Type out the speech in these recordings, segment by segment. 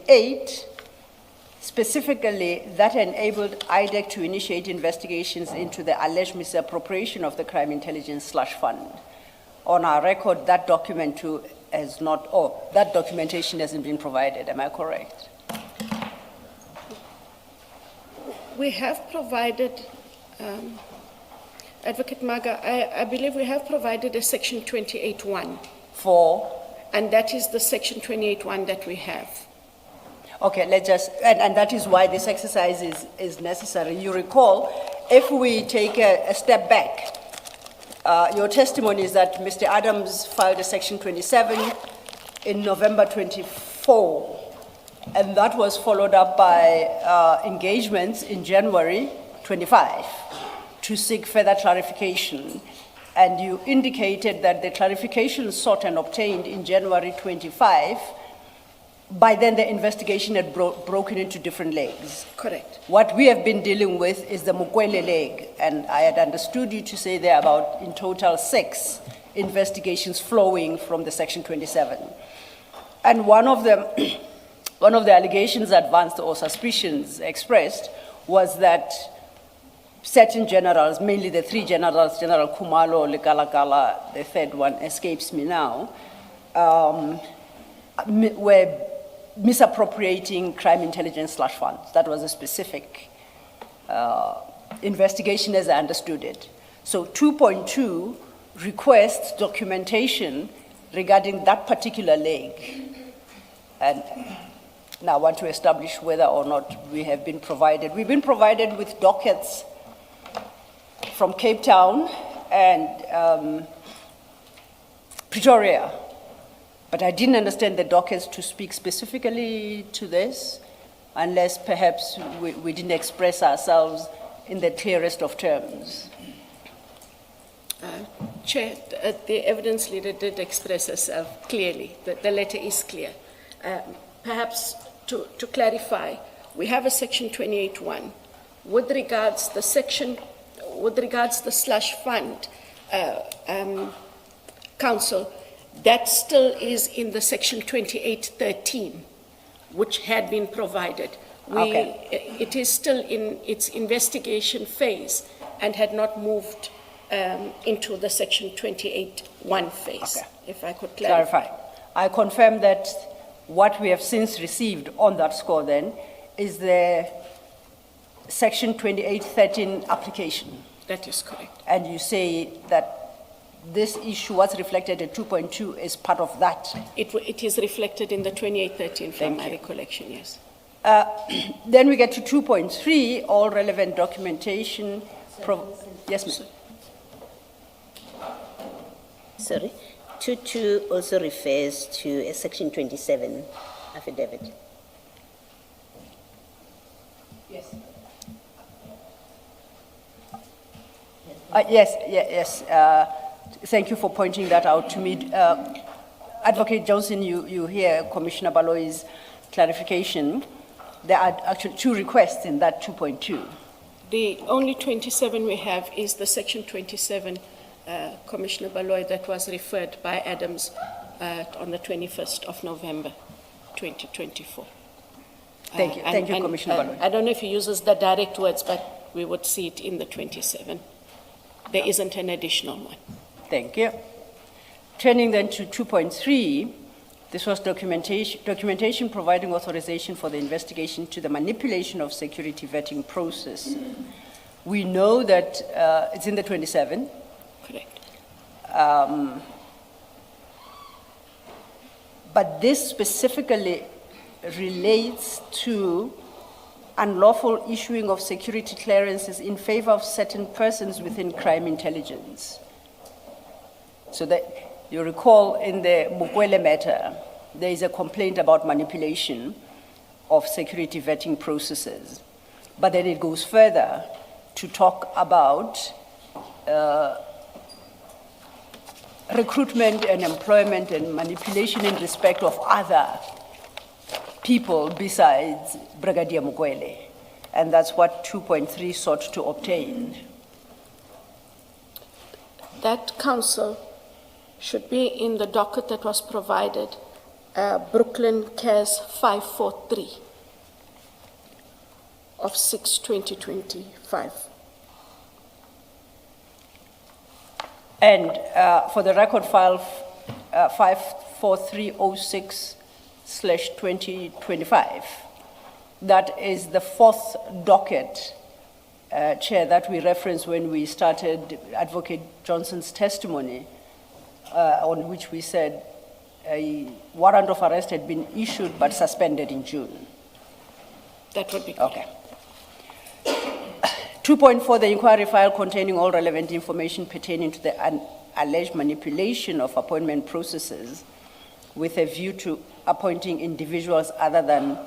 28, specifically that enabled IDAC to initiate investigations into the alleged misappropriation of the crime intelligence fund. On our record, that document too has not, that documentation hasn't been provided, am I correct? We have provided, Advocate Maga, I believe we have provided a section 28.1. For? And that is the section 28.1 that we have. Okay, let's just, and that is why this exercise is necessary. You recall, if we take a step back, your testimony is that Mr. Adams filed a section 27 in November 24, and that was followed up by engagements in January 25 to seek further clarification. And you indicated that the clarification sought and obtained in January 25, by then the investigation had broken into different legs. Correct. What we have been dealing with is the Mukwele leg, and I had understood you to say there are about, in total, 6 investigations flowing from the section 27. And one of them, one of the allegations advanced or suspicions expressed was that certain generals, mainly the 3 generals, General Khumalo, Lekalakala, the third one escapes me now, were misappropriating crime intelligence funds. That was a specific investigation as I understood it. So 2.2 requests documentation regarding that particular leg. And now I want to establish whether or not we have been provided. We've been provided with dockets from Cape Town and Pretoria, but I didn't understand the dockets to speak specifically to this, unless perhaps we didn't express ourselves in the clearest of terms. Chair, the evidence leader did express herself clearly. The letter is clear. Perhaps to clarify, we have a section 28.1 with regards the section. With regards the slush fund, Council, that still is in the section 28.13, which had been provided. Okay. It is still in its investigation phase and had not moved into the section 28.1 phase, okay. If I could clarify. I confirm that what we have since received on that score then is the section 28.13 application. That is correct. And you say that this issue, what's reflected in 2.2, is part of that? It is reflected in the 28.13 from my recollection, yes. Then we get to 2.3, all relevant documentation. Yes, ma'am. Sorry. 2.2 also refers to a section 27 affidavit. Yes. Yes. Thank you for pointing that out to me. Advocate Johnson, you hear Commissioner Baloyi's clarification. There are actually 2 requests in that 2.2. The only 27 we have is the section 27, Commissioner Baloyi, that was referred by Adams on the 21st of November, 2024. Thank you, Commissioner Baloyi. I don't know if he uses the direct words, but we would see it in the 27. There isn't an additional one. Thank you. Turning then to 2.3, this was documentation providing authorization for the investigation to the manipulation of security vetting process. We know that it's in the 27. Correct. But this specifically relates to unlawful issuing of security clearances in favor of certain persons within crime intelligence. So that you recall in the Mukwele matter, there is a complaint about manipulation of security vetting processes. But then it goes further to talk about recruitment and employment and manipulation in respect of other people besides Brigadier Mukwele. And that's what 2.3 sought to obtain. That, Council, should be in the docket that was provided Brooklyn CAS 543 of 6/2025. And for the record file, 54306/2025, that is the fourth docket, Chair, that we referenced when we started Advocate Johnson's testimony, on which we said a warrant of arrest had been issued but suspended in June. That would be correct. Okay. 2.4, the inquiry file containing all relevant information pertaining to the alleged manipulation of appointment processes with a view to appointing individuals other than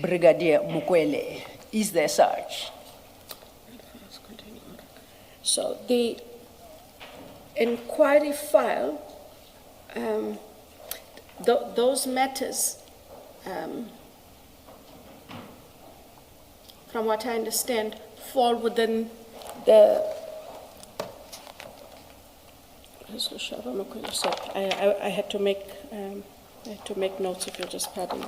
Brigadier Mukwele. Is there such? So the inquiry file, those matters, from what I understand, fall within the I had to make notes, if you'll just pardon me.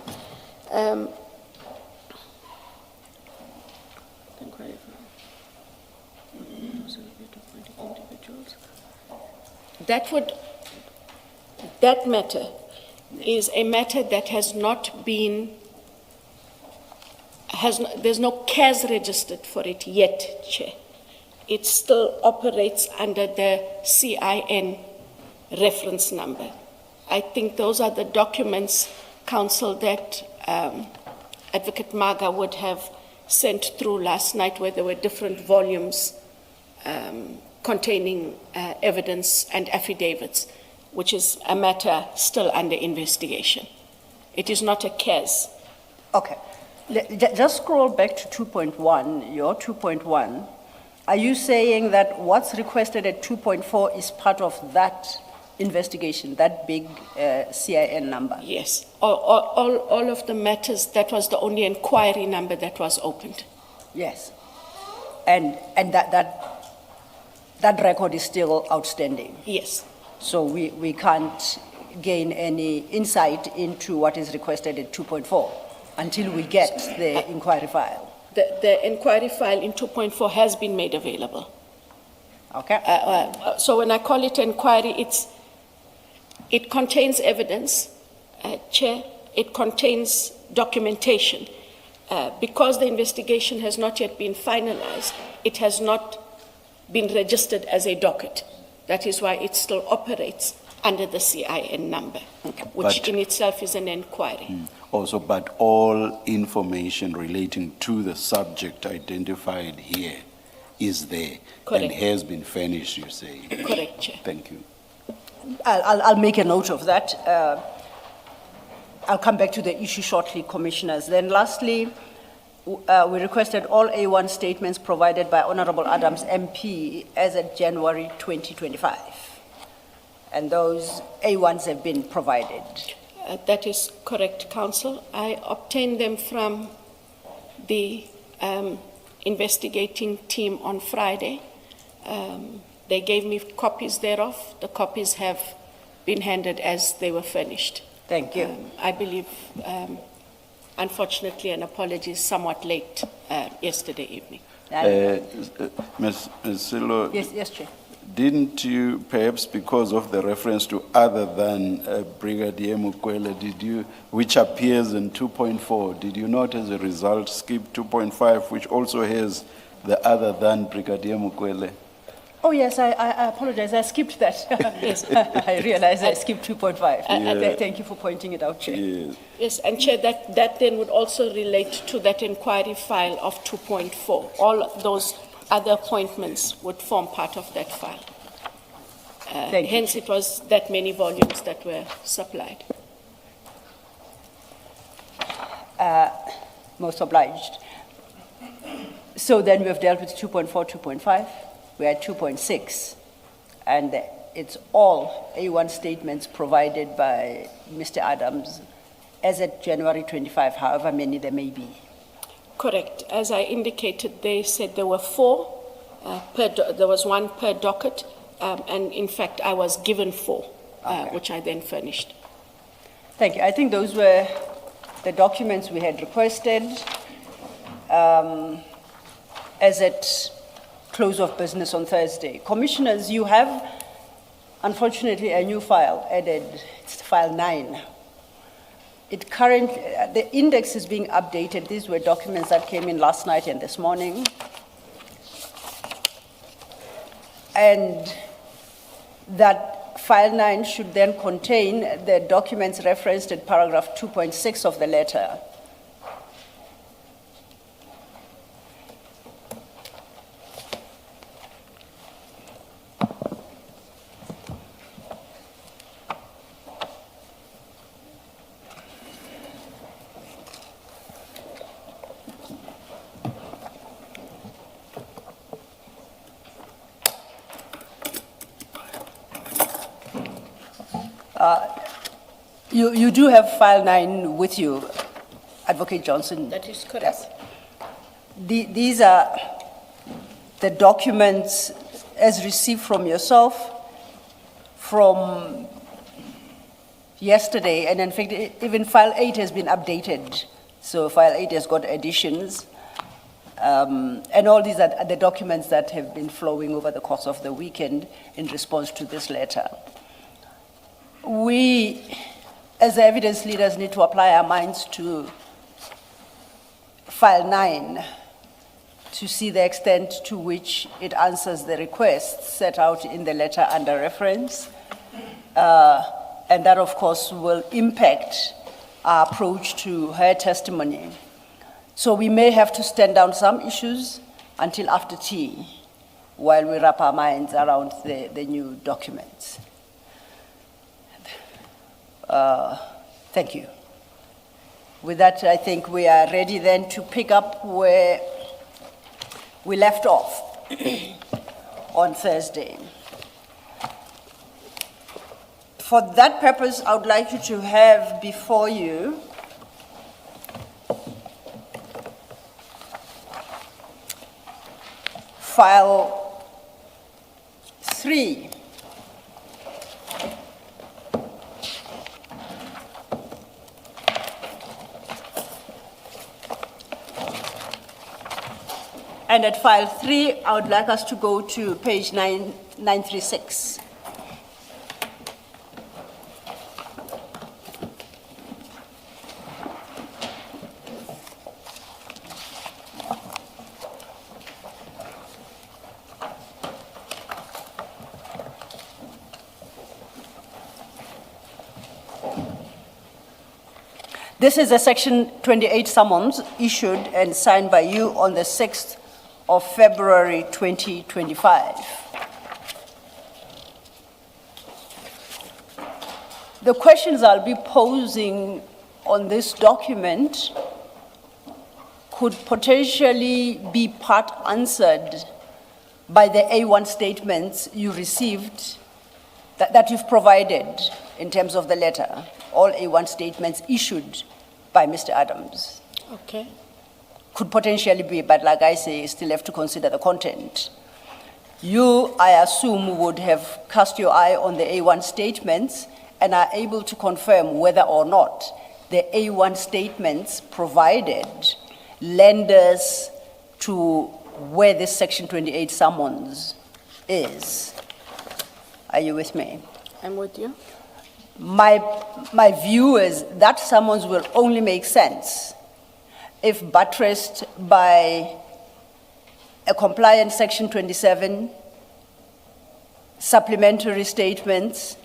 Inquiry file. That matter is a matter that has not been, there's no CAS registered for it yet, Chair. It still operates under the CIN reference number. I think those are the documents, Council, that Advocate Maga would have sent through last night, where there were different volumes containing evidence and affidavits, which is a matter still under investigation. It is not a CAS. Okay. Just scroll back to 2.1, your 2.1. Are you saying that what's requested at 2.4 is part of that investigation, that big CIN number? Yes. All of the matters, that was the only inquiry number that was opened. Yes. And that record is still outstanding? Yes. So we can't gain any insight into what is requested at 2.4 until we get the inquiry file? The inquiry file in 2.4 has been made available. Okay. So when I call it inquiry, it contains evidence, Chair, it contains documentation. Because the investigation has not yet been finalized, it has not been registered as a docket. That is why it still operates under the CIN number, which in itself is an inquiry. Also, but all information relating to the subject identified here is there. Correct. And has been furnished, you say? Correct, Chair. Thank you. I'll make a note of that. I'll come back to the issue shortly, Commissioners. Then lastly, we requested all A1 statements provided by Honorable Adams MP as of January 2025. And those A1s have been provided. That is correct, Council. I obtained them from the investigating team on Friday. They gave me copies thereof. The copies have been handed as they were furnished. Thank you. I believe, unfortunately, and apologies, somewhat late yesterday evening. Ms. Silo, Yes, Chair. didn't you, perhaps because of the reference to other than Brigadier Mukwele, which appears in 2.4, did you not as a result skip 2.5, which also has the other than Brigadier Mukwele? Oh, yes, I apologize. I skipped that. Yes. I realized I skipped 2.5. Yeah. Thank you for pointing it out, Chair. Yes. Yes, and Chair, that then would also relate to that inquiry file of 2.4. All those other appointments would form part of that file. Thank you. Hence, it was that many volumes that were supplied. Most obliged. So then we have dealt with 2.4, 2.5. We're at 2.6. And it's all A1 statements provided by Mr. Adams as at January 25, however many there may be. Correct. As I indicated, they said there were 4. There was 1 per docket. And in fact, I was given 4, Okay. which I then furnished. Thank you. I think those were the documents we had requested as at close of business on Thursday. Commissioners, you have, unfortunately, a new file added. It's file 9. It currently, the index is being updated. These were documents that came in last night and this morning. And that file 9 should then contain the documents referenced in paragraph 2.6 of the letter. You do have file 9 with you, Advocate Johnson. That is correct. Yes. These are the documents as received from yourself from yesterday, and in fact, even file 8 has been updated. So file 8 has got additions. And all these are the documents that have been flowing over the course of the weekend in response to this letter. We, as evidence leaders, need to apply our minds to file 9 to see the extent to which it answers the requests set out in the letter under reference. And that, of course, will impact our approach to her testimony. So we may have to stand down some issues until after tea while we wrap our minds around the new documents. Thank you. With that, I think we are ready then to pick up where we left off on Thursday. For that purpose, I would like you to have before you file 3. And at file 3, I would like us to go to page 936. This is a Section 28 summons issued and signed by you on the 6th of February 2025. The questions I'll be posing on this document could potentially be part answered by the A1 statements you received, that you've provided in terms of the letter, all A1 statements issued by Mr. Adams. Okay. Could potentially be, but like I say, still have to consider the content. You, I assume, would have cast your eye on the A1 statements and are able to confirm whether or not the A1 statements provided lend us to where this Section 28 summons is. Are you with me? I'm with you. My view is that summons will only make sense if buttressed by a compliant Section 27, supplementary statements,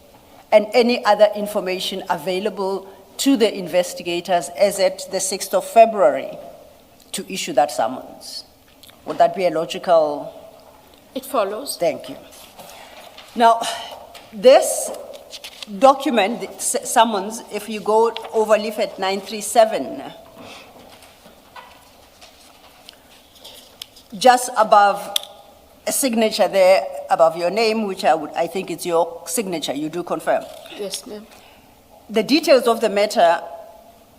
and any other information available to the investigators as at the 6th of February to issue that summons. Would that be a logical? It follows. Thank you. Now, this document, the summons, if you go over leaf at 937, just above a signature there, above your name, which I think is your signature, you do confirm. Yes, ma'am. The details of the matter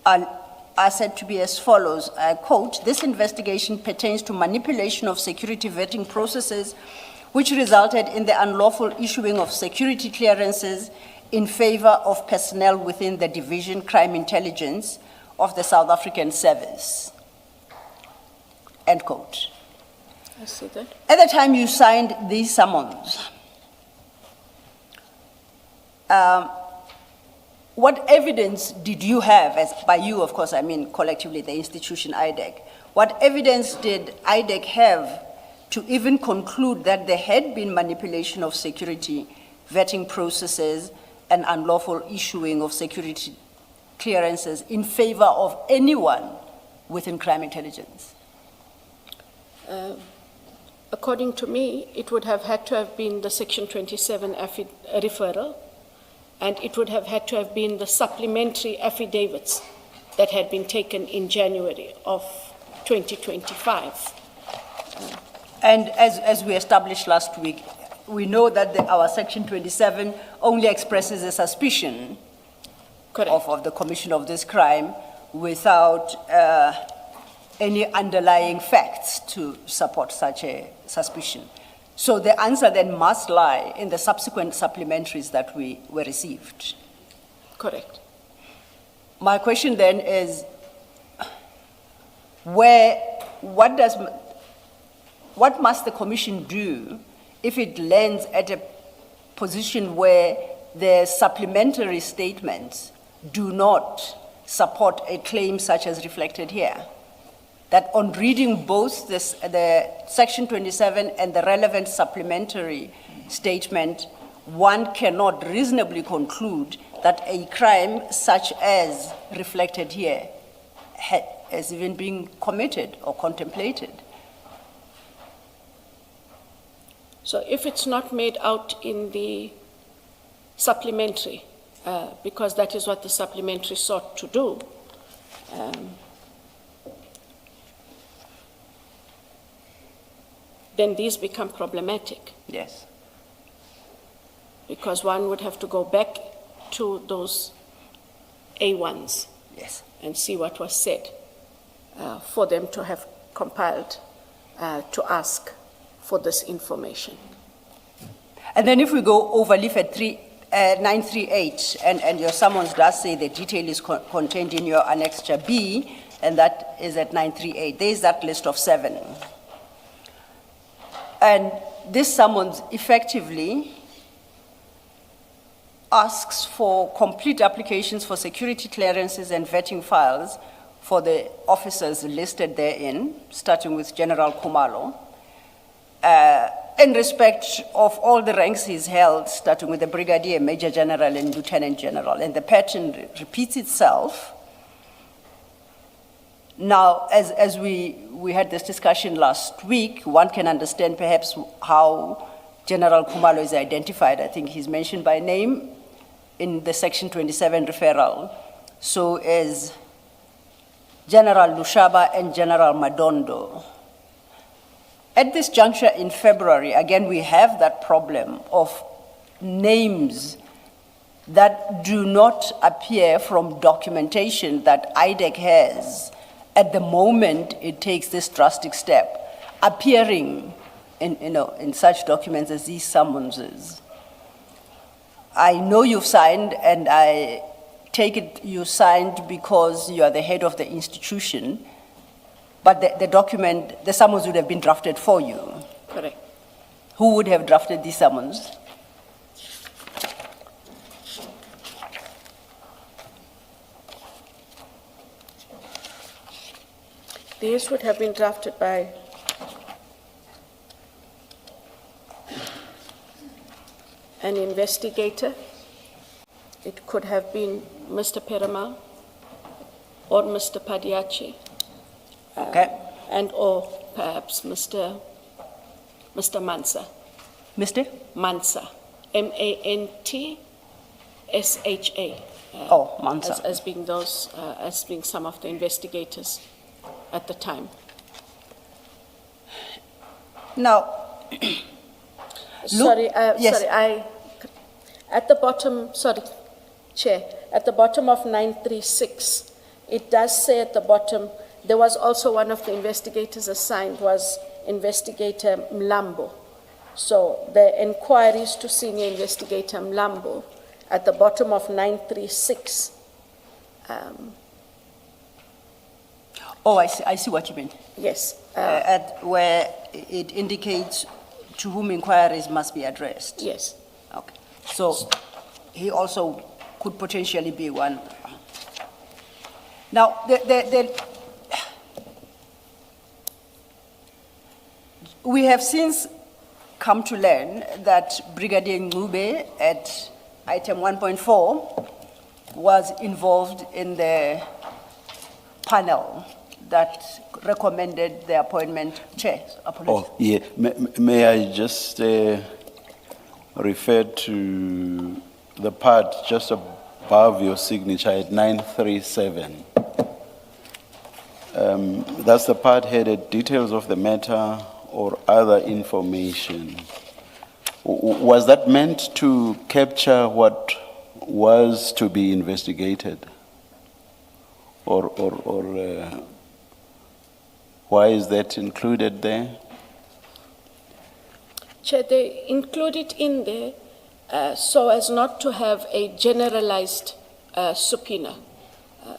are said to be as follows. I quote, "This investigation pertains to manipulation of security vetting processes which resulted in the unlawful issuing of security clearances in favor of personnel within the Division Crime Intelligence of the South African Service. End quote. I see that. At the time you signed these summons, what evidence did you have, as by you, of course, I mean collectively the institution IDAC, what evidence did IDAC have to even conclude that there had been manipulation of security vetting processes and unlawful issuing of security clearances in favor of anyone within crime intelligence? According to me, it would have had to have been the Section 27 referral, and it would have had to have been the supplementary affidavits that had been taken in January of 2025. And as we established last week, we know that our Section 27 only expresses a suspicion of the commission of this crime without any underlying facts to support such a suspicion. So the answer then must lie in the subsequent supplementaries that we were received. Correct. My question then is, what must the commission do if it lands at a position where the supplementary statements do not support a claim such as reflected here? That on reading both the Section 27 and the relevant supplementary statement, one cannot reasonably conclude that a crime such as reflected here has even been committed or contemplated. So if it's not made out in the supplementary, because that is what the supplementary sought to do, then these become problematic. Yes. Because one would have to go back to those A1s. Yes. And see what was said for them to have compiled to ask for this information. And then if we go over leaf at 938, and your summons does say the detail is contained in your Annexure B, and that is at 938. There is that list of 7. And this summons effectively asks for complete applications for security clearances and vetting files for the officers listed therein, starting with General Khumalo, in respect of all the ranks he's held, starting with the Brigadier, Major General, and Lieutenant General. And the pattern repeats itself. Now, as we had this discussion last week, one can understand perhaps how General Khumalo is identified. I think he's mentioned by name in the Section 27 referral. So is General Lushaba and General Madondo. At this juncture in February, again, we have that problem of names that do not appear from documentation that IDAC has at the moment it takes this drastic step, appearing in such documents as these summonses. I know you've signed, and I take it you signed because you are the head of the institution, but the document, the summons would have been drafted for you. Correct. Who would have drafted these summons? These would have been drafted by an investigator. It could have been Mr. Peramal or Mr. Padiachi, Okay. and or perhaps Mr. Mansa. Mr.? Mansa, M-A-N-T-S-H-A. Mansa. As being those, as being some of the investigators at the time. Now, yes. At the bottom, Chair, at the bottom of 936, it does say at the bottom, there was also one of the investigators assigned was Investigator Mlambo. So the inquiries to Senior Investigator Mlambo at the bottom of 936. Oh, I see what you mean. Yes. At where it indicates to whom inquiries must be addressed. Yes. Okay. So he also could potentially be one. Now, we have since come to learn that Brigadier Ngube at item 1.4 was involved in the panel that recommended the appointment. Chair, apologies. Oh, yeah. May I just refer to the part just above your signature at 937. That's the part headed details of the matter or other information. Was that meant to capture what was to be investigated? Or why is that included there? Chair, they include it in there so as not to have a generalized subpoena.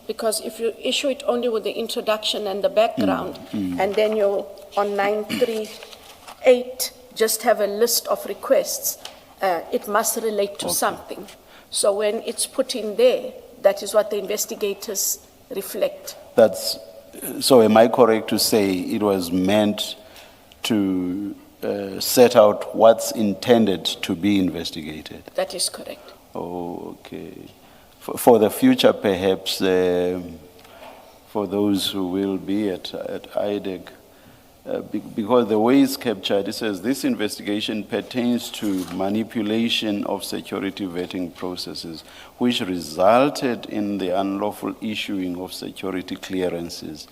Because if you issue it only with the introduction and the background, and then you on 938 just have a list of requests, it must relate to something. So when it's put in there, that is what the investigators reflect. So am I correct to say it was meant to set out what's intended to be investigated? That is correct. Oh, okay. For the future, perhaps, for those who will be at IDAC, because the way it's captured, it says this investigation pertains to manipulation of security vetting processes, which resulted in the unlawful issuing of security clearances.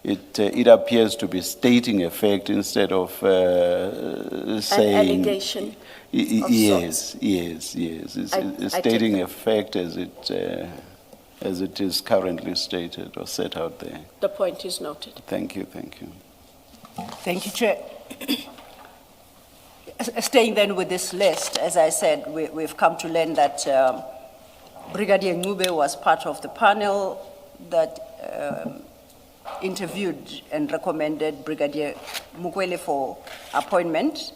It appears to be stating a fact instead of saying... An allegation. Yes. It's stating a fact as it is currently stated or set out there. The point is noted. Thank you. Thank you, Chair. Staying then with this list, as I said, we've come to learn that Brigadier Ngube was part of the panel that interviewed and recommended Brigadier Mukwele for appointment.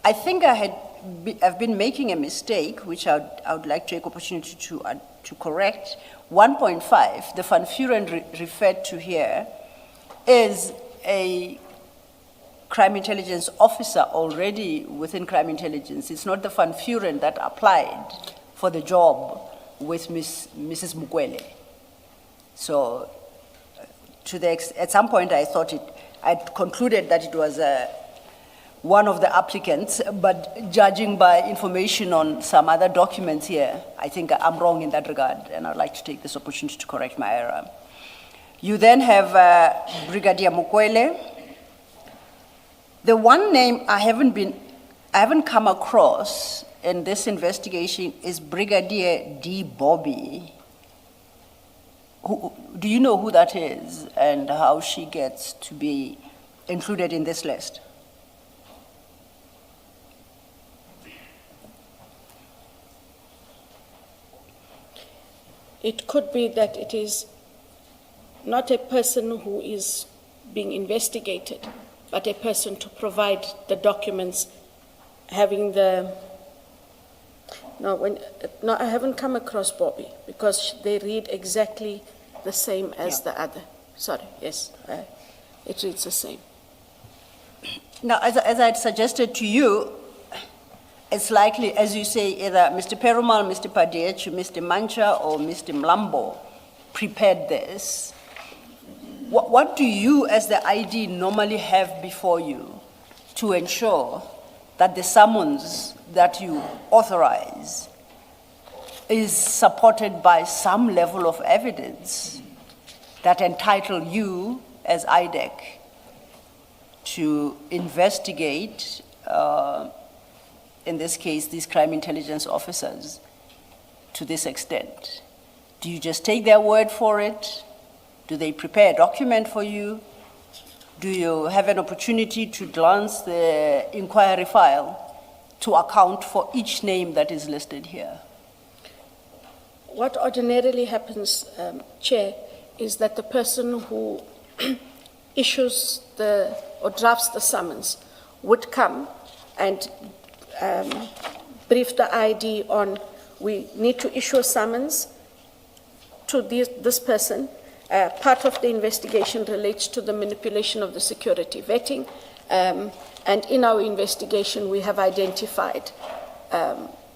I think I've been making a mistake, which I would like to take opportunity to correct. 1.5, the Van Vuren referred to here, is a crime intelligence officer already within crime intelligence. It's not the Van Vuren that applied for the job with Mrs. Mukwele. So, at some point I'd concluded that it was one of the applicants, but judging by information on some other documents here, I think I'm wrong in that regard, and I'd like to take this opportunity to correct my error. You then have Brigadier Mukwele. The one name I haven't come across in this investigation is Brigadier D. Bobby. Do you know who that is and how she gets to be included in this list? It could be that it is not a person who is being investigated, but a person to provide the documents having the... No, I haven't come across Bobby because they read exactly the same as the other. Sorry, yes, it reads the same. Now, as I had suggested to you, it's likely, as you say, either Mr. Perumal, Mr. Padiechu, Mr. Mancha, or Mr. Mlambo prepared this. What do you, as the ID, normally have before you to ensure that the summons that you authorize is supported by some level of evidence that entitle you, as IDAC, to investigate, in this case, these crime intelligence officers to this extent? Do you just take their word for it? Do they prepare a document for you? Do you have an opportunity to glance the inquiry file to account for each name that is listed here? What ordinarily happens, Chair, is that the person who issues or drafts the summons would come and brief the ID on, we need to issue a summons to this person. Part of the investigation relates to the manipulation of the security vetting, and in our investigation we have identified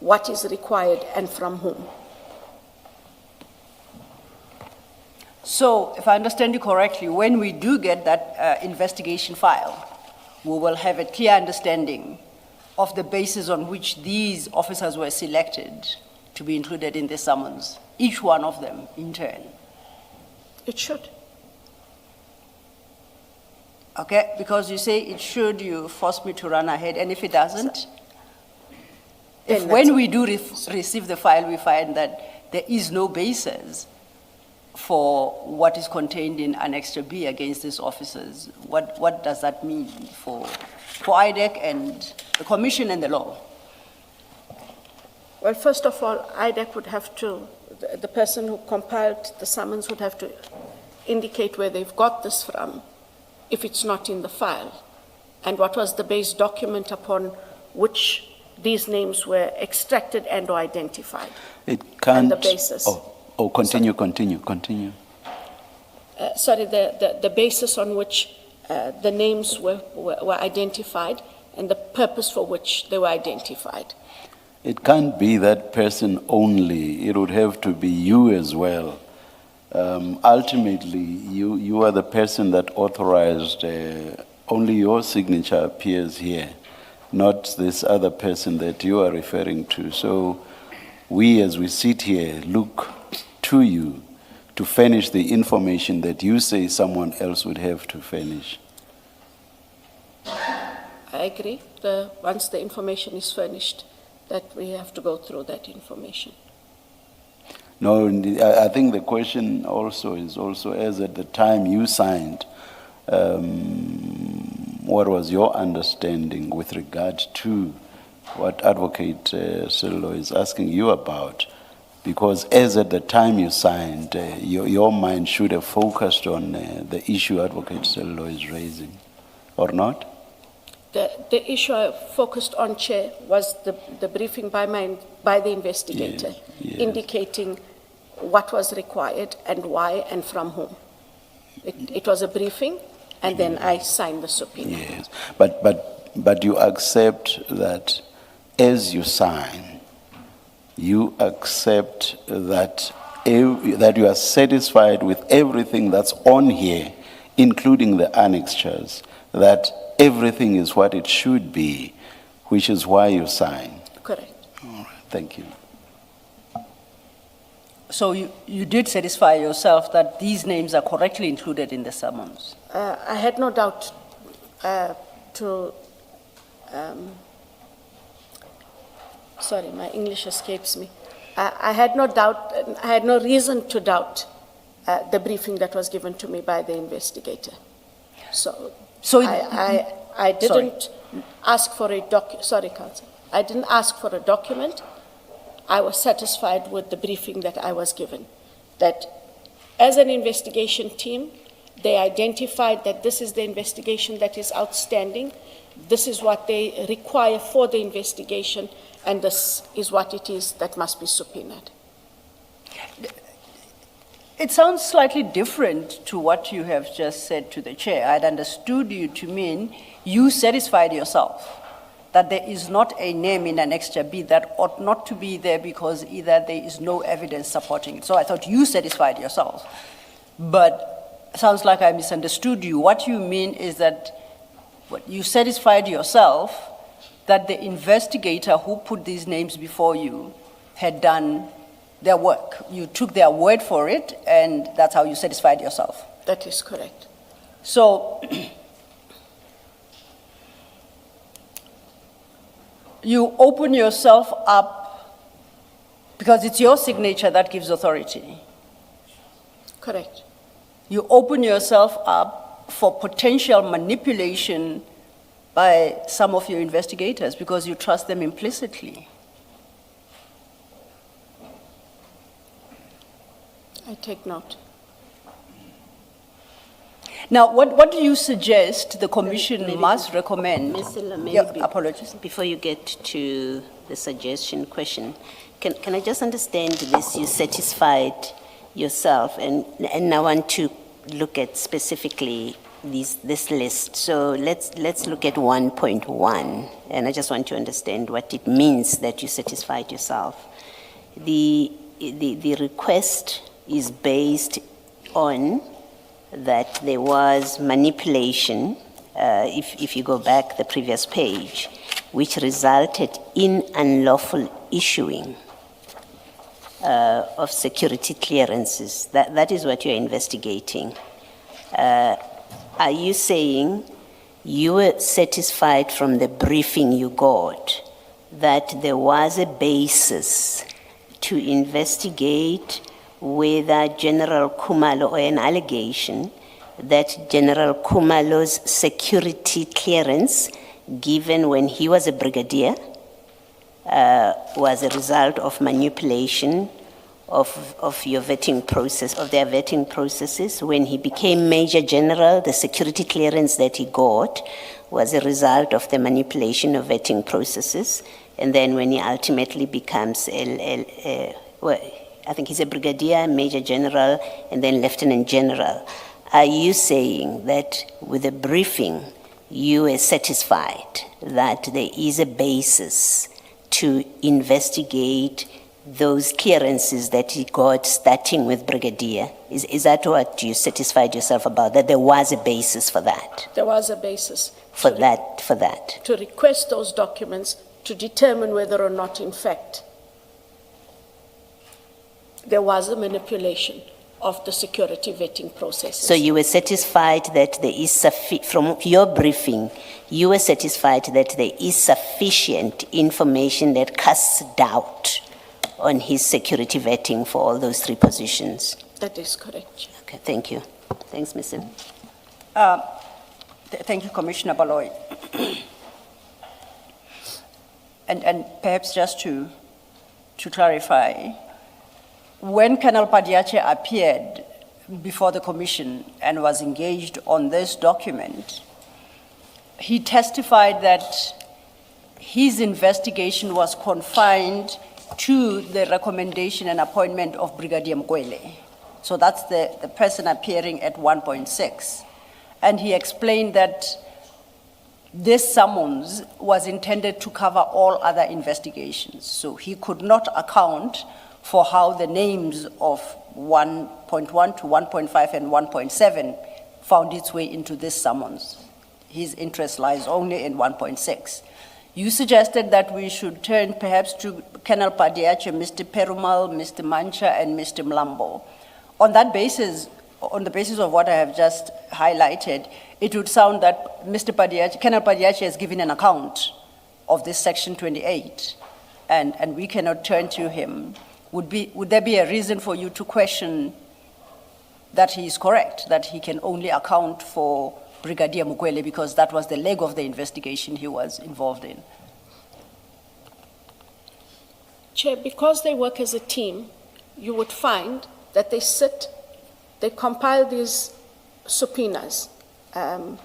what is required and from whom. So, if I understand you correctly, when we do get that investigation file, we will have a clear understanding of the basis on which these officers were selected to be included in the summons, each one of them in turn. It should. Okay, because you say it should, you force me to run ahead, and if it doesn't? If when we do receive the file, we find that there is no basis for what is contained in Annex B against these officers, what does that mean for IDAC and the Commission and the law? Well, first of all, IDAC would have to, the person who compiled the summons would have to indicate where they've got this from, if it's not in the file, and what was the base document upon which these names were extracted and or identified. It can't. And the basis. Continue. Sorry, the basis on which the names were identified and the purpose for which they were identified. It can't be that person only. It would have to be you as well. Ultimately, you are the person that authorized, only your signature appears here, not this other person that you are referring to. So we, as we sit here, look to you to furnish the information that you say someone else would have to furnish. I agree. Once the information is furnished, that we have to go through that information. No, I think the question also is as at the time you signed, what was your understanding with regard to what Advocate Sello is asking you about? Because as at the time you signed, your mind should have focused on the issue Advocate Sello is raising, or not? The issue I focused on, Chair, was the briefing by the investigator, yes. indicating what was required and why and from whom. It was a briefing, and then I signed the subpoena. Yes, but you accept that as you sign, you accept that you are satisfied with everything that's on here, including the annexures, that everything is what it should be, which is why you sign. Correct. All right, thank you. So you did satisfy yourself that these names are correctly included in the summons? I had no doubt sorry, my English escapes me. I had no doubt, I had no reason to doubt the briefing that was given to me by the investigator. So I didn't ask for a sorry, Counsel. I didn't ask for a document. I was satisfied with the briefing that I was given. That as an investigation team, they identified that this is the investigation that is outstanding. This is what they require for the investigation, and this is what it is that must be subpoenaed. It sounds slightly different to what you have just said to the chair. I'd understood you to mean you satisfied yourself that there is not a name in Annex B that ought not to be there because either there is no evidence supporting it. So I thought you satisfied yourself. But it sounds like I misunderstood you. What you mean is that you satisfied yourself that the investigator who put these names before you had done their work. You took their word for it, and that's how you satisfied yourself. That is correct. So you open yourself up because it's your signature that gives authority. Correct. You open yourself up for potential manipulation by some of your investigators because you trust them implicitly. I take note. Now, what do you suggest the commission Maybe- must recommend? Ms. Silla, maybe Yeah, apologies. Before you get to the suggestion question, can I just understand this? You satisfied yourself, and I want to look at specifically this list. So let's look at 1.1, and I just want to understand what it means that you satisfied yourself. The request is based on that there was manipulation, if you go back the previous page, which resulted in unlawful issuing of security clearances. That is what you're investigating. Are you saying you were satisfied from the briefing you got that there was a basis to investigate whether General Khumalo, or an allegation that General Khumalo's security clearance given when he was a brigadier was a result of manipulation of your vetting process, of their vetting processes? When he became Major General, the security clearance that he got was a result of the manipulation of vetting processes. And then when he ultimately becomes I think he's a brigadier, Major General, and then Lieutenant General. Are you saying that with the briefing, you are satisfied that there is a basis to investigate those clearances that he got starting with brigadier? Is that what you satisfied yourself about, that there was a basis for that? There was a basis. For that? To request those documents to determine whether or not, in fact, there was a manipulation of the security vetting processes. So you were satisfied that there is from your briefing, you were satisfied that there is sufficient information that casts doubt on his security vetting for all those three positions? That is correct. Okay, thank you. Thanks, Ms. Sim. Thank you, Commissioner Baloyi. And perhaps just to clarify, when Colonel Padiache appeared before the commission and was engaged on this document, he testified that his investigation was confined to the recommendation and appointment of Brigadier Mkwele. So that's the person appearing at 1.6. And he explained that this summons was intended to cover all other investigations. So he could not account for how the names of 1.1 to 1.5 and 1.7 found its way into this summons. His interest lies only in 1.6. You suggested that we should turn perhaps to Colonel Padiache, Mr. Perumal, Mr. Mancha, and Mr. Mlambo. On that basis, on the basis of what I have just highlighted, it would sound that Mr. Padiache, Colonel Padiache has given an account of this Section 28, and we cannot turn to him. Would there be a reason for you to question that he is correct, that he can only account for Brigadier Mkwele because that was the leg of the investigation he was involved in? Chair, because they work as a team, you would find that they compile these subpoenas, and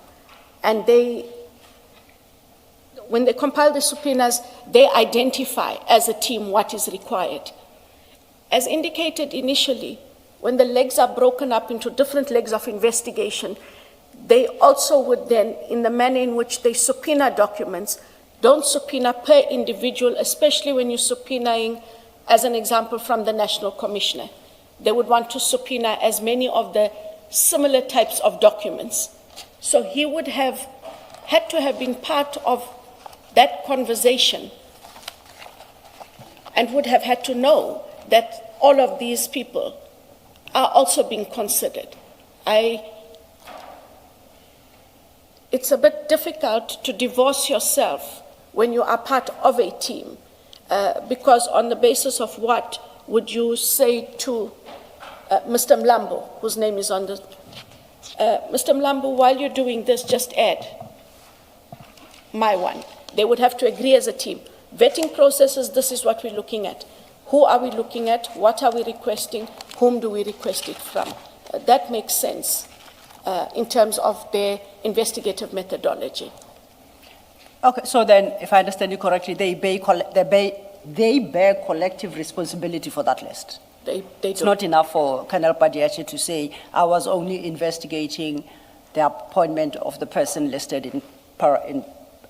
when they compile the subpoenas, they identify as a team what is required. As indicated initially, when the legs are broken up into different legs of investigation, they also would then, in the manner in which they subpoena documents, don't subpoena per individual, especially when you're subpoenaing, as an example, from the National Commissioner. They would want to subpoena as many of the similar types of documents. So he would have had to have been part of that conversation and would have had to know that all of these people are also being considered. It's a bit difficult to divorce yourself when you are part of a team, because on the basis of what would you say to Mr. Mlambo, whose name is on the... Mr. Mlambo, while you're doing this, just add my one. They would have to agree as a team. Vetting processes, this is what we're looking at. Who are we looking at? What are we requesting? whom do we request it from? That makes sense in terms of their investigative methodology. Okay, so then, if I understand you correctly, they bear collective responsibility for that list. They It's do. not enough for Colonel Padiachi to say, I was only investigating the appointment of the person listed in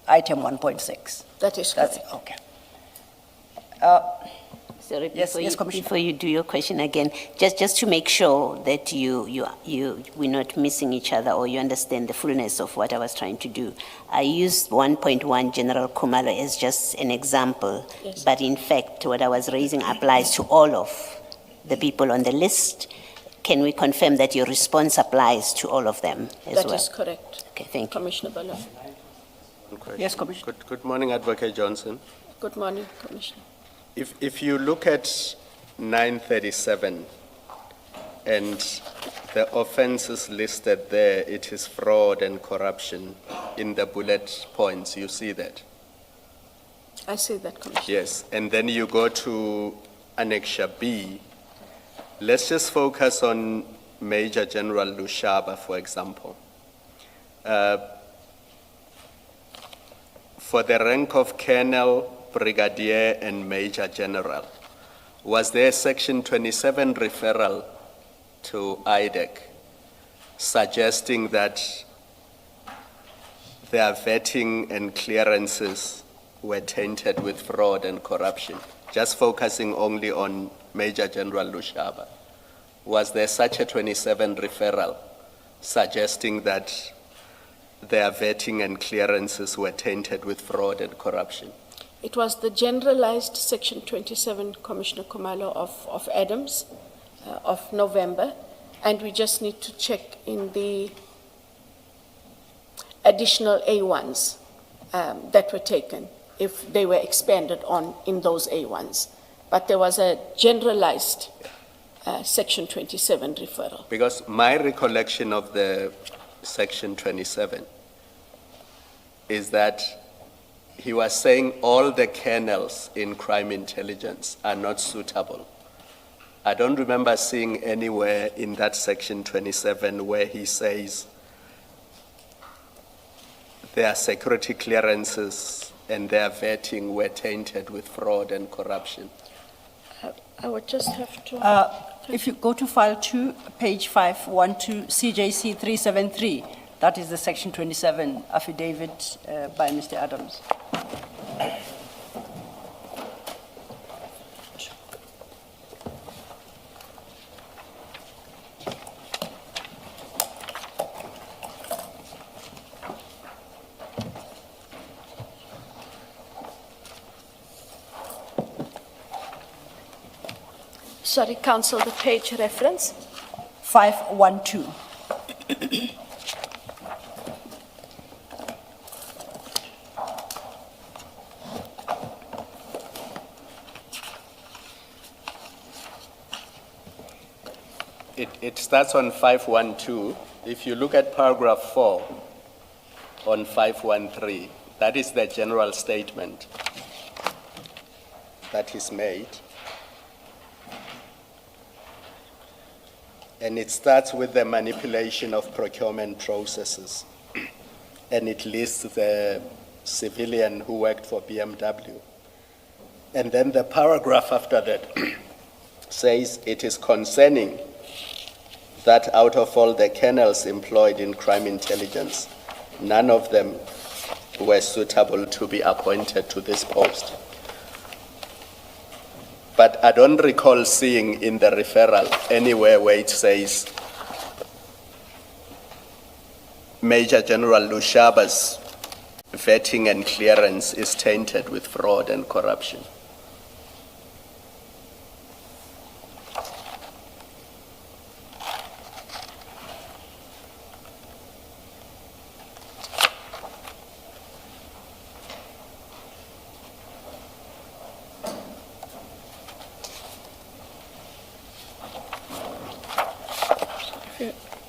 item 1.6. That is That's, correct. okay. Sorry, Yes, before, yes, you, Commissioner. before you do your question again, just to make sure that we're not missing each other or you understand the fullness of what I was trying to do. I used 1.1 General Khumalo as just an example, Yes. but in fact, what I was raising applies to all of the people on the list. Can we confirm that your response applies to all of them as That well? is correct. Okay, thank you. Commissioner Baloyi. One question. Yes, Commissioner. Good morning, Advocate Johnson. Good morning, Commissioner. If you look at 937 and the offenses listed there, it is fraud and corruption in the bullet points, you see that? I see that, Commissioner. Yes, and then you go to Annexure B. Let's just focus on Major General Lushaba, for example. For the rank of Colonel, Brigadier, and Major General, was there Section 27 referral to IDAC suggesting that their vetting and clearances were tainted with fraud and corruption? Just focusing only on Major General Lushaba. Was there such a 27 referral suggesting that their vetting and clearances were tainted with fraud and corruption? It was the generalized Section 27, Commissioner Khumalo, of Adams of November, and we just need to check in the additional A1s that were taken, if they were expanded on in those A1s. But there was a generalized Section 27 referral. Because my recollection of the Section 27 is that he was saying all the colonels in crime intelligence are not suitable. I don't remember seeing anywhere in that Section 27 where he says their security clearances and their vetting were tainted with fraud and corruption. I would just have to... If you go to file 2, page 512, CJC 373, that is the section 27 affidavit by Mr. Adams. Sorry, Council, the page reference? 512. It starts on 512. If you look at paragraph 4 on 513, that is the general statement that is made. And it starts with the manipulation of procurement processes. And it lists the civilian who worked for BMW. And then the paragraph after that says it is concerning that out of all the colonels employed in crime intelligence, none of them were suitable to be appointed to this post. But I don't recall seeing in the referral anywhere where it says Major General Lushaba's vetting and clearance is tainted with fraud and corruption.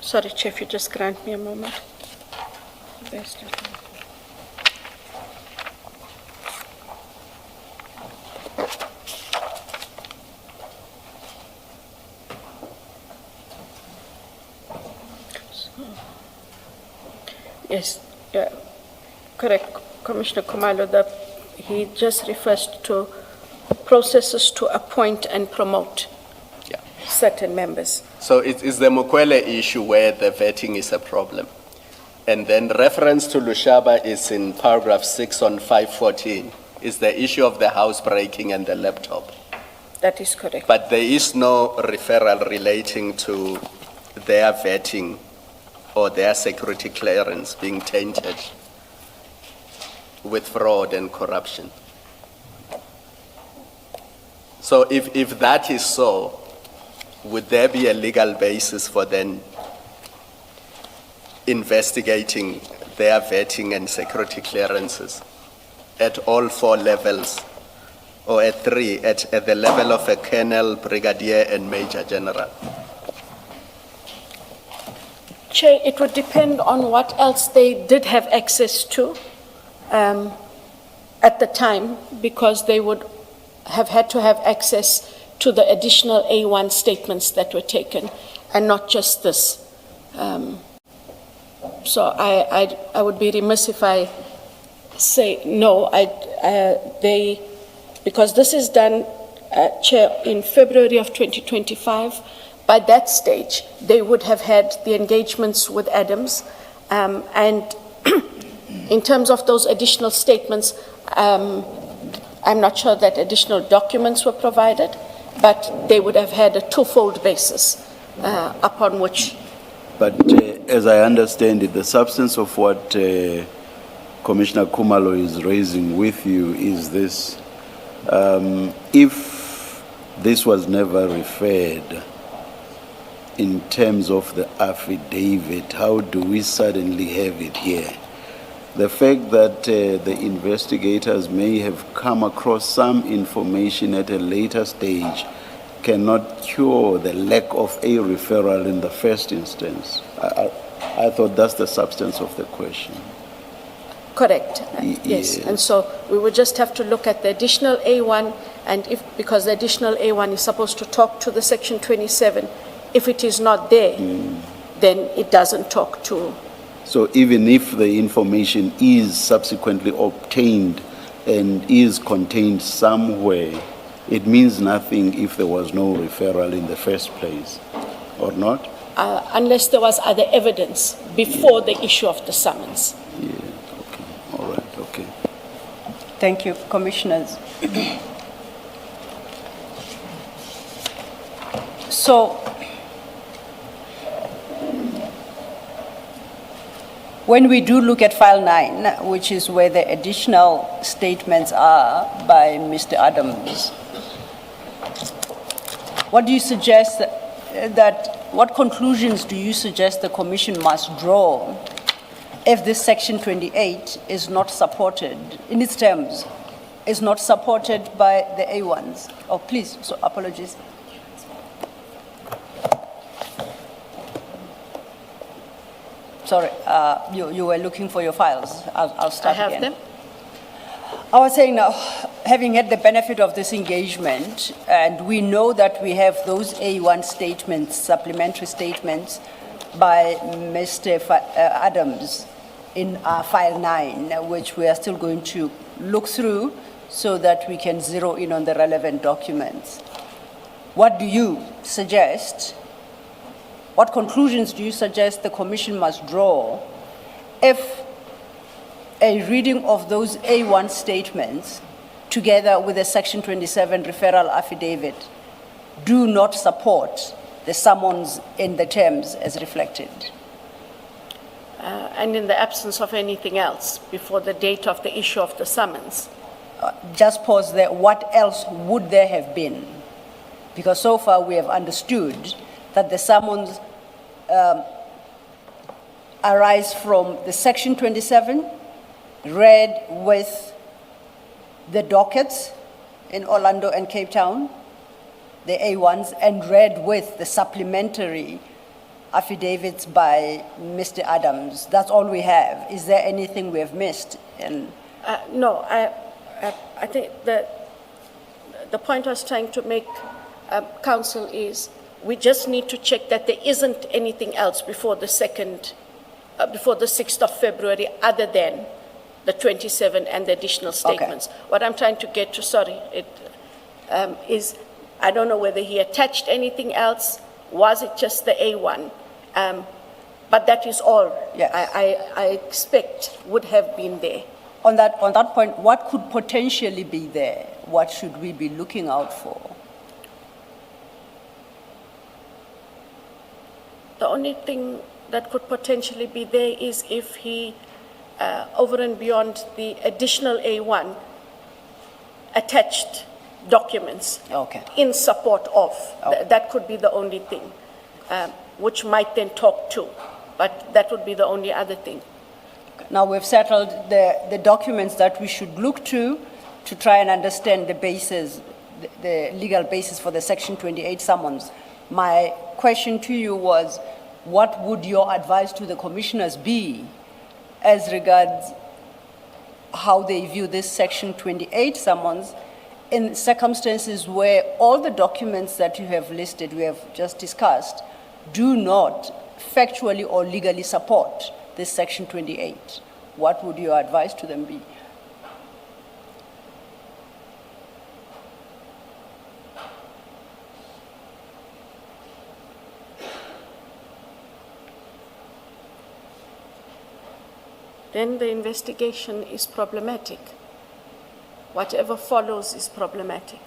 Sorry, Chair, if you just grant me a moment. Best. Yes, yeah, correct, Commissioner Khumalo, he just refers to processes to appoint and promote Yeah. certain members. So it's the Mukwele issue where the vetting is a problem. And then reference to Lushaba is in paragraph 6 on 514, is the issue of the housebreaking and the laptop. That is correct. But there is no referral relating to their vetting or their security clearance being tainted with fraud and corruption. So if that is so, would there be a legal basis for then investigating their vetting and security clearances at all 4 levels, or at 3, at the level of a colonel, brigadier, and major general? Chair, it would depend on what else they did have access to at the time, because they would have had to have access to the additional A1 statements that were taken, and not just this. So I would be remiss if I say no. Because this is done, Chair, in February of 2025. By that stage, they would have had the engagements with Adams, and in terms of those additional statements, I'm not sure that additional documents were provided, but they would have had a twofold basis upon which. But as I understand it, the substance of what Commissioner Khumalo is raising with you is this. If this was never referred in terms of the affidavit, how do we suddenly have it here? The fact that the investigators may have come across some information at a later stage cannot cure the lack of a referral in the first instance. I thought that's the substance of the question. Correct. Yes. And so we would just have to look at the additional A1, and because the additional A1 is supposed to talk to the Section 27, if it is not there, then it doesn't talk to. So even if the information is subsequently obtained and is contained somewhere, it means nothing if there was no referral in the first place, or not? Unless there was other evidence before the issue of the summons. Yeah, okay, all right, okay. Thank you, Commissioners. So, when we do look at file 9, which is where the additional statements are by Mr. Adams, what do you suggest what conclusions do you suggest the Commission must draw if this Section 28 is not supported, in its terms, is not supported by the A1s? Oh, please, so apologies. Sorry, you were looking for your files. I'll start again. I have them. I was saying now, having had the benefit of this engagement, and we know that we have those A1 statements, supplementary statements by Mr. Adams in file 9, which we are still going to look through so that we can zero in on the relevant documents. What do you suggest? What conclusions do you suggest the Commission must draw if a reading of those A1 statements, together with the Section 27 referral affidavit, do not support the summons in the terms as reflected? And in the absence of anything else before the date of the issue of the summons? Just pause there. What else would there have been? Because so far we have understood that the summons arise from the Section 27, read with the dockets in Orlando and Cape Town, the A1s, and read with the supplementary affidavits by Mr. Adams. That's all we have. Is there anything we have missed? No, I think that the point I was trying to make, Council, is we just need to check that there isn't anything else before the second before the 6th of February, other than the 27 and the additional statements. What I'm trying to get to, is I don't know whether he attached anything else. Was it just the A1? But that is all Yes. I expect would have been there. On that point, what could potentially be there? What should we be looking out for? The only thing that could potentially be there is if he, over and beyond the additional A1, attached documents Okay. in support of. Okay. That could be the only thing, which might then talk to, but that would be the only other thing. Now we've settled the documents that we should look to try and understand the basis, the legal basis for the Section 28 summons. My question to you was, what would your advice to the commissioners be as regards how they view this Section 28 summons in circumstances where all the documents that you have listed, we have just discussed, do not factually or legally support this Section 28? What would your advice to them be? Then the investigation is problematic. Whatever follows is problematic.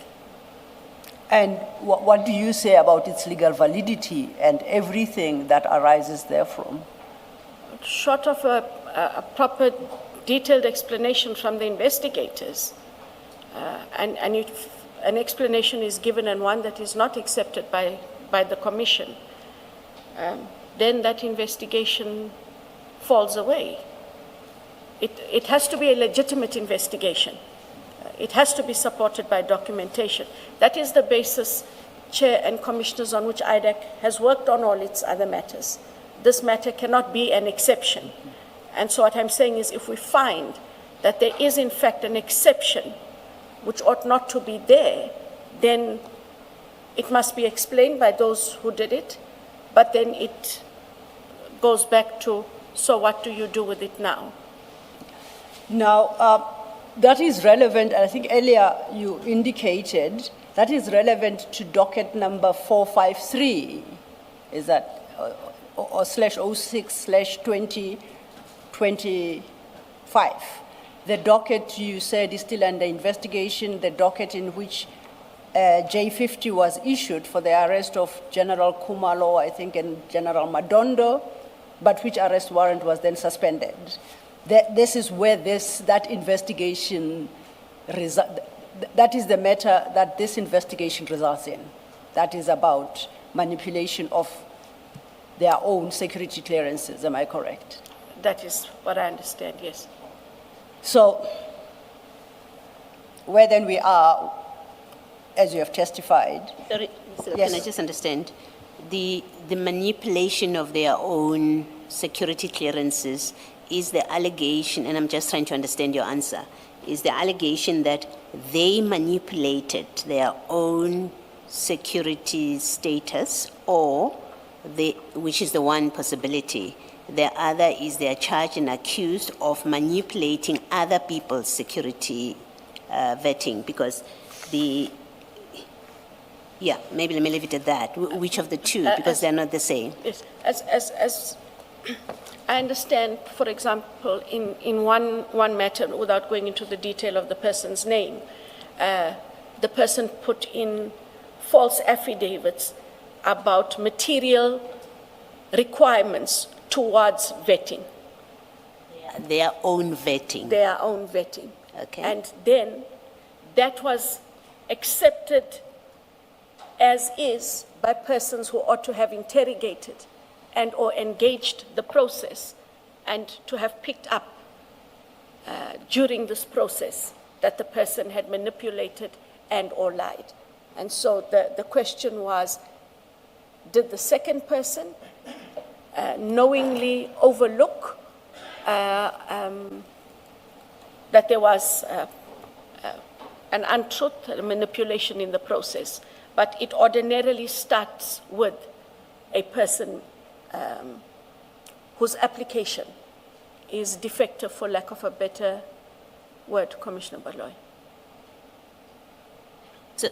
And what do you say about its legal validity and everything that arises therefrom? Short of a proper detailed explanation from the investigators, and if an explanation is given and one that is not accepted by the commission, then that investigation falls away. It has to be a legitimate investigation. It has to be supported by documentation. That is the basis, Chair and Commissioners, on which IDAC has worked on all its other matters. This matter cannot be an exception. And so what I'm saying is, if we find that there is in fact an exception which ought not to be there, then it must be explained by those who did it, but then it goes back to, so what do you do with it now? Now, that is relevant, I think earlier you indicated, that is relevant to docket number 453, is that, or /06/2025. The docket you said is still under investigation, the docket in which J50 was issued for the arrest of General Khumalo, I think, and General Madondo, but which arrest warrant was then suspended. This is where that investigation, that is the matter that this investigation results in. That is about manipulation of their own security clearances, am I correct? That is what I understand, yes. So, where then we are, as you have testified. Sorry, Yes. can I just understand? The manipulation of their own security clearances is the allegation, and I'm just trying to understand your answer, is the allegation that they manipulated their own security status, or which is the one possibility. The other is they are charged and accused of manipulating other people's security vetting, because maybe let me leave it at that. Which of the two, because they're not the same. Yes, as I understand, for example, in one matter, without going into the detail of the person's name, the person put in false affidavits about material requirements towards vetting. Their own vetting. Their own vetting. Okay. And then that was accepted as is by persons who ought to have interrogated and or engaged the process, and to have picked up during this process that the person had manipulated and or lied. And so the question was, did the second person knowingly overlook that there was an untruth, a manipulation in the process? But it ordinarily starts with a person whose application is defective, for lack of a better word, Commissioner Baloyi.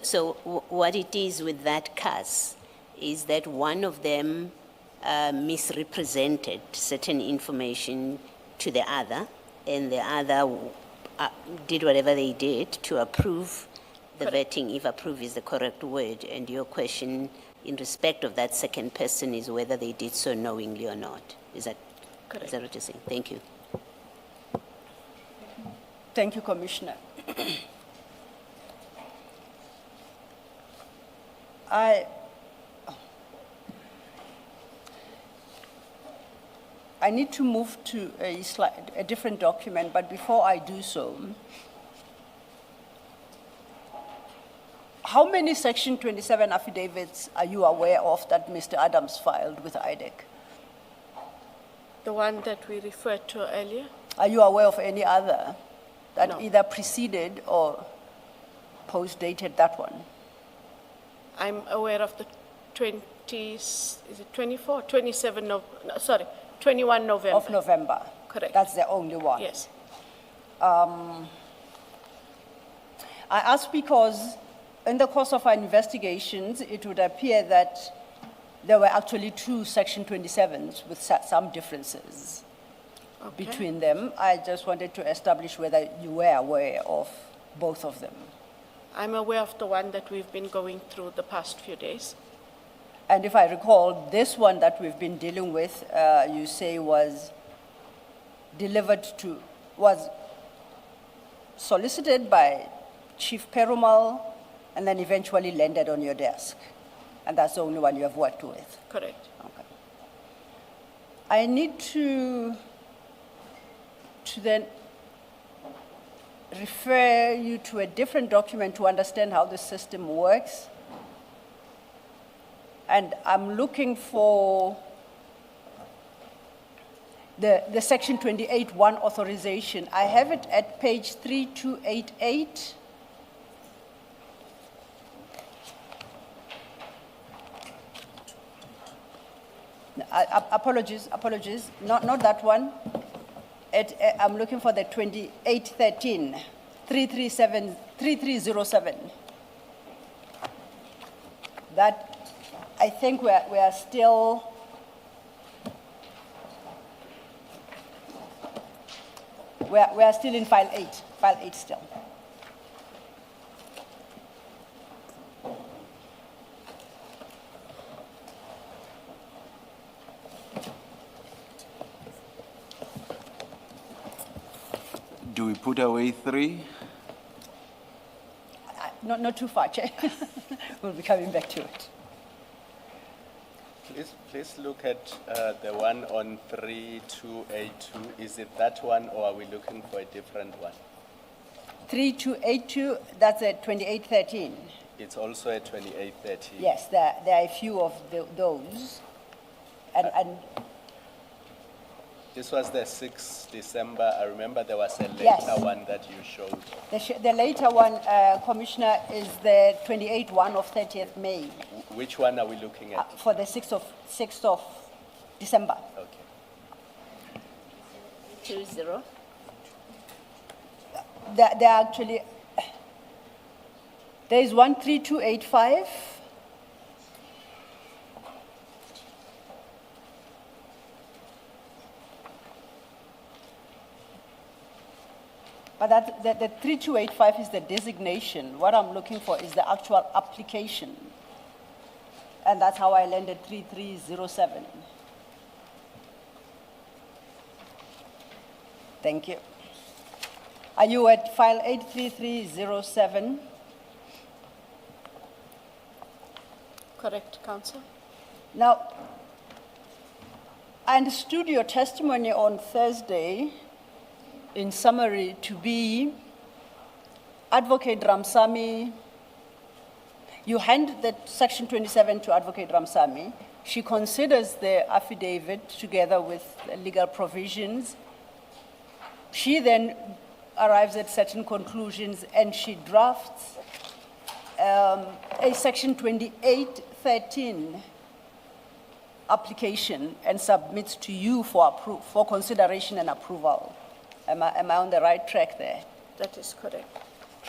So what it is with that case is that one of them misrepresented certain information to the other, and the other did whatever they did to approve the Correct. vetting, if approve is the correct word. And your question in respect of that second person is whether they did so knowingly or not. Is that Correct. what you're saying? Thank you. Thank you, Commissioner. I need to move to a different document, but before I do so, how many Section 27 affidavits are you aware of that Mr. Adams filed with IDAC? The one that we referred to earlier? Are you aware of any other that No. either preceded or post-dated that one? I'm aware of the 21 November. Of November? Correct. That's the only one? Yes. I ask because in the course of our investigations, it would appear that there were actually two Section 27s with some differences Okay. between them. I just wanted to establish whether you were aware of both of them. I'm aware of the one that we've been going through the past few days. And if I recall, this one that we've been dealing with, you say was solicited by Chief Perumal and then eventually landed on your desk. And that's the only one you have worked with. Correct. Okay. I need to then refer you to a different document to understand how the system works. And I'm looking for the Section 28(1) authorization. I have it at page 3288. Apologies, not that one. I'm looking for the 2813, 3307. That, I think we are still, we are still in file 8 still. Do we put away 3? Not too far, Chair. We'll be coming back to it. Please look at the one on 3282. Is it that one, or are we looking for a different one? 3282, that's a 2813. It's also a 2813. Yes, there are a few of those. And This was the 6th December. I remember there was a later Yes. one that you showed. the later one, Commissioner, is the 28-1 of 30th May Which one are we looking at? for the 6th of December. Okay. 20. There are actually, there is one 3285. But the 3285 is the designation. What I'm looking for is the actual application. And that's how I landed 3307. Thank you. Are you at file 83307? Correct, Counsel. Now, I understood your testimony on Thursday, in summary, to be Advocate Ramsamy. You hand the Section 27 to Advocate Ramsamy. She considers the affidavit together with the legal provisions. She then arrives at certain conclusions and she drafts a Section 2813 application and submits to you for consideration and approval. Am I on the right track there? That is correct.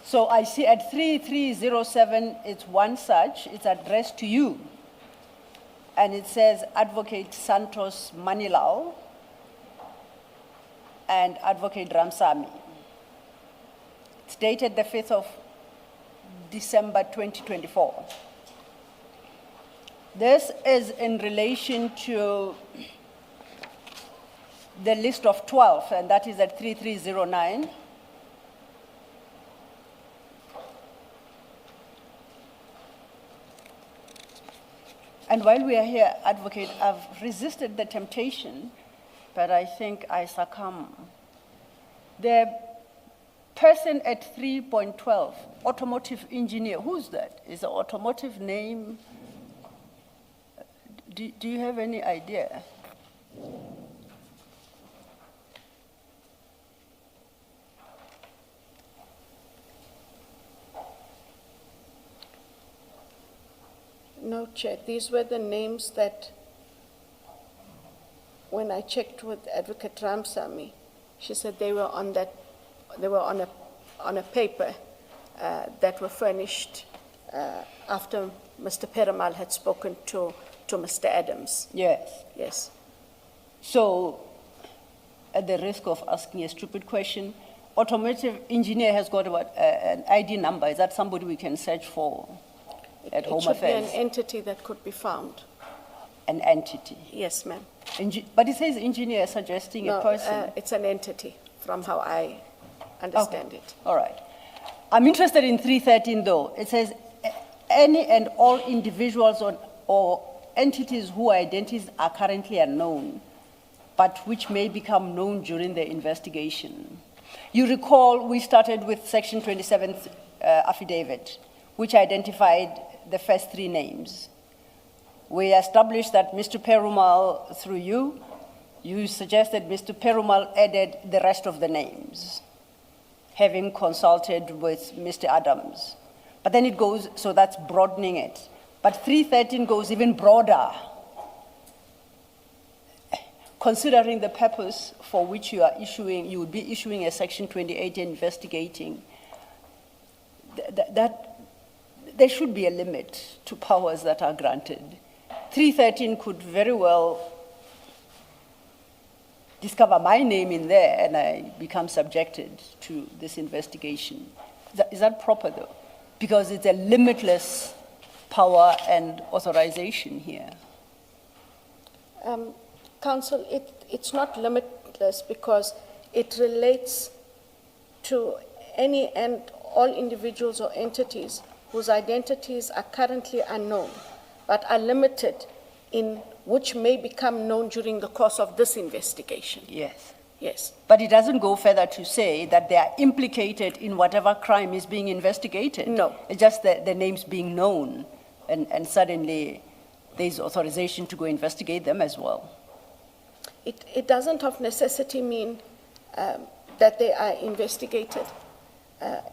So I see at 3307, it's one such, it's addressed to you. And it says Advocate Santos Manilao and Advocate Ramsamy. It's dated the 5th of December 2024. This is in relation to the list of 12, and that is at 3309. And while we are here, Advocate, I've resisted the temptation, but I think I succumb. The person at 3.12, automotive engineer, who's that? Is the automotive name? Do you have any idea? No, Chair. These were the names that, when I checked with Advocate Ramsamy, she said they were on that. They were on a paper that were furnished after Mr. Perumal had spoken to Mr. Adams. Yes. Yes. So, at the risk of asking a stupid question, automotive engineer has got what, an ID number. Is that somebody we can search for at Home It should be Affairs? an entity that could be found. An entity. Yes, ma'am. But it says engineer suggesting No, a person. it's an entity, from how I understand it. All right. I'm interested in 313 though. It says any and all individuals or entities whose identities are currently unknown, but which may become known during the investigation. You recall we started with Section 27th affidavit, which identified the first three names. We established that Mr. Perumal, through you suggested Mr. Perumal added the rest of the names, having consulted with Mr. Adams. But then it goes, so that's broadening it. But 313 goes even broader, considering the purpose for which you would be issuing a Section 28 investigating. That there should be a limit to powers that are granted. 313 could very well discover my name in there and I become subjected to this investigation. Is that proper though? Because it's a limitless power and authorization here. Counsel, it's not limitless because it relates to any and all individuals or entities whose identities are currently unknown, but are limited in which may become known during the course of this investigation. Yes. Yes. But it doesn't go further to say that they are implicated in whatever crime is being investigated. No. It's just the names being known, and suddenly there's authorization to go investigate them as well. It doesn't of necessity mean that they are investigated.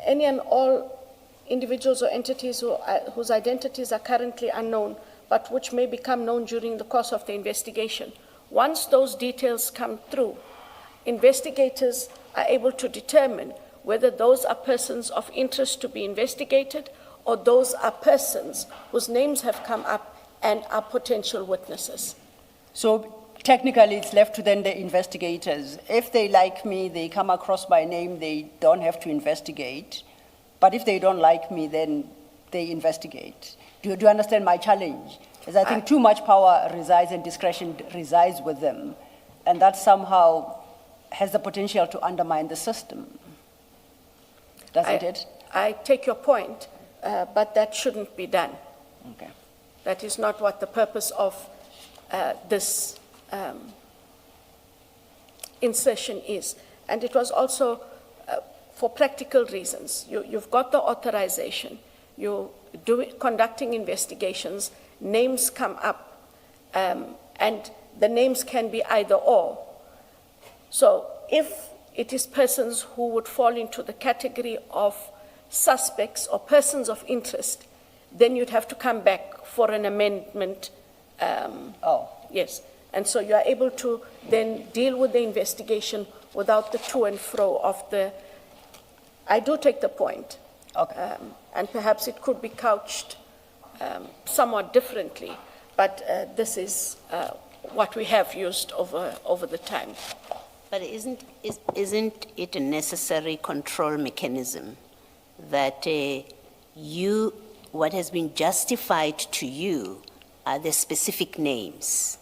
Any and all individuals or entities whose identities are currently unknown, but which may become known during the course of the investigation. Once those details come through, investigators are able to determine whether those are persons of interest to be investigated or those are persons whose names have come up and are potential witnesses. So technically it's left to then the investigators. If they like me, they come across my name, they don't have to investigate. But if they don't like me, then they investigate. Do you understand my challenge? Because I think too much power resides and discretion resides with them. And that somehow has the potential to undermine the system. Doesn't it? I take your point, but that shouldn't be done. Okay. That is not what the purpose of this insertion is. And it was also for practical reasons. You've got the authorization, you're conducting investigations, names come up, and the names can be either or. So if it is persons who would fall into the category of suspects or persons of interest, then you'd have to come back for an amendment. yes. And so you are able to then deal with the investigation without the to and fro of the, I do take the point. Okay. And perhaps it could be couched somewhat differently, but this is what we have used over the time. But isn't it a necessary control mechanism that what has been justified to you are the specific names?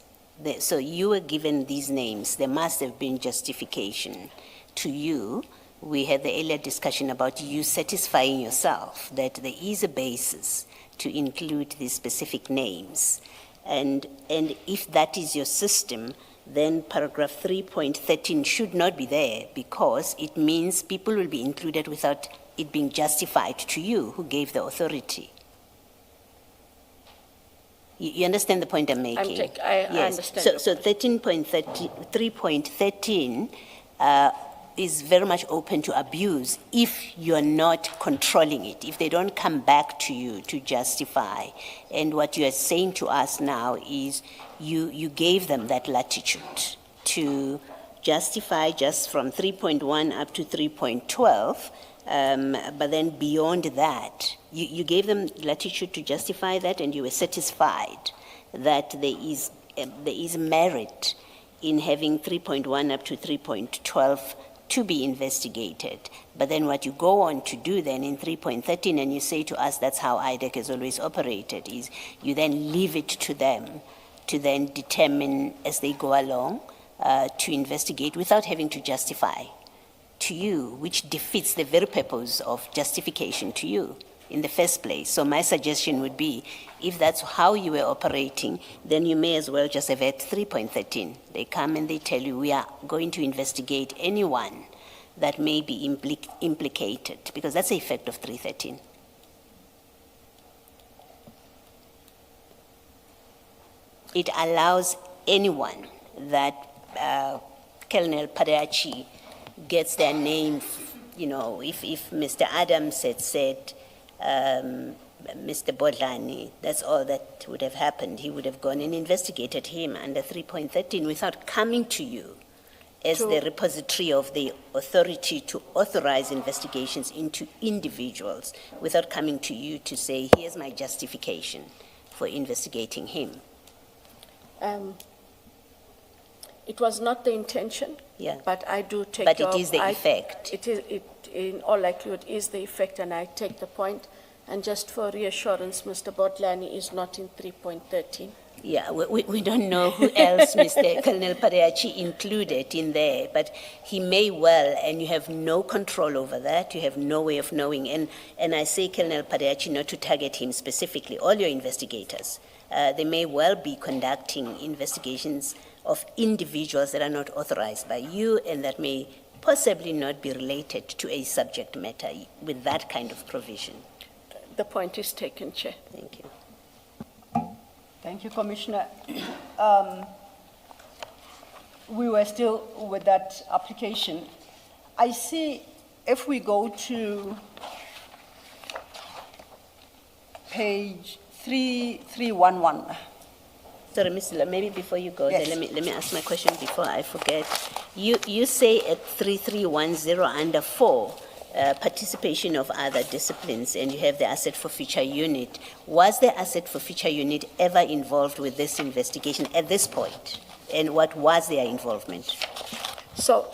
So you were given these names, there must have been justification to you. We had the earlier discussion about you satisfying yourself that there is a basis to include these specific names. And if that is your system, then paragraph 3.13 should not be there, because it means people will be included without it being justified to you who gave the authority. You understand the point I'm making? I understand. So 3.13 is very much open to abuse if you're not controlling it, if they don't come back to you to justify. And what you are saying to us now is you gave them that latitude to justify just from 3.1 up to 3.12, but then beyond that, you gave them latitude to justify that, and you were satisfied that there is merit in having 3.1 up to 3.12 to be investigated. But then what you go on to do then in 3.13, and you say to us that's how IDAC has always operated, is you then leave it to them to then determine as they go along to investigate without having to justify to you, which defeats the very purpose of justification to you in the first place. So my suggestion would be, if that's how you were operating, then you may as well just have at 3.13. They come and they tell you, we are going to investigate anyone that may be implicated, because that's the effect of 313. It allows anyone that Colonel Padeachi gets their name, you know, if Mr. Adams had said, Mr. Bodlani, that's all that would have happened. He would have gone and investigated him under 3.13 without coming to you as the repository of the authority to authorize investigations into individuals, without coming to you to say, here's my justification for investigating him. It was not the intention, Yeah. but I do take But it is the effect. It in all likelihood is the effect, and I take the point. And just for reassurance, Mr. Botlani is not in 3.13. Yeah, we don't know who else Mr. Colonel Padeachi included in there, but he may well, and you have no control over that. You have no way of knowing. And I say Colonel Padeachi not to target him specifically, all your investigators. They may well be conducting investigations of individuals that are not authorized by you, and that may possibly not be related to a subject matter with that kind of provision. The point is taken, Chair. Thank you. Thank you, Commissioner. We were still with that application. I see if we go to page 3311. Sorry, Mr. Maybe before you go, Yes. then let me ask my question before I forget. You say at 3310 under 4, participation of other disciplines, and you have the asset forfeiture unit. Was the asset forfeiture unit ever involved with this investigation at this point? And what was their involvement? So,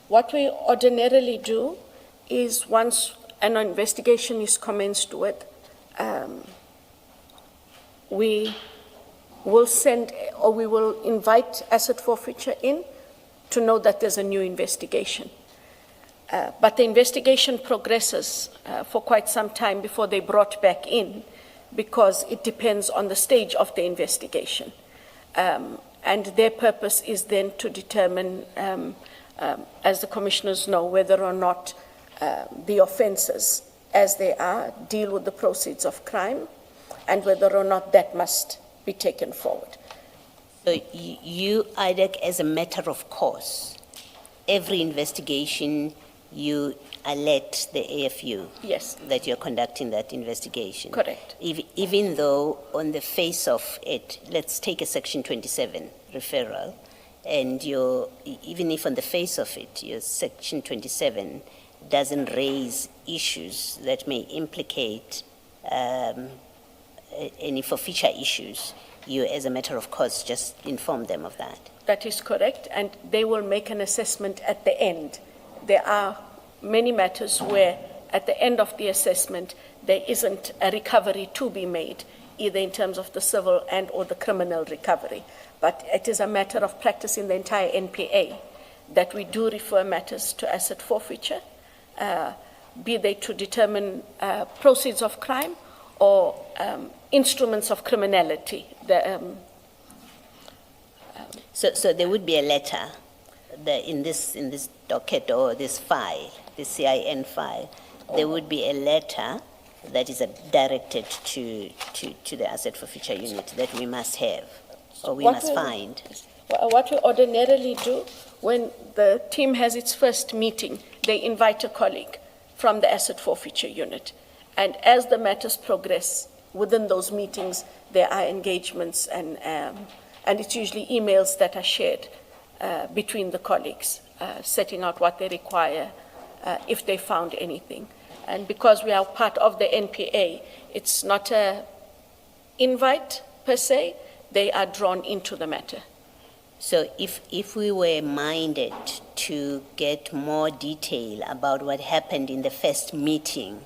what we ordinarily do is, once an investigation is commenced with, we will send, or we will invite asset forfeiture in to know that there's a new investigation. But the investigation progresses for quite some time before they're brought back in, because it depends on the stage of the investigation. And their purpose is then to determine, as the commissioners know, whether or not the offenses, as they are, deal with the proceeds of crime, and whether or not that must be taken forward. So you, IDAC, as a matter of course, every investigation you alert the AFU Yes, that you're conducting that investigation. correct. Even though on the face of it, let's take a Section 27 referral, and even if on the face of it, your Section 27 doesn't raise issues that may implicate any forfeiture issues, you, as a matter of course, just inform them of that. That is correct, and they will make an assessment at the end. There are many matters where at the end of the assessment, there isn't a recovery to be made, either in terms of the civil and or the criminal recovery. But it is a matter of practice in the entire NPA that we do refer matters to asset forfeiture, be they to determine proceeds of crime or instruments of criminality. So there would be a letter in this docket or this file, the CIN file, there would be a letter that is directed to the asset forfeiture unit that we must have, or we must find. What we ordinarily do when the team has its first meeting, they invite a colleague from the asset forfeiture unit. And as the matters progress within those meetings, there are engagements and it's usually emails that are shared between the colleagues, setting out what they require if they found anything. And because we are part of the NPA, it's not an invite per se, they are drawn into the matter. So if we were minded to get more detail about what happened in the first meeting,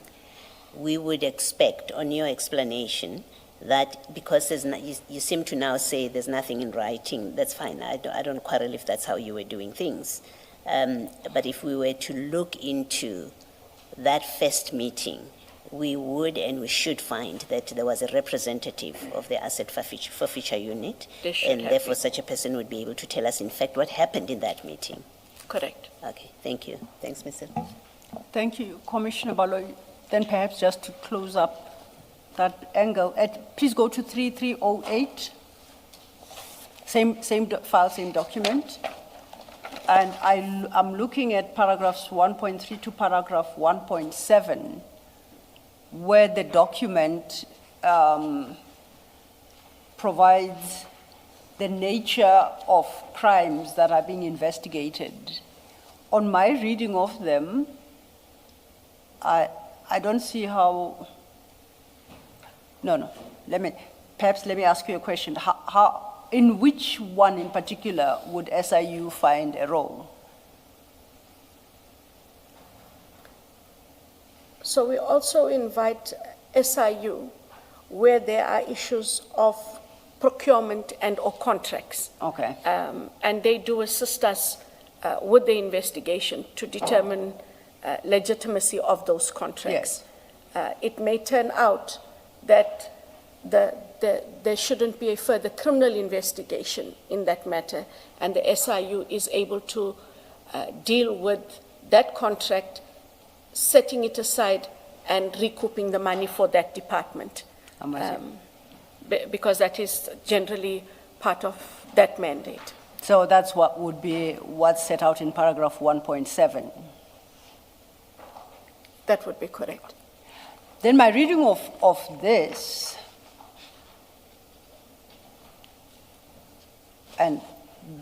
we would expect, on your explanation, that because you seem to now say there's nothing in writing, that's fine. I don't quarrel if that's how you were doing things. But if we were to look into that first meeting, we would and we should find that there was a representative of the asset forfeiture unit, and therefore such a person would be able to tell us, in fact, what happened in that meeting. Correct. Okay, thank you. Thanks, Mr. Thank you, Commissioner Baloyi. Then perhaps just to close up that angle, please go to 3308, same file, same document. And I'm looking at paragraphs 1.3 to paragraph 1.7, where the document provides the nature of crimes that are being investigated. On my reading of them, I don't see how, let me ask you a question. In which one in particular would SIU find a role? So we also invite SIU where there are issues of procurement and or contracts. Okay. And they do assist us with the investigation to determine legitimacy of those contracts. Yes. It may turn out that there shouldn't be a further criminal investigation in that matter, and the SIU is able to deal with that contract, setting it aside and recouping the money for that department. Because that is generally part of that mandate. So that's what would be what's set out in paragraph 1.7. That would be correct. Then my reading of this, and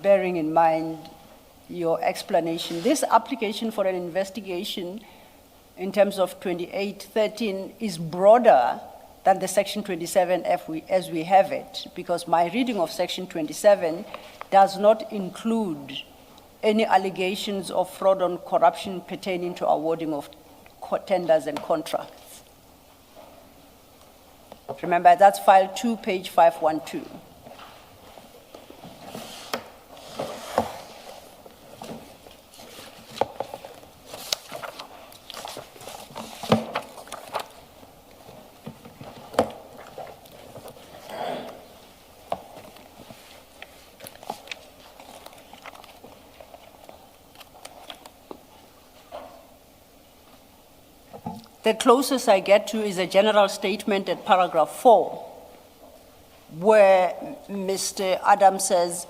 bearing in mind your explanation, this application for an investigation in terms of 2813 is broader than the Section 27 as we have it, because my reading of Section 27 does not include any allegations of fraud and corruption pertaining to awarding of tenders and contracts. Remember, that's file 2, page 512. The closest I get to is a general statement at paragraph 4, where Mr. Adams says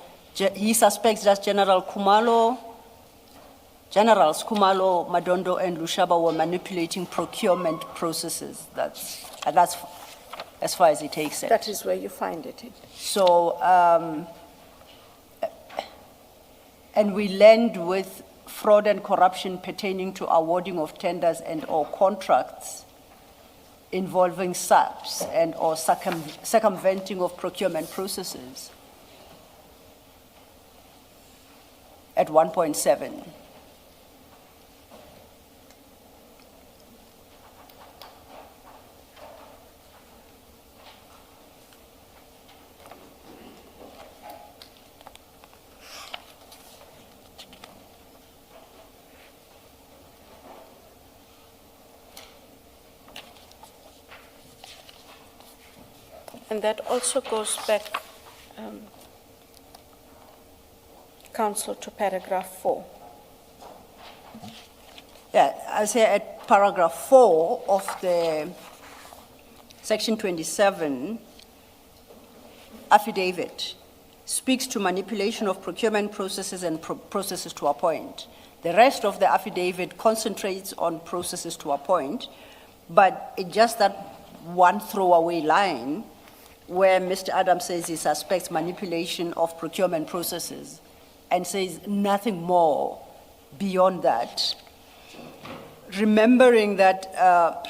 he suspects that General Khumalo Generals Khumalo, Madondo, and Lushaba were manipulating procurement processes. That's as far as it takes it. That is where you find it in. So, and we land with fraud and corruption pertaining to awarding of tenders and or contracts involving SAPs and or circumventing of procurement processes at 1.7. And that also goes back, Council, to paragraph 4. Yeah, I say at paragraph 4 of the section 27 affidavit speaks to manipulation of procurement processes and processes to appoint. The rest of the affidavit concentrates on processes to appoint, but it just that one throwaway line where Mr. Adams says he suspects manipulation of procurement processes and says nothing more beyond that. Remembering that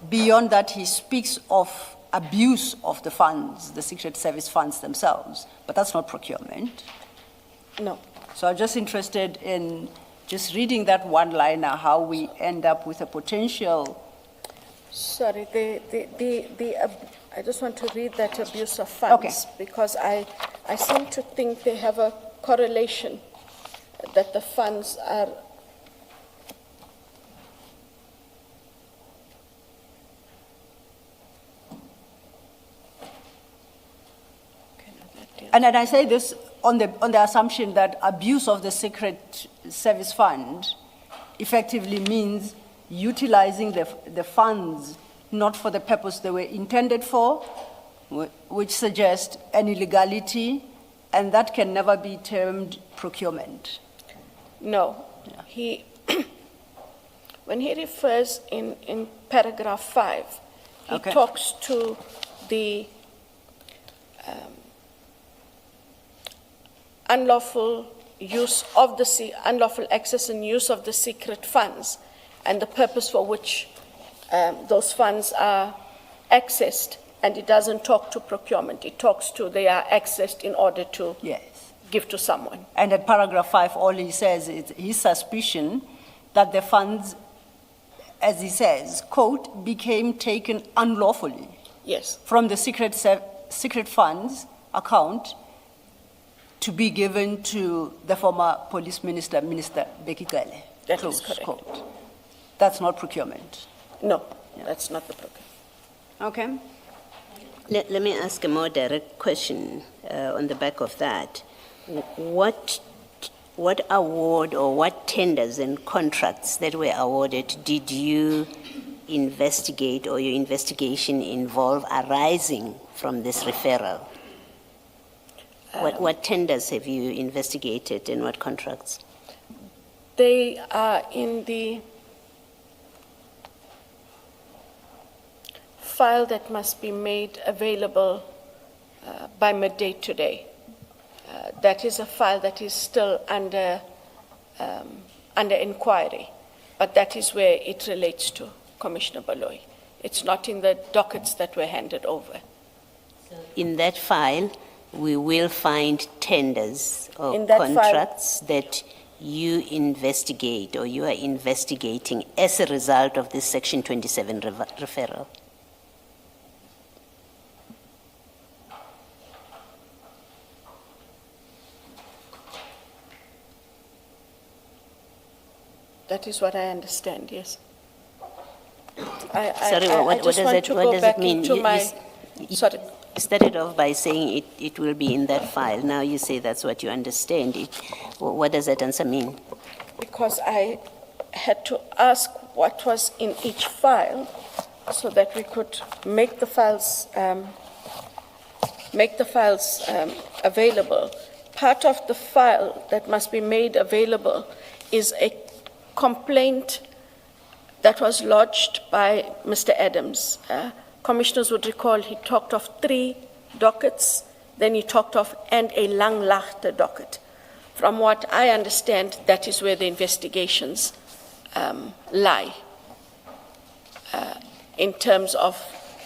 beyond that he speaks of abuse of the funds, the Secret Service funds themselves, but that's not procurement. No. So I'm just interested in just reading that one-liner, how we end up with a potential. Sorry, I just want to read that abuse of funds. Okay. Because I seem to think they have a correlation that the funds are And then I say this on the assumption that abuse of the Secret Service Fund effectively means utilizing the funds not for the purpose they were intended for, which suggests an illegality, and that can never be termed procurement. No. Yeah. He, when he refers in paragraph 5, he Okay. talks to the unlawful use of the unlawful access and use of the secret funds and the purpose for which those funds are accessed, and it doesn't talk to procurement. It talks to they are accessed in order to Yes. give to someone. And at paragraph 5, all he says is his suspicion that the funds, as he says, quote, became taken unlawfully Yes. from the secret funds account to be given to the former police minister, Minister Bekitele. That is Close correct. quote. That's not procurement. No, Yeah. that's not the procurement. Okay. Let me ask a more direct question on the back of that. What award or what tenders and contracts that were awarded did you investigate or your investigation involve arising from this referral? What tenders have you investigated and what contracts? They are in the file that must be made available by midday today. That is a file that is still under inquiry, but that is where it relates to, Commissioner Baloyi. It's not in the dockets that were handed over. In that file, we will find tenders or In that file- contracts that you investigate or you are investigating as a result of this Section 27 referral. That is what I understand, yes. Sorry, I what just does want it to what go does back it mean? into my- Sorry. You started off by saying it will be in that file. Now you say that's what you understand. What does that answer mean? Because I had to ask what was in each file so that we could make the files available part of the file that must be made available is a complaint that was lodged by Mr. Adams. Commissioners would recall he talked of 3 dockets, then he talked of and a Langlaagte docket. From what I understand, that is where the investigations lie in terms of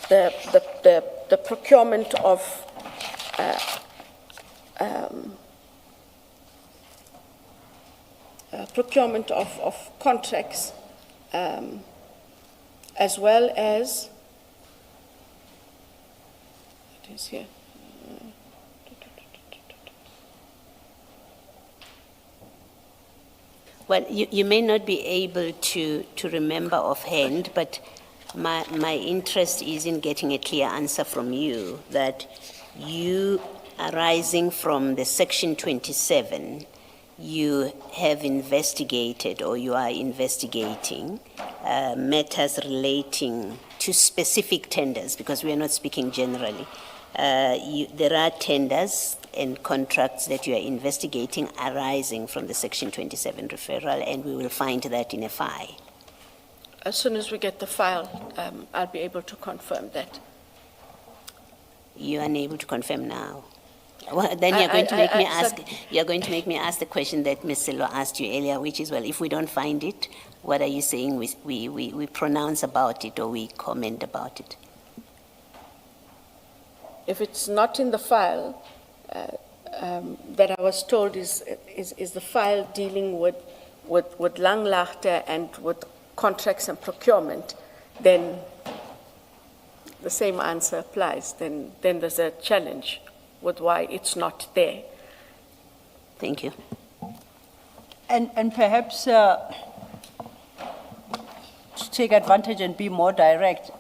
the procurement of contracts, as well as, it is here. Well, you may not be able to remember offhand, but my interest is in getting a clear answer from you that you, arising from the Section 27, you have investigated or you are investigating matters relating to specific tenders, because we are not speaking generally. There are tenders and contracts that you are investigating arising from the Section 27 referral, and we will find that in a file. As soon as we get the file, I'll be able to confirm that. You are unable to confirm now. Well, then you're going to make me ask. You're going to make me ask the question that Ms. Silva asked you earlier, which is, well, if we don't find it, what are you saying? We pronounce about it or we comment about it? If it's not in the file, that I was told is the file dealing with Langlaagte and with contracts and procurement, then the same answer applies. Then there's a challenge with why it's not there. Thank you. And perhaps to take advantage and be more direct,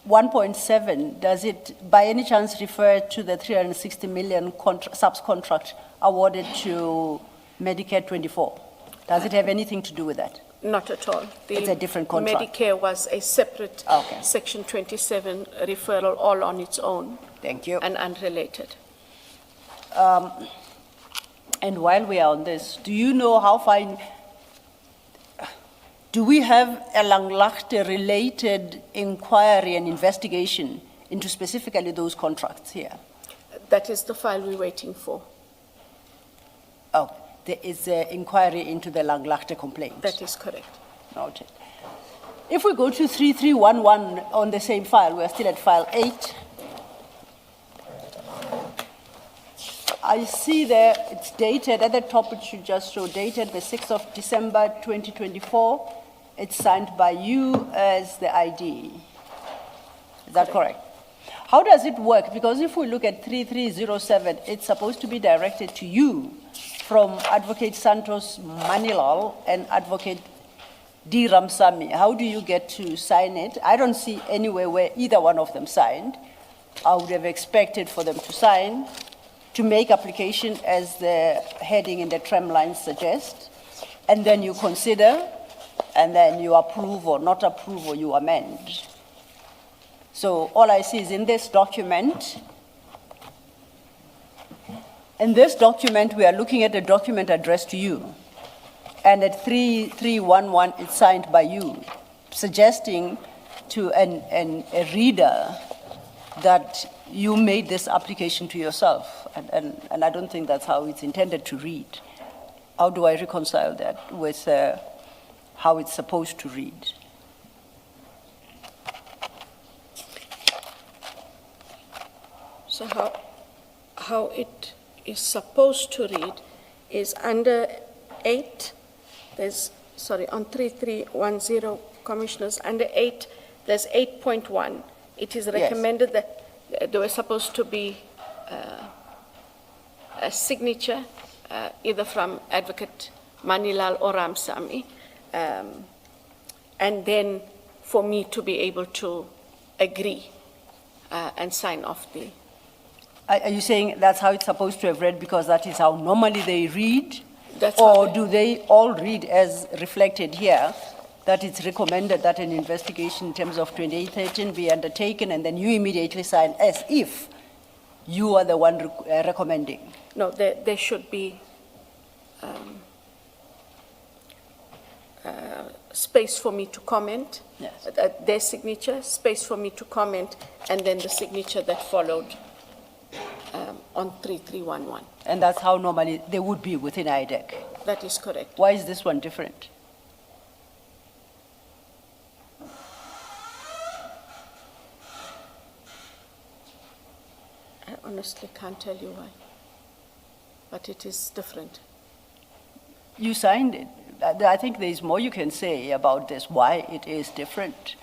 1.7, does it by any chance refer to the 360 million subcontract awarded to Medicare 24? Does it have anything to do with that? Not at all. It's a different contract. Medicare was a separate Okay. Section 27 referral all on its own. Thank you. And unrelated. And while we are on this, do you know how far, do we have a Langlaagte related inquiry and investigation into specifically those contracts here? That is the file we're waiting for. Oh, there is an inquiry into the Langlaagte complaint. That is correct. Noted. If we go to 3311 on the same file, we're still at file 8. I see there it's dated, at the top it should just show dated the 6th of December 2024. It's signed by you as the ID. Is that correct? How does it work? Because if we look at 3307, it's supposed to be directed to you from Advocate Santos Manilal and Advocate D. Ramsamy. How do you get to sign it? I don't see anywhere where either one of them signed. I would have expected for them to sign, to make application as the heading in the tram line suggests, and then you consider, and then you approve or not approve or you amend. So all I see is in this document, in this document, we are looking at a document addressed to you. And at 3311, it's signed by you, suggesting to a reader that you made this application to yourself. And I don't think that's how it's intended to read. How do I reconcile that with how it's supposed to read? So how it is supposed to read is under 8, on 3310, Commissioners, under 8, there's 8.1. It is recommended that there was supposed to be a signature, either from Advocate Manilal or Ramsamy, and then for me to be able to agree and sign off the... Are you saying that's how it's supposed to have read because that is how normally they read? That's or how do they all read as reflected here, that it's recommended that an investigation in terms of 2813 be undertaken and then you immediately sign as if You are the one recommending. No, there should be space for me to comment. Yes. Their signature, space for me to comment, and then the signature that followed on 3311. And that's how normally they would be within IDAC. That is correct. Why is this one different? I honestly can't tell you why, but it is different. You signed it. I think there's more you can say about this, why it is different.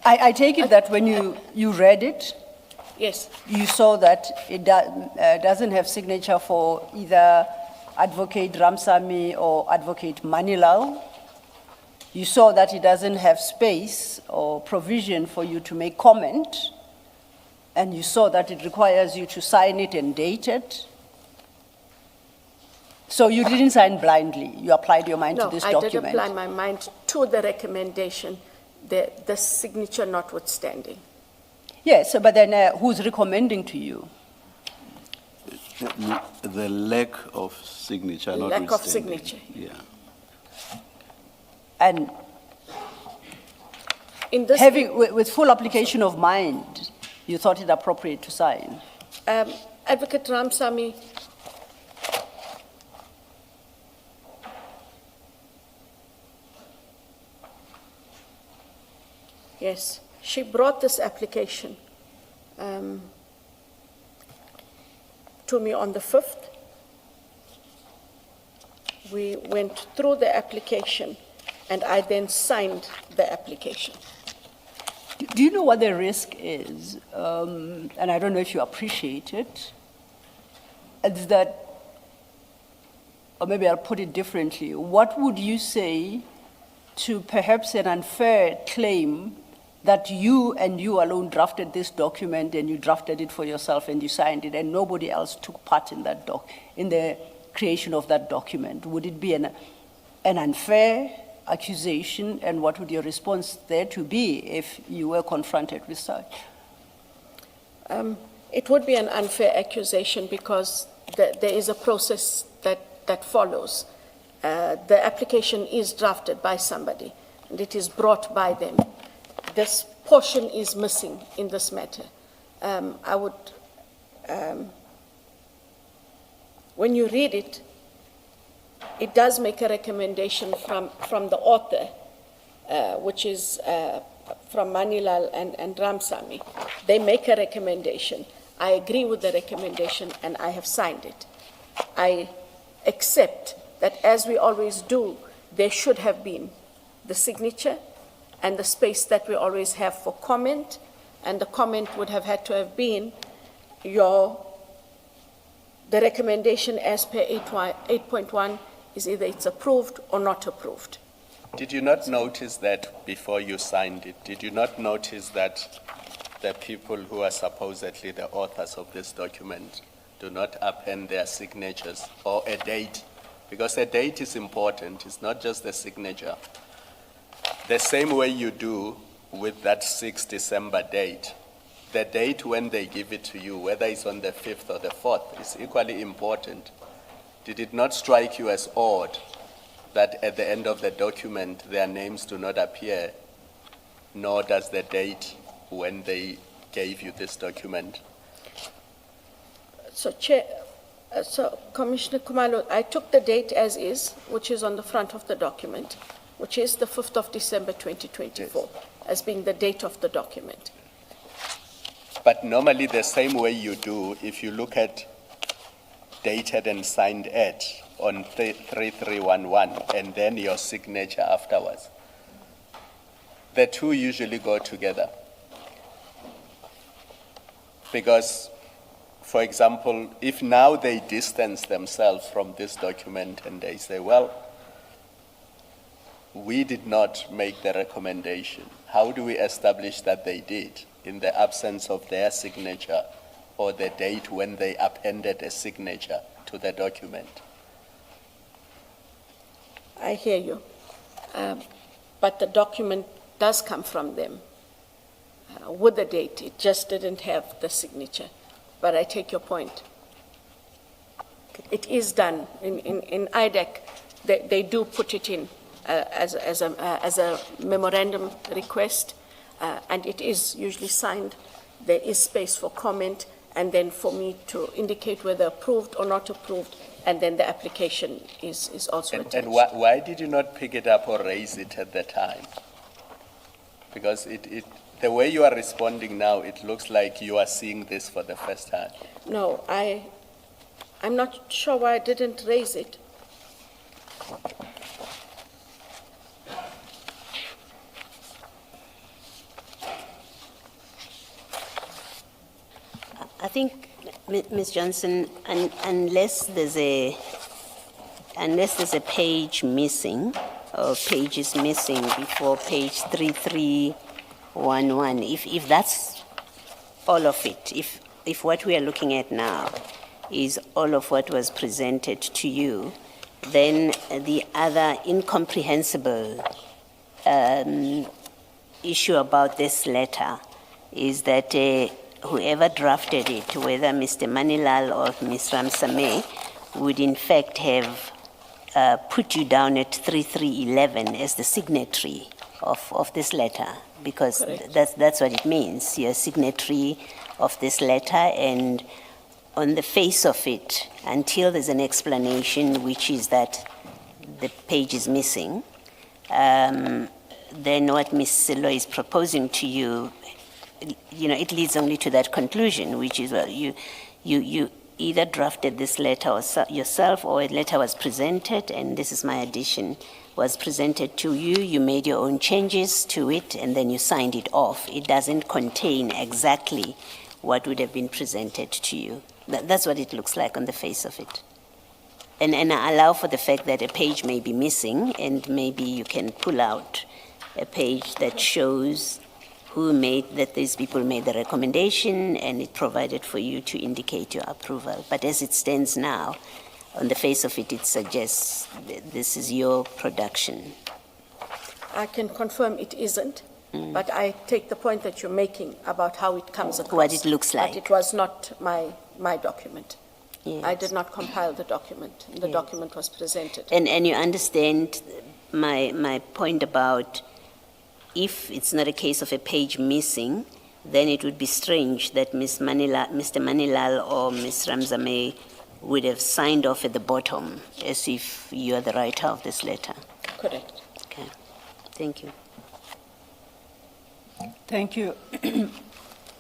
I take it that when you read it, Yes, you saw that it doesn't have signature for either Advocate Ramsamy or Advocate Manilal. You saw that it doesn't have space or provision for you to make comment. And you saw that it requires you to sign it and date it. So you didn't sign blindly. You applied your mind no, to this I document. did apply my mind to the recommendation, the signature notwithstanding. Yes, but then who's recommending to you? The lack of signature, Lack of notwithstanding. signature. Yeah. And In this, with full application of mind, you thought it appropriate to sign. Advocate Ramsamy, yes, she brought this application to me on the 5th. We went through the application, and I then signed the application. Do you know what the risk is? And I don't know if you appreciate it. It's that, or maybe I'll put it differently. What would you say to perhaps an unfair claim that you and you alone drafted this document and you drafted it for yourself and you signed it and nobody else took part in that in the creation of that document? Would it be an unfair accusation, and what would your response there to be if you were confronted with such? It would be an unfair accusation because there is a process that follows. The application is drafted by somebody, and it is brought by them. This portion is missing in this matter. I would, when you read it, it does make a recommendation from the author, which is from Manilal and Ramsamy. They make a recommendation. I agree with the recommendation and I have signed it. I accept that, as we always do, there should have been the signature and the space that we always have for comment, and the comment would have had to have been the recommendation as per 8.1 is either it's approved or not approved. Did you not notice that before you signed it? Did you not notice that the people who are supposedly the authors of this document do not append their signatures or a date? Because a date is important. It's not just the signature. The same way you do with that 6 December date, the date when they give it to you, whether it's on the 5th or the 4th, is equally important. Did it not strike you as odd that at the end of the document their names do not appear, nor does the date when they gave you this document? So, Commissioner Khumalo, I took the date as is, which is on the front of the document, which is the 5th of December 2024, yes, as being the date of the document. But normally the same way you do, if you look at dated and signed at on 3311 and then your signature afterwards, the two usually go together. Because, for example, if now they distance themselves from this document and they say, well, we did not make the recommendation, how do we establish that they did in the absence of their signature or the date when they appended a signature to the document? I hear you. But the document does come from them. with the date. It just didn't have the signature. But I take your point. It is done. In IDAC, they do put it in as a memorandum request, and it is usually signed. There is space for comment, and then for me to indicate whether approved or not approved, and then the application is also attached. And why did you not pick it up or raise it at the time? Because the way you are responding now, it looks like you are seeing this for the first time. No, I'm not sure why I didn't raise it. I think, Ms. Johnson, unless there's a page missing or pages missing before page 3311, if that's all of it, if what we are looking at now is all of what was presented to you, then the other incomprehensible issue about this letter is that whoever drafted it, whether Mr. Manilal or Ms. Ramsame, would in fact have put you down at 3311 as the signatory of this letter, because that's what it means. You're a signatory of this letter, and on the face of it, until there's an explanation, which is that the page is missing, then what Ms. Silo is proposing to you, it leads only to that conclusion, which is, well, you either drafted this letter yourself, or a letter was presented, and this is my addition, was presented to you, you made your own changes to it, and then you signed it off. It doesn't contain exactly what would have been presented to you. That's what it looks like on the face of it. And I allow for the fact that a page may be missing, and maybe you can pull out a page that shows that these people made the recommendation, and it provided for you to indicate your approval. But as it stands now, on the face of it, it suggests that this is your production. I can confirm it isn't, but I take the point that you're making about how it comes across. What it looks like. But it was not my document. Yes. I did not compile the document. The Yes. document was presented. And you understand my point about, if it's not a case of a page missing, then it would be strange that Mr. Manilal or Ms. Ramsame would have signed off at the bottom as if you are the writer of this letter. Correct. Okay, thank you. Thank you,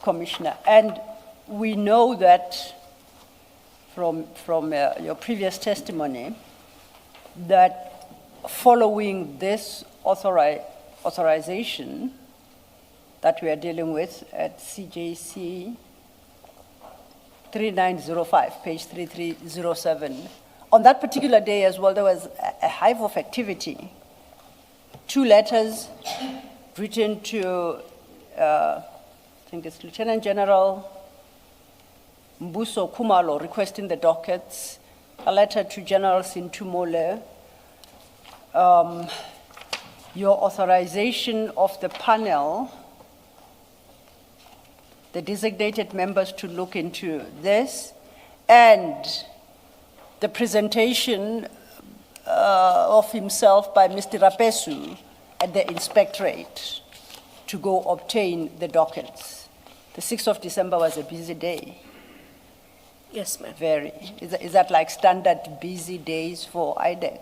Commissioner. And we know that from your previous testimony that following this authorization that we are dealing with at CJC 3905, page 3307, on that particular day as well, there was a hive of activity. 2 letters written to, I think it's Lieutenant General Mbuso Khumalo requesting the dockets, a letter to General Sintumole, your authorization of the panel, the designated members to look into this, and the presentation of himself by Mr. Rapesu at the inspectorate to go obtain the dockets. The 6th of December was a busy day. Yes, ma'am. Very. Is that like standard busy days for IDAC?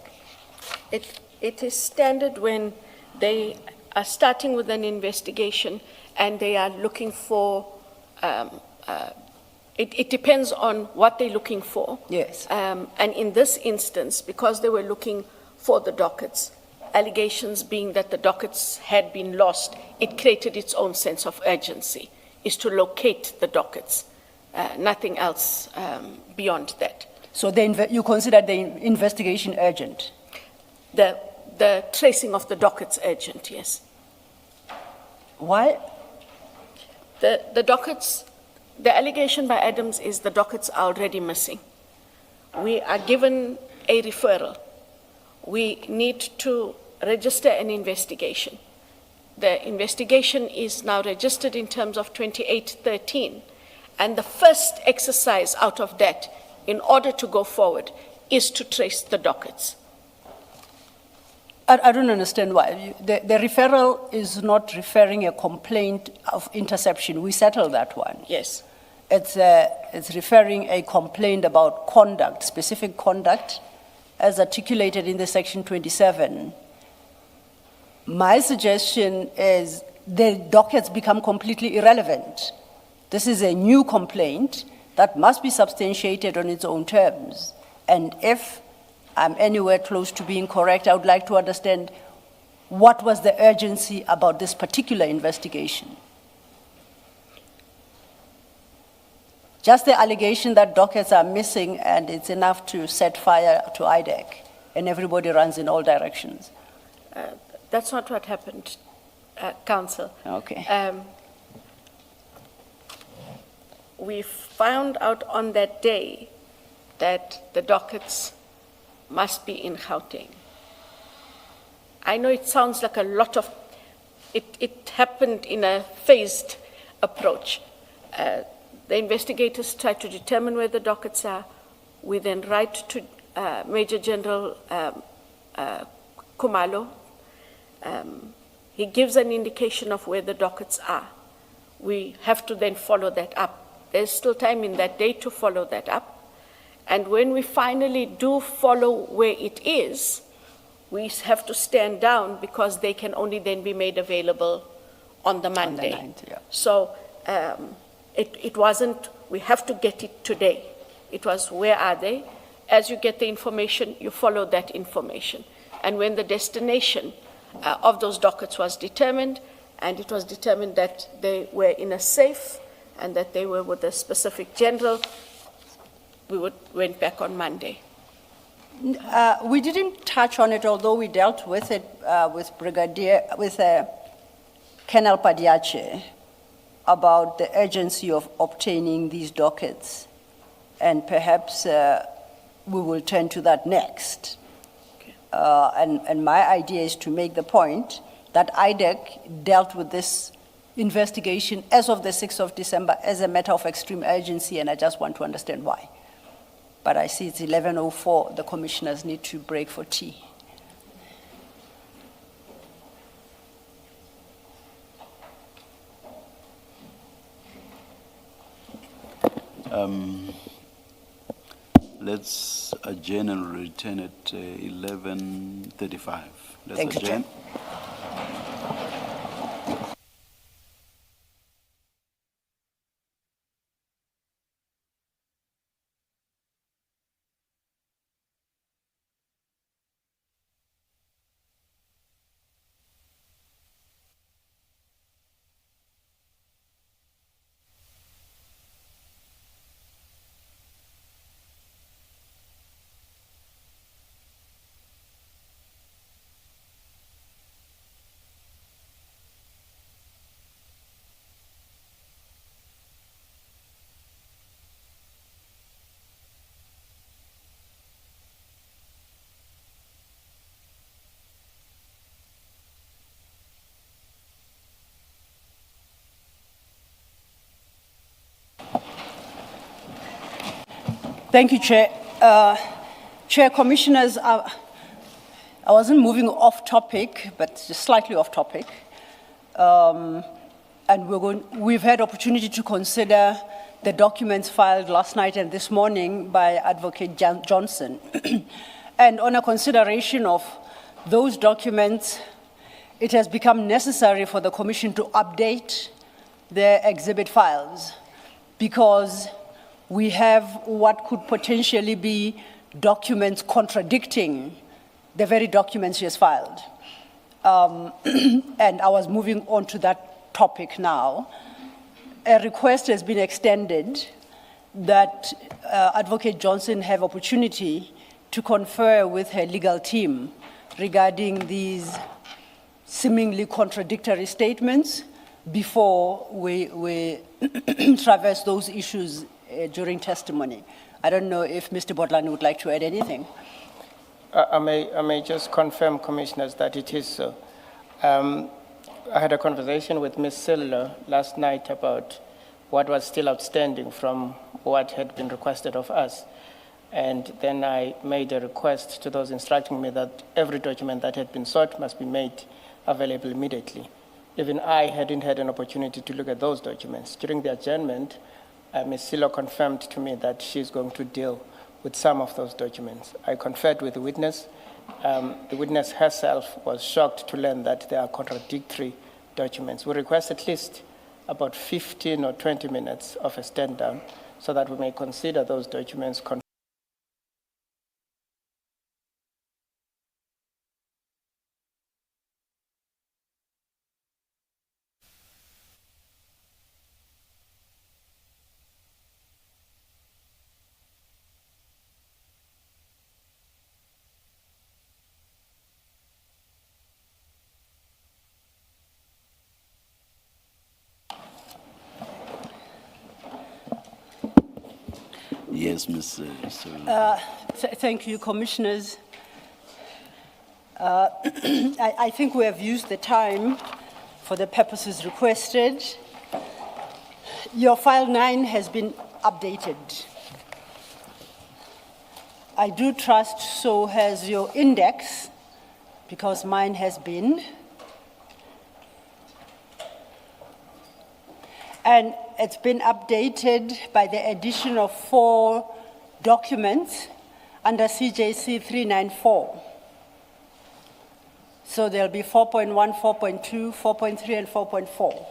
It is standard when they are starting with an investigation and they are looking for, it depends on what they're looking for. Yes. And in this instance, because they were looking for the dockets, allegations being that the dockets had been lost, it created its own sense of urgency, is to locate the dockets. Nothing else beyond that. So you consider the investigation urgent? The tracing of the dockets urgent, yes. Why? The dockets, the allegation by Adams is the dockets are already missing. We are given a referral. We need to register an investigation. the investigation is now registered in terms of 2813, and the first exercise out of that, in order to go forward, is to trace the dockets. I don't understand why. The referral is not referring a complaint of interception. We settled that one. Yes. It's referring a complaint about conduct, specific conduct, as articulated in the section 27. My suggestion is the dockets become completely irrelevant. This is a new complaint that must be substantiated on its own terms. And if I'm anywhere close to being correct, I would like to understand what was the urgency about this particular investigation. Just the allegation that dockets are missing and it's enough to set fire to IDAC and everybody runs in all directions. That's not what happened, Council. Okay. We found out on that day that the dockets must be in Gauteng. I know it sounds like a lot of, it happened in a phased approach. The investigators tried to determine where the dockets are. We then write to Major General Khumalo. He gives an indication of where the dockets are. We have to then follow that up. There's still time in that day to follow that up. And when we finally do follow where it is, we have to stand down because they can only then be made available on the Monday. On the 9th, yeah. So it wasn't, we have to get it today. It was, where are they? As you get the information, you follow that information. And when the destination of those dockets was determined, and it was determined that they were in a safe and that they were with a specific general, we went back on Monday. We didn't touch on it, although we dealt with it with Colonel Padiache about the urgency of obtaining these dockets. And perhaps we will turn to that next. Okay. And my idea is to make the point that IDAC dealt with this investigation as of the 6th of December as a matter of extreme urgency, and I just want to understand why. But I see it's 11:04. The commissioners need to break for tea. Let's adjourn and return at 11:35. Let's Thank you, adjourn. Chair. Thank you, Chair. Chair, Commissioners, I wasn't moving off topic, but just slightly off topic. And we've had opportunity to consider the documents filed last night and this morning by Advocate Johnson. And on a consideration of those documents, it has become necessary for the Commission to update their exhibit files because we have what could potentially be documents contradicting the very documents she has filed. And I was moving on to that topic now. A request has been extended that Advocate Johnson have opportunity to confer with her legal team regarding these seemingly contradictory statements before we traverse those issues during testimony. I don't know if Mr. Botlani would like to add anything. I may just confirm, Commissioners, that it is so. I had a conversation with Ms. Sandile last night about what was still outstanding from what had been requested of us. And then I made a request to those instructing me that every document that had been sought must be made available immediately. Even I hadn't had an opportunity to look at those documents. During the adjournment, Ms. Silo confirmed to me that she's going to deal with some of those documents. I conferred with the witness. The witness herself was shocked to learn that there are contradictory documents. We request at least about 15 or 20 minutes of a stand down so that we may consider those documents. Yes, Ms. Thank you, Commissioners. I think we have used the time for the purposes requested. Your file 9 has been updated. I do trust so has your index, because mine has been. And it's been updated by the addition of 4 documents under CJC 394. So there'll be 4.1, 4.2, 4.3, and 4.4.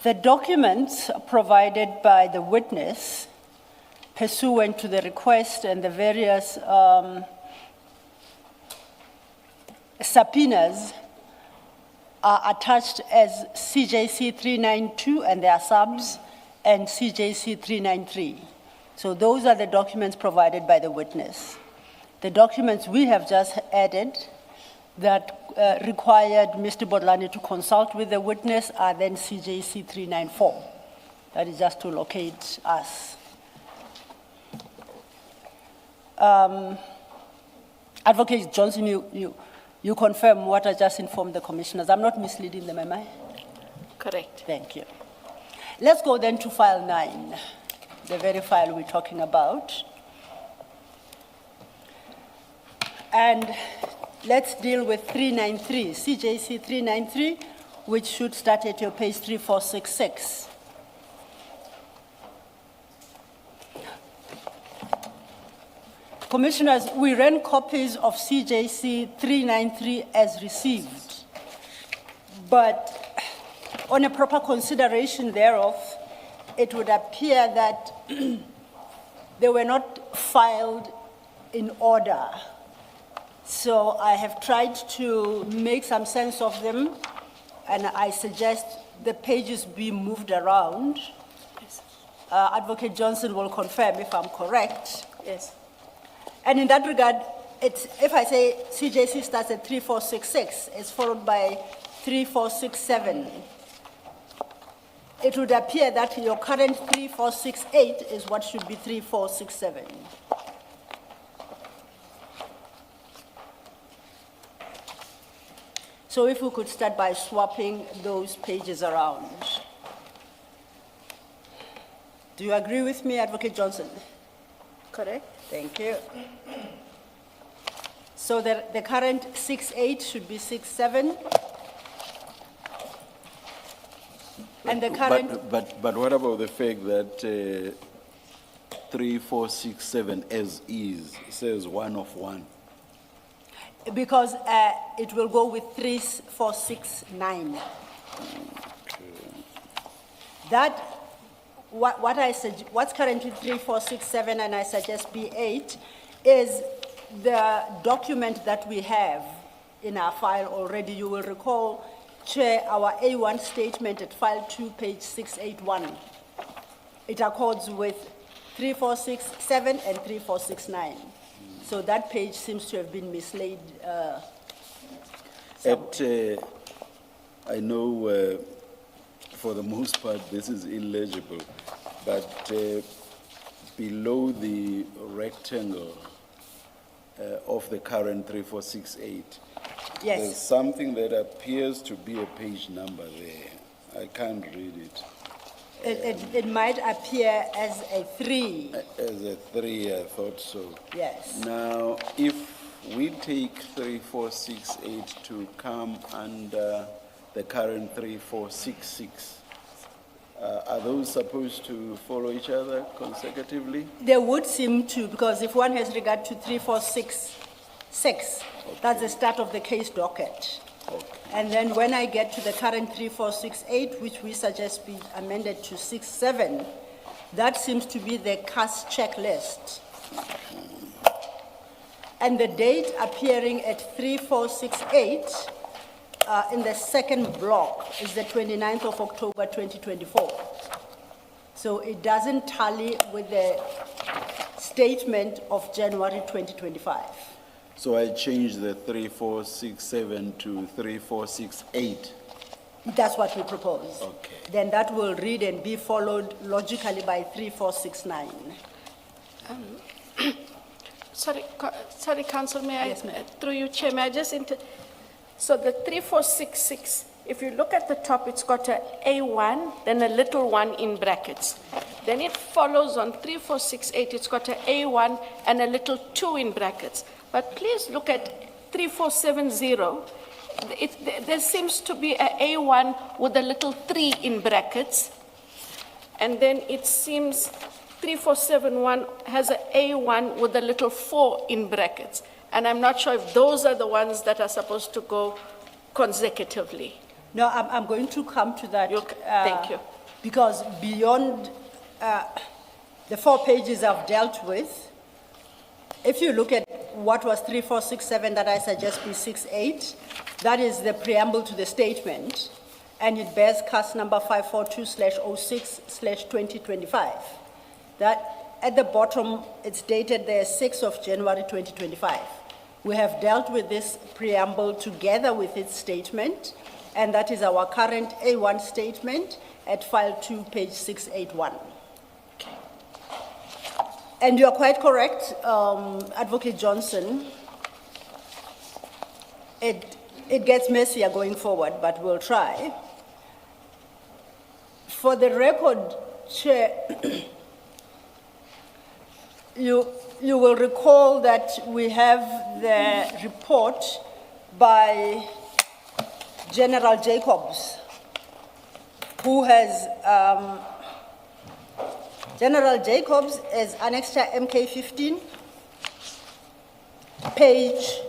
The documents provided by the witness pursuant to the request and the various subpoenas are attached as CJC 392 and their subs and CJC 393. So those are the documents provided by the witness. The documents we have just added that required Mr. Bodlani to consult with the witness are then CJC 394. That is just to locate us. Advocate Johnson, you confirm what I just informed the commissioners. I'm not misleading them, am I? Correct. Thank you. Let's go then to file 9, the very file we're talking about. And let's deal with 393, CJC 393, which should start at your page 3466. Commissioners, we ran copies of CJC 393 as received, but on a proper consideration thereof, it would appear that they were not filed in order. So I have tried to make some sense of them, and I suggest the pages be moved around. Yes. Advocate Johnson will confirm if I'm correct. Yes. And in that regard, if I say CJC starts at 3466, it's followed by 3467. It would appear that your current 3468 is what should be 3467. So if we could start by swapping those pages around. Do you agree with me, Advocate Johnson? Correct. Thank you. So the current 68 should be 67. And the current... But what about the fact that 3467 as is says 1 of 1? Because it will go with 3469. That, what's currently 3467, and I suggest B8, is the document that we have in our file already. You will recall, Chair, our A1 statement at file 2, page 681. It accords with 3467 and 3469. So that page seems to have been mislaid. I know for the most part this is illegible, but below the rectangle of the current 3468. There's Yes, something that appears to be a page number there. I can't read it. it might appear as a 3, As a 3, I thought so. yes. Now, if we take 3468 to come under the current 3466, are those supposed to follow each other consecutively? They would seem to, because if one has regard to 3466, that's the start of the case docket. Okay. And then when I get to the current 3468, which we suggest be amended to 67, that seems to be the CAS checklist. And the date appearing at 3468 in the second block is the 29th of October 2024. So it doesn't tally with the statement of January 2025. So I changed the 3467 to 3468. That's what we propose. Okay. Then that will read and be followed logically by 3469. Sorry, Council, may I, Yes, ma'am. through you, Chair, may I just so the 3466, if you look at the top, it's got a A1, then a little 1 in brackets. Then it follows on 3468, it's got a A1 and a little 2 in brackets. But please look at 3470. There seems to be a A1 with a little 3 in brackets. And then it seems 3471 has a A1 with a little 4 in brackets. And I'm not sure if those are the ones that are supposed to go consecutively. No, I'm going to come to that. Thank you. Because beyond the 4 pages I've dealt with, if you look at what was 3467 that I suggest be 68, that is the preamble to the statement, and it bears CAS number 542/06/2025. That at the bottom, it's dated the 6th of January 2025. We have dealt with this preamble together with its statement, and that is our current A1 statement at file 2, page 681. And you are quite correct, Advocate Johnson. It gets messier going forward, but we'll try. For the record, Chair, you will recall that we have the report by General Jacobs, who has General Jacobs is annexed to MK15, page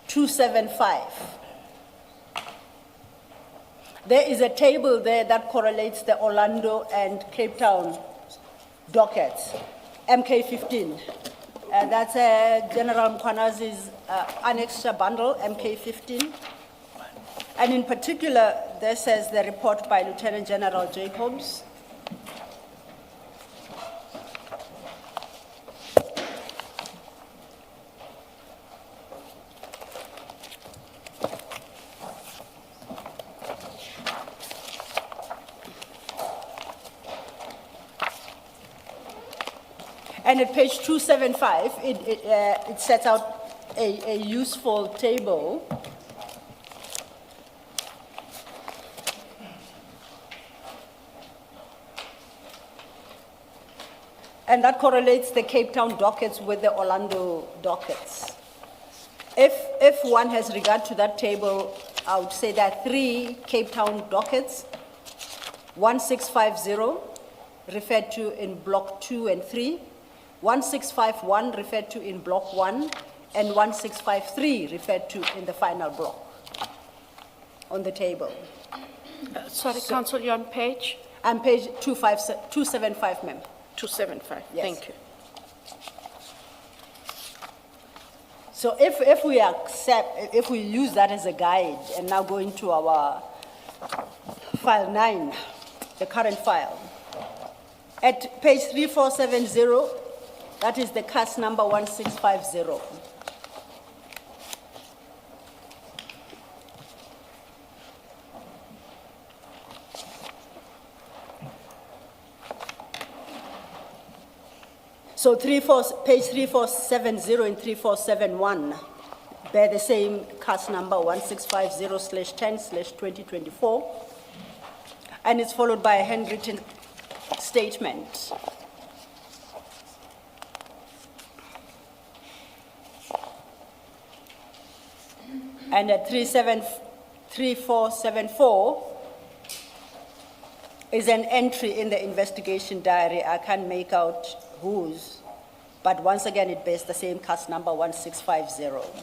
275. There is a table there that correlates the Orlando and Cape Town dockets, MK15. That's General Mkwanazi's annexure bundle, MK15. And in particular, this says the report by Lieutenant General Jacobs. And at page 275, it sets out a useful table. And that correlates the Cape Town dockets with the Orlando dockets. If one has regard to that table, I would say there are 3 Cape Town dockets, 1650 referred to in block 2 and 3, 1651 referred to in block 1, and 1653 referred to in the final block on the table. Sorry, Council, you're on page And page 275, ma'am. 275. Yes. Thank you. So if we use that as a guide and now go into our file 9, the current file, at page 3470, that is the CAS number 1650. So page 3470 and 3471 bear the same cast number 1650/10/2024, and it's followed by a handwritten statement. And at 3474 is an entry in the investigation diary. I can't make out whose, but once again, it bears the same cast number 1650.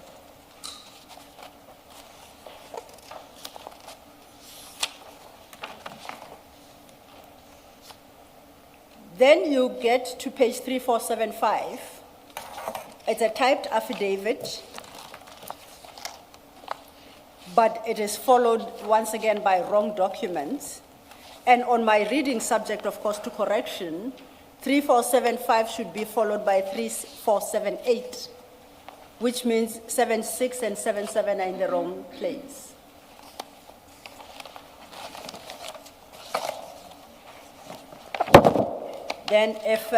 Then you get to page 3475. It's a typed affidavit, but it is followed once again by wrong documents. And on my reading, subject, of course, to correction, 3475 should be followed by 3478, which means 76 and 77 are in the wrong place. Then if,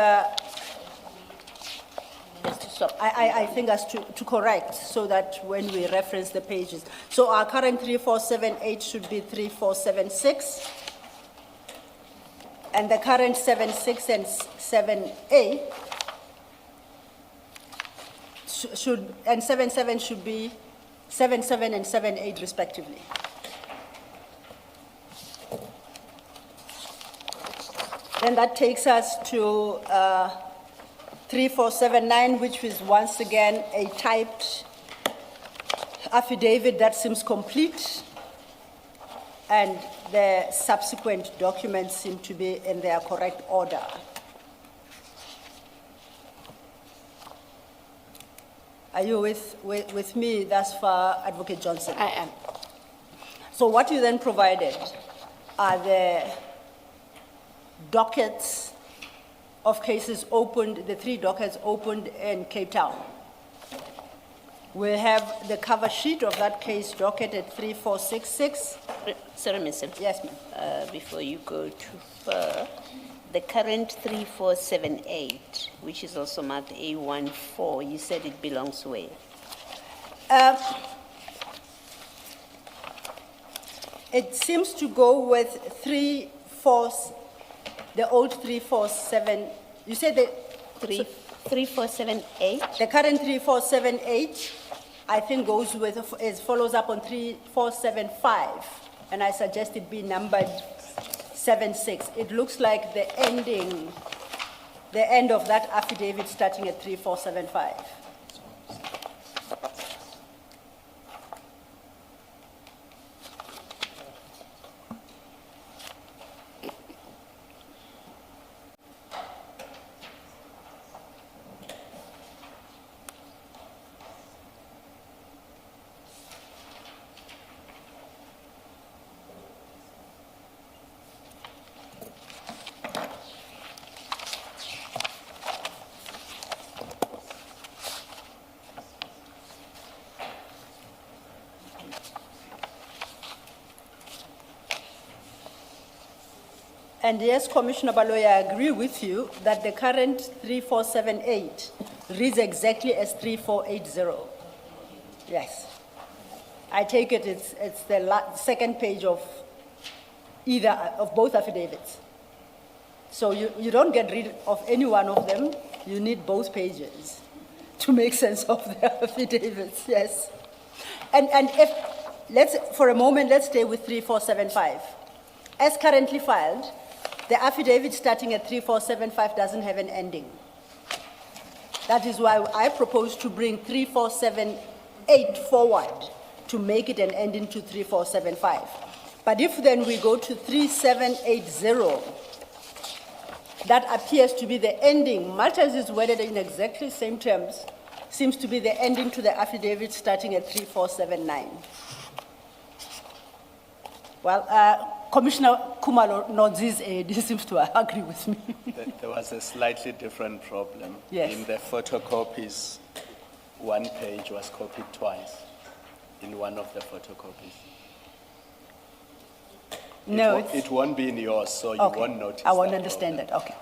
I think as to correct, so that when we reference the pages. So our current 3478 should be 3476. And the current 76 and 7A should, and 77 should be 77 and 78 respectively. Then that takes us to 3479, which is once again a typed affidavit that seems complete, and the subsequent documents seem to be in their correct order. Are you with me thus far, Advocate Johnson? I am. So what you then provided are the dockets of cases opened, the 3 dockets opened in Cape Town. We have the cover sheet of that case docket at 3466. Sorry, Mr. Yes, ma'am. Before you go too far, the current 3478, which is also marked A14, you said it belongs where? It seems to go with the old 347. You said the 3478? The current 3478, I think, goes with, it follows up on 3475, and I suggest it be numbered 76. It looks like the end of that affidavit starting at 3475. And yes, Commissioner Baloyi, I agree with you that the current 3478 reads exactly as 3480. Yes. I take it it's the second page of of both affidavits. So you don't get rid of any one of them. You need both pages to make sense of the affidavits, yes. And if, for a moment, let's stay with 3475. As currently filed, the affidavit starting at 3475 doesn't have an ending. That is why I propose to bring 3478 forward to make it an ending to 3475. But if then we go to 3780, that appears to be the ending, much as it's worded in exactly the same terms, seems to be the ending to the affidavit starting at 3479. Well, Commissioner Khumalo nods his aid. He seems to agree with me. There was a slightly different problem. Yes. In the photocopies, one page was copied twice in one of the photocopies. No, It won't be in yours, so you okay. won't notice I won't that understand problem. that, okay.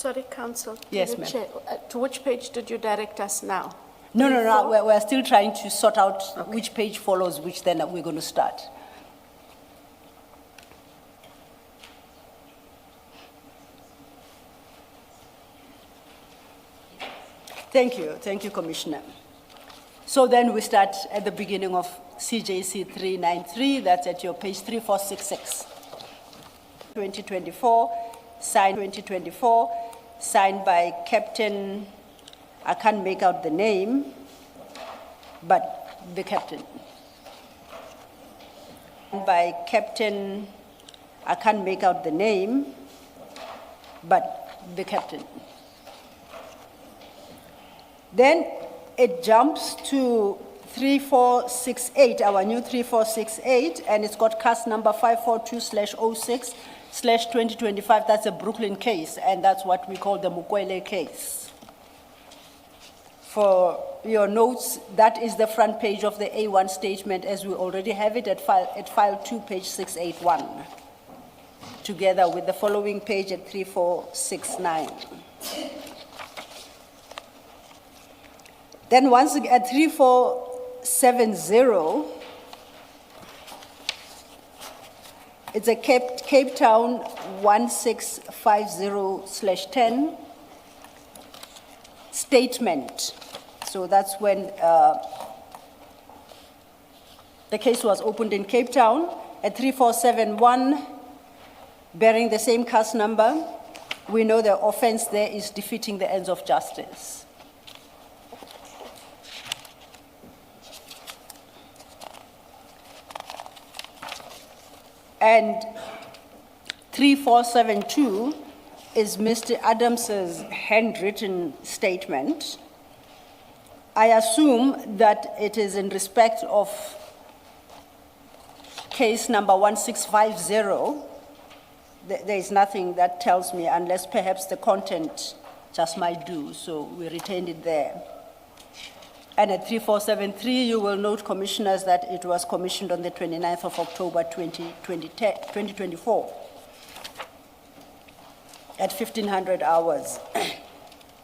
Sorry, Council. Yes, Through the ma'am. chair, to which page did you direct us now? No, no, no, 3-4? we're still trying to sort out which page follows which, then we're going to start. Thank you, Commissioner. So then we start at the beginning of CJC 393, that's at your page 3466. 2024, signed by Captain, I can't make out the name, but the captain. By Captain, I can't make out the name, but the captain. Then it jumps to 3468, our new 3468, and it's got cast number 542/06/2025. That's a Brooklyn case, and that's what we call the Mukwele case. For your notes, that is the front page of the A1 statement as we already have it at file 2, page 681, together with the following page at 3469. Then once again, at 3470, it's a Cape Town 1650/10 statement. So that's when the case was opened in Cape Town. At 3471, bearing the same case number, we know the offense there is defeating the ends of justice. And 3472 is Mr. Adams's handwritten statement. I assume that it is in respect of case number 1650. There is nothing that tells me, unless perhaps the content just might do, so we retained it there. And at 3473, you will note, Commissioners, that it was commissioned on the 29th of October 2024 at 1500 hours.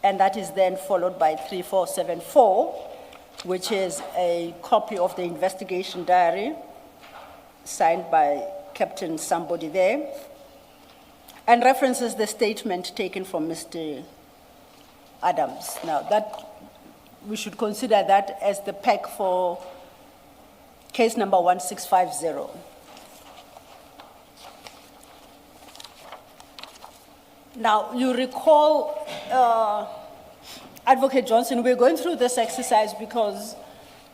And that is then followed by 3474, which is a copy of the investigation diary signed by Captain somebody there, and references the statement taken from Mr. Adams. Now, that we should consider that as the pack for case number 1650. Now, you recall, Advocate Johnson, we're going through this exercise because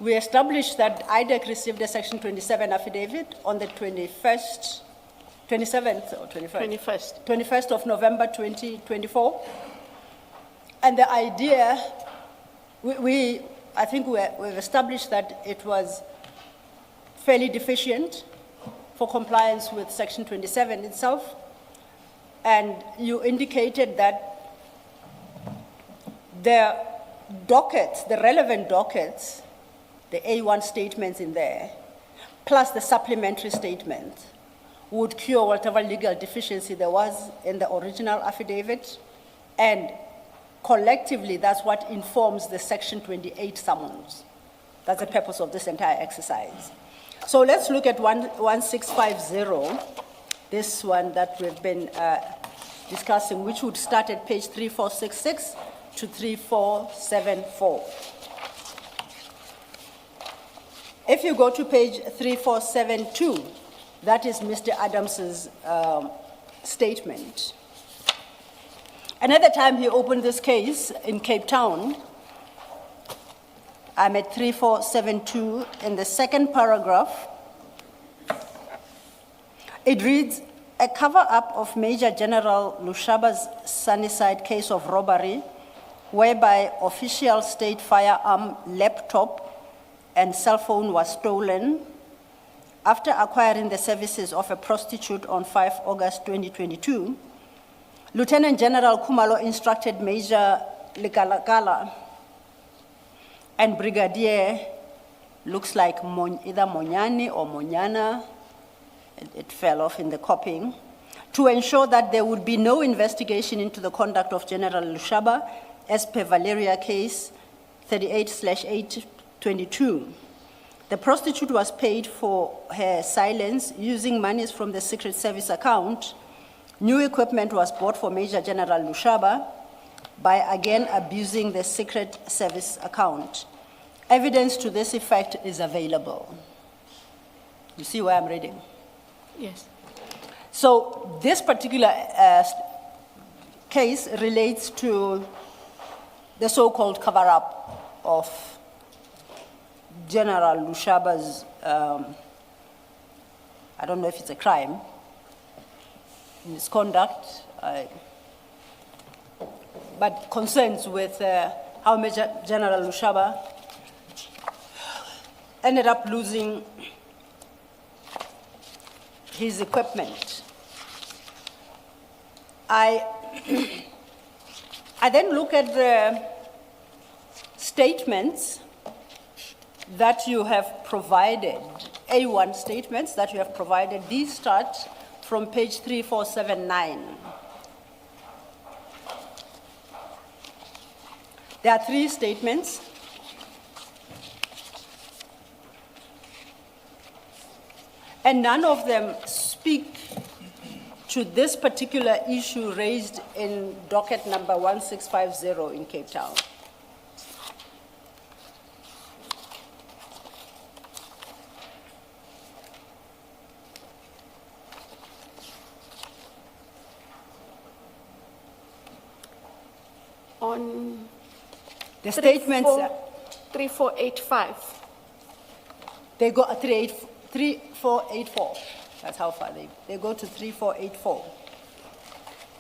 we established that IDAC received a Section 27 affidavit on the 27th or 21st? 21st of November 2024. And the idea, I think we've established that it was fairly deficient for compliance with Section 27 itself. And you indicated that the dockets, the relevant dockets, the A1 statements in there, plus the supplementary statement, would cure whatever legal deficiency there was in the original affidavit. And collectively, that's what informs the Section 28 summons. That's the purpose of this entire exercise. So let's look at 1650, this one that we've been discussing, which would start at page 3466 to 3474. If you go to page 3472, that is Mr. Adams's statement. Another time he opened this case in Cape Town, I'm at 3472, in the second paragraph, it reads, a cover-up of Major General Lushaba's Sunnyside case of robbery, whereby official state firearm, laptop, and cell phone was stolen after acquiring the services of a prostitute on 5 August 2022, Lieutenant General Khumalo instructed Major Likalakala and Brigadier, looks like either Monyani or Monyana, it fell off in the copying, to ensure that there would be no investigation into the conduct of General Lushaba as per Valeria case 38/822. The prostitute was paid for her silence using monies from the Secret Service account. New equipment was bought for Major General Lushaba by again abusing the Secret Service account. Evidence to this effect is available. You see where I'm reading? Yes. So this particular case relates to the so-called cover-up of General Lushaba's, I don't know if it's a crime, misconduct, but concerns with how Major General Lushaba ended up losing his equipment. I then look at the statements that you have provided, A1 statements that you have provided. These start from page 3479. There are 3 statements. And none of them speak to this particular issue raised in docket number 1650 in Cape Town. On The statements, 3485. they go 3484. That's how far they go to 3484.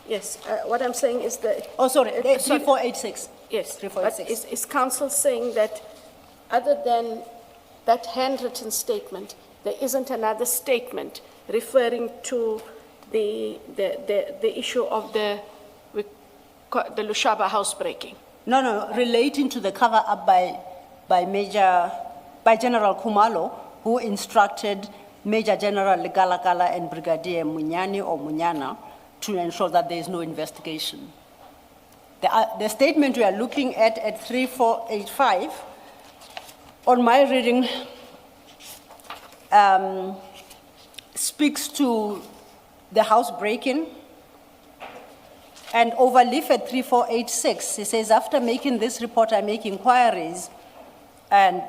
Yes, what I'm saying is that. Oh, sorry, Sorry. 3486. Yes, but 3486. is council saying that other than that handwritten statement, there isn't another statement referring to the issue of the Lushaba housebreaking? No, relating to the cover-up by General Khumalo, who instructed Major General Legalakala and Brigadier Munyani or Munyana to ensure that there is no investigation. The statement we are looking at 3485, on my reading, speaks to the housebreaking. And overleaf at 3486, he says, after making this report, I make inquiries. And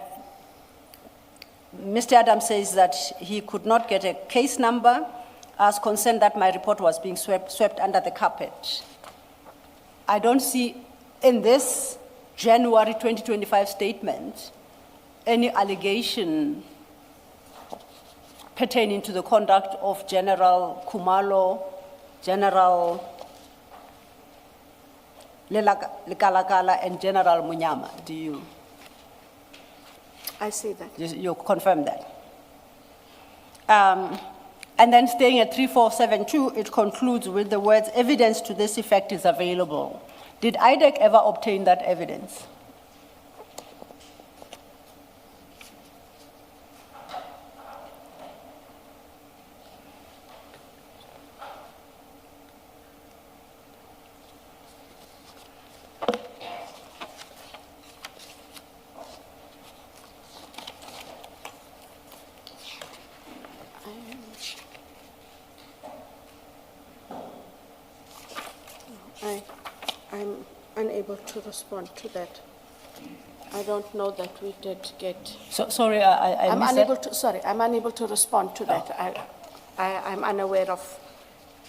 Mr. Adams says that he could not get a case number. I was concerned that my report was being swept under the carpet. I don't see in this January 2025 statement any allegation pertaining to the conduct of General Khumalo, General Lekalakala, and General Munyama. Do you? I see that. You confirm that. And then staying at 3472, it concludes with the words, evidence to this effect is available. Did IDAC ever obtain that evidence? I'm unable to respond to that. I don't know that we did get. So, sorry, I I'm missed unable that. to. Sorry, I'm unable to respond to that. I'm unaware of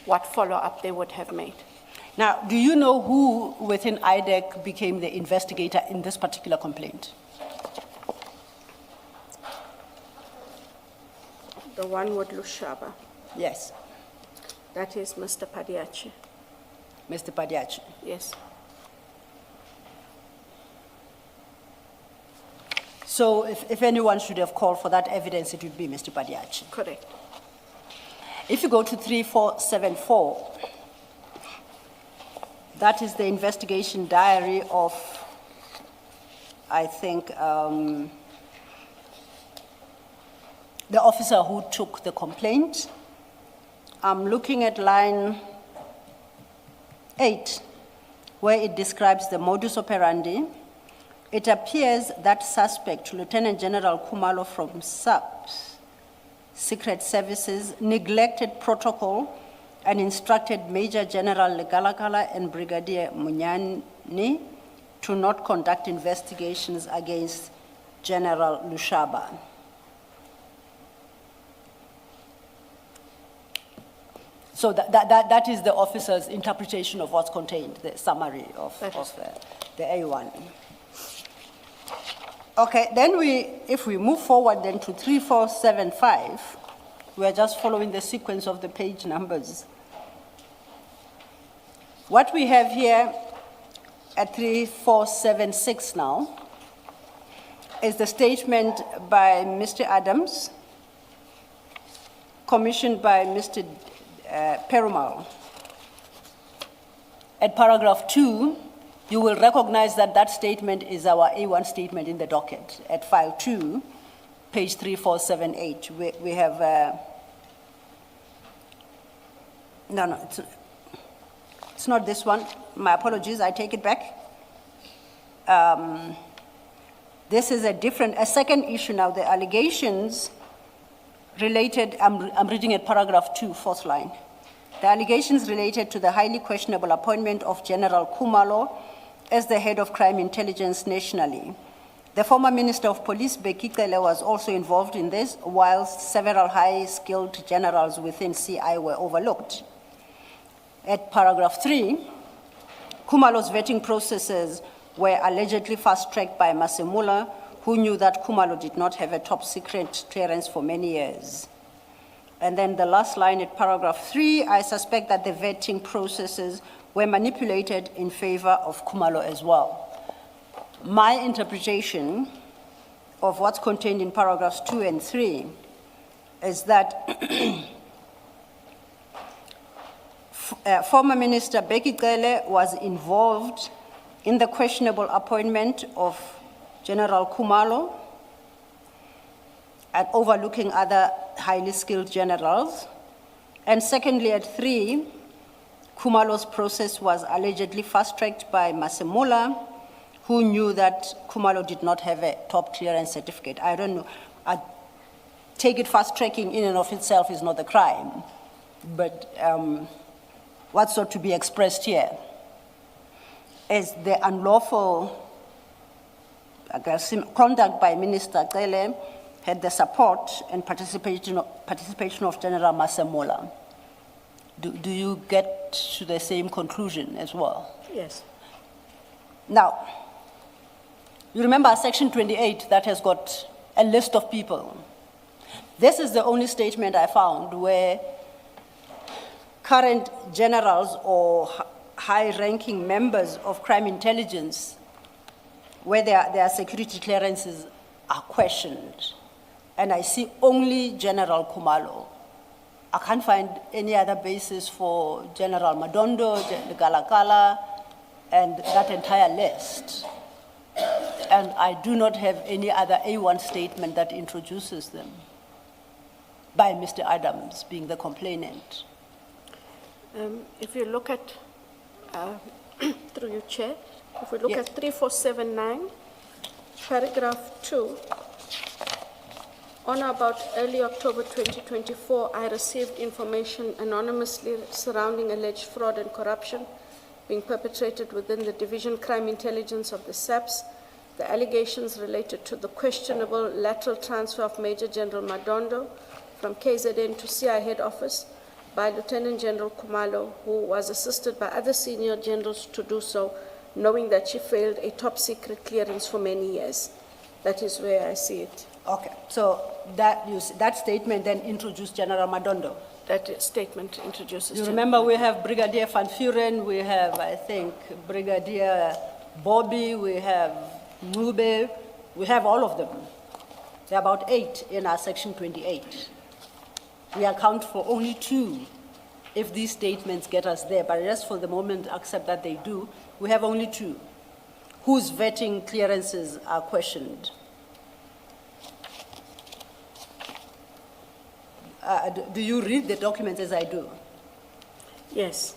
what follow-up they would have made. Now, do you know who within IDAC became the investigator in this particular complaint? The one with Lushaba, Yes, that is Mr. Padiachi. Mr. Padiachi. Yes. So if anyone should have called for that evidence, it would be Mr. Padiachi. Correct. If you go to 3474, that is the investigation diary of, I think, the officer who took the complaint. I'm looking at line 8, where it describes the modus operandi. It appears that suspect, Lieutenant General Khumalo from Secret Services, neglected protocol and instructed Major General Legalakala and Brigadier Munyani to not conduct investigations against General Lushaba. So that is the officer's interpretation of what's contained, the summary of the A1. Okay, then if we move forward then to 3475, we are just following the sequence of the page numbers. What we have here at 3476 now is the statement by Mr. Adams, commissioned by Mr. Perumal. At paragraph 2, you will recognize that that statement is our A1 statement in the docket. At file 2, page 3478, we have, it's not this one. My apologies, I take it back. This is a second issue now. The allegations related, I'm reading at paragraph 2, fourth line. The allegations related to the highly questionable appointment of General Khumalo as the head of crime intelligence nationally. The former Minister of Police, Bheki Cele, was also involved in this, whilst several high-skilled generals within CI were overlooked. At paragraph 3, Khumalo's vetting processes were allegedly fast-tracked by Masemula, who knew that Khumalo did not have a top-secret clearance for many years. And then the last line at paragraph 3, I suspect that the vetting processes were manipulated in favor of Khumalo as well. My interpretation of what's contained in paragraphs 2 and 3 is that former Minister Bheki Cele was involved in the questionable appointment of General Khumalo and overlooking other highly skilled generals. And secondly, at 3, Khumalo's process was allegedly fast-tracked by Masemula, who knew that Khumalo did not have a top clearance certificate. I don't know. I take it fast-tracking in and of itself is not the crime, but what's sought to be expressed here is the unlawful conduct by Minister Cele had the support and participation of General Masemula. Do you get to the same conclusion as well? Yes. Now, you remember section 28 that has got a list of people. This is the only statement I found where current generals or high-ranking members of crime intelligence, where their security clearances are questioned. And I see only General Khumalo. I can't find any other basis for General Madondo, Galakala, and that entire list. And I do not have any other A1 statement that introduces them by Mr. Adams being the complainant. If you look at, through your chair, if we look at 3479, paragraph 2, on or about early October 2024, I received information anonymously surrounding alleged fraud and corruption being perpetrated within the Division Crime Intelligence of the SAPS. The allegations related to the questionable lateral transfer of Major General Madondo from KZN to CI head office by Lieutenant General Khumalo, who was assisted by other senior generals to do so, knowing that she failed a top secret clearance for many years. That is where I see it. Okay, so that statement then introduced General Madondo. That statement introduces. You remember we have Brigadier Van Vuren, we have, I think, Brigadier Bobby, we have Nube, we have all of them. There are about 8 in our section 28. We account for only 2 if these statements get us there, but just for the moment accept that they do. We have only 2 whose vetting clearances are questioned. Do you read the documents as I do? Yes,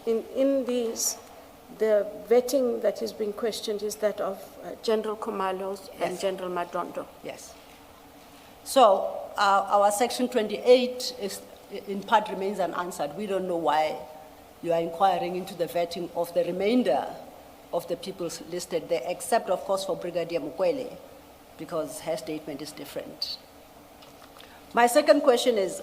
in these, the vetting that is being questioned is that of General Khumalo and Yes. General Madondo. Yes. So our section 28 is, in part remains unanswered. We don't know why you are inquiring into the vetting of the remainder of the people listed there, except of course for Brigadier Mukwele, because her statement is different. My second question is,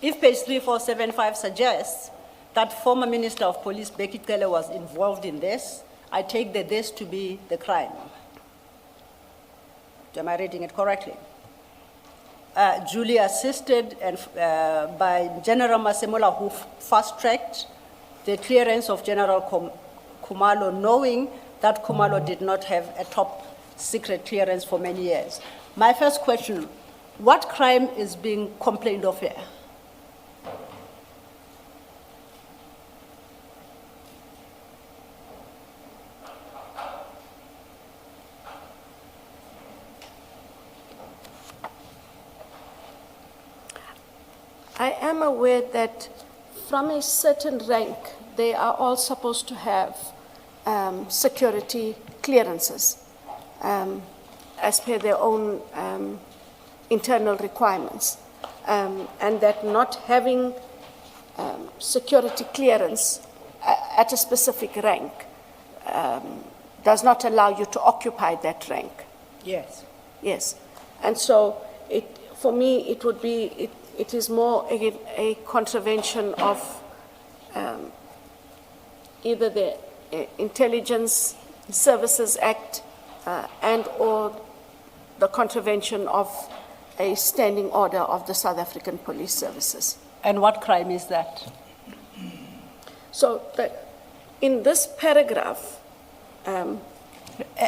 if page 3475 suggests that former Minister of Police Becky Cele was involved in this, I take this to be the crime. Am I reading it correctly? Julie assisted by General Masemola, who fast-tracked the clearance of General Khumalo, knowing that Khumalo did not have a top secret clearance for many years. My first question, what crime is being complained of here? I am aware that from a certain rank, they are all supposed to have security clearances as per their own internal requirements. And that not having security clearance at a specific rank does not allow you to occupy that rank. Yes. Yes. And so for me, it would be, it is more a contravention of either the Intelligence Services Act and or the contravention of a standing order of the South African Police Services. And what crime is that? So in this paragraph,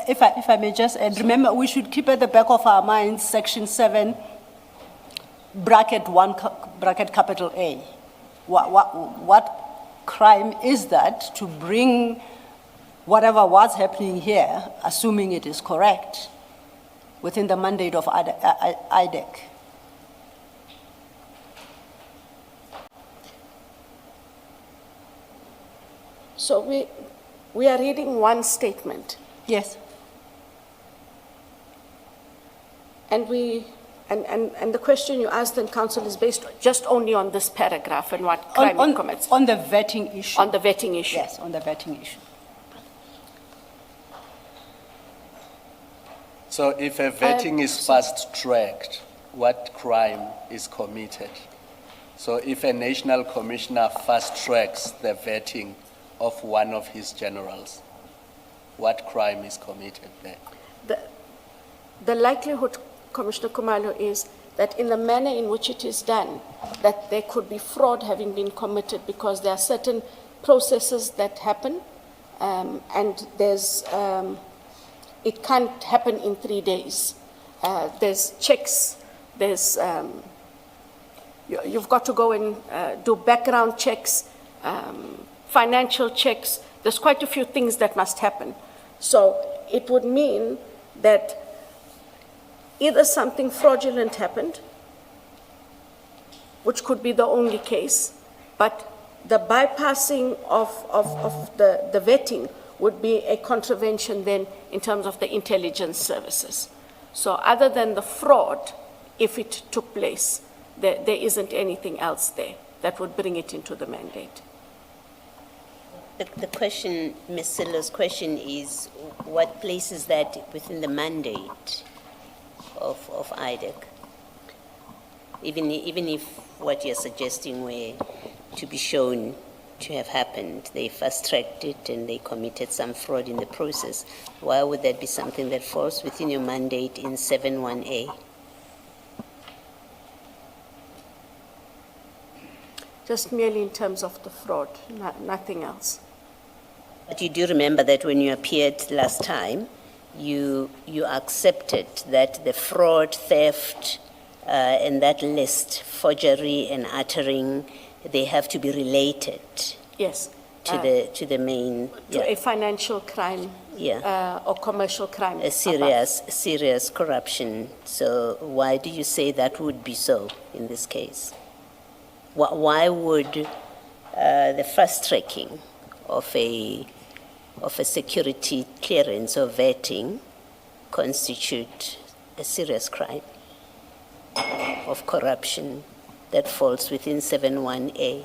If I may just add, remember, we should keep at the back of our minds section 7, bracket 1, bracket capital A. What crime is that to bring whatever was happening here, assuming it is correct, within the mandate of IDAC? so we are reading one statement. Yes. And the question you asked in council is based just only on this paragraph and what crime it commits. On the vetting issue. On the vetting issue. Yes, on the vetting issue. So if a vetting is fast-tracked, what crime is committed? So if a national commissioner fast-tracks the vetting of one of his generals, what crime is committed there? The likelihood, Commissioner Khumalo, is that in the manner in which it is done, that there could be fraud having been committed because there are certain processes that happen and there's, it can't happen in 3 days. There's checks, there's, you've got to go and do background checks, financial checks. There's quite a few things that must happen. So it would mean that either something fraudulent happened, which could be the only case, but the bypassing of the vetting would be a contravention then in terms of the intelligence services. So other than the fraud, if it took place, there isn't anything else there that would bring it into the mandate. The question, Ms. Silo's question is, what places that within the mandate of IDAC? Even if what you're suggesting were to be shown to have happened, they fast-tracked it and they committed some fraud in the process, why would that be something that falls within your mandate in 7.1A? Just merely in terms of the fraud, nothing else. But you do remember that when you appeared last time, you accepted that the fraud, theft, and that list, forgery and uttering, they have to be related. Yes, to the main, to a financial crime or commercial crime. a serious corruption. So why do you say that would be so in this case? Why would the fast tracking of a security clearance or vetting constitute a serious crime of corruption that falls within 7(1)(a)?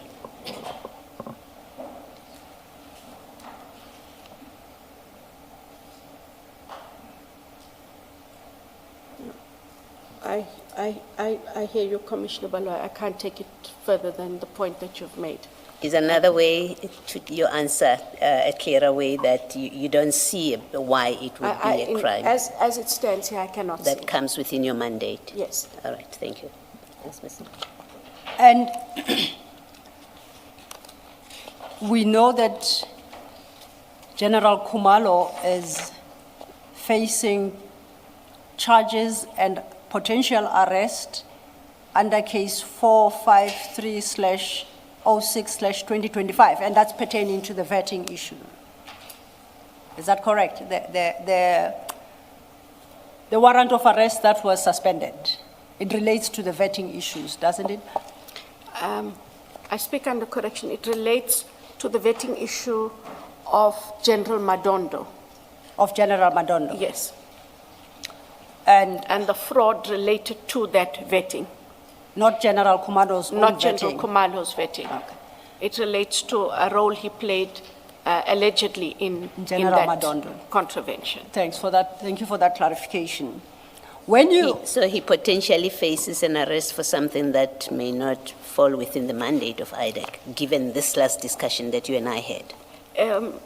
I hear you, Commissioner Baloyi. I can't take it further than the point that you've made. Is another way to your answer a clearer way that you don't see why it would be a crime As it stands here, I cannot see. that comes within your mandate? Yes. All right, thank you. Yes, Mr. And we know that General Khumalo is facing charges and potential arrest under case 453/06/2025, and that's pertaining to the vetting issue. Is that correct? The warrant of arrest that was suspended, it relates to the vetting issues, doesn't it? I speak under correction. It relates to the vetting issue of General Madondo. Of General Madondo? Yes. And the fraud related to that vetting. not General Khumalo's own Not General vetting? Khumalo's vetting. Okay. It relates to a role he played allegedly in General that Madondo. contravention. Thanks for that. Thank you for that clarification. When you, So he potentially faces an arrest for something that may not fall within the mandate of IDAC, given this last discussion that you and I had.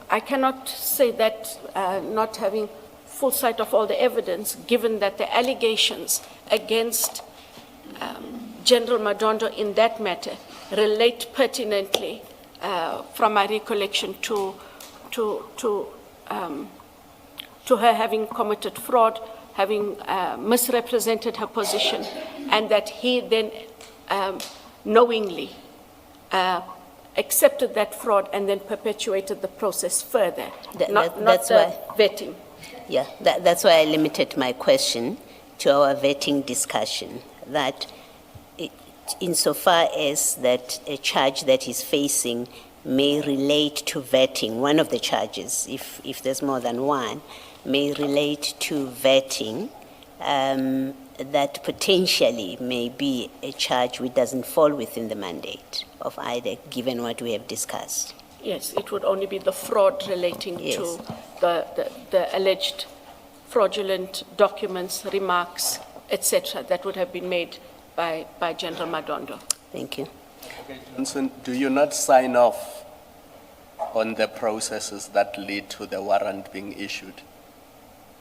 I cannot say that not having full sight of all the evidence, given that the allegations against General Madondo in that matter relate pertinently, from my recollection, to her having committed fraud, having misrepresented her position, and that he then knowingly accepted that fraud and then perpetuated the process further, not that's the why- vetting. Yeah, that's why I limited my question to our vetting discussion, that insofar as that a charge that he's facing may relate to vetting, one of the charges, if there's more than one, may relate to vetting, that potentially may be a charge which doesn't fall within the mandate of IDAC, given what we have discussed. Yes, it would only be the fraud relating Yes. to the alleged fraudulent documents, remarks, etc., that would have been made by General Madondo. Thank you. Johnson, do you not sign off on the processes that lead to the warrant being issued?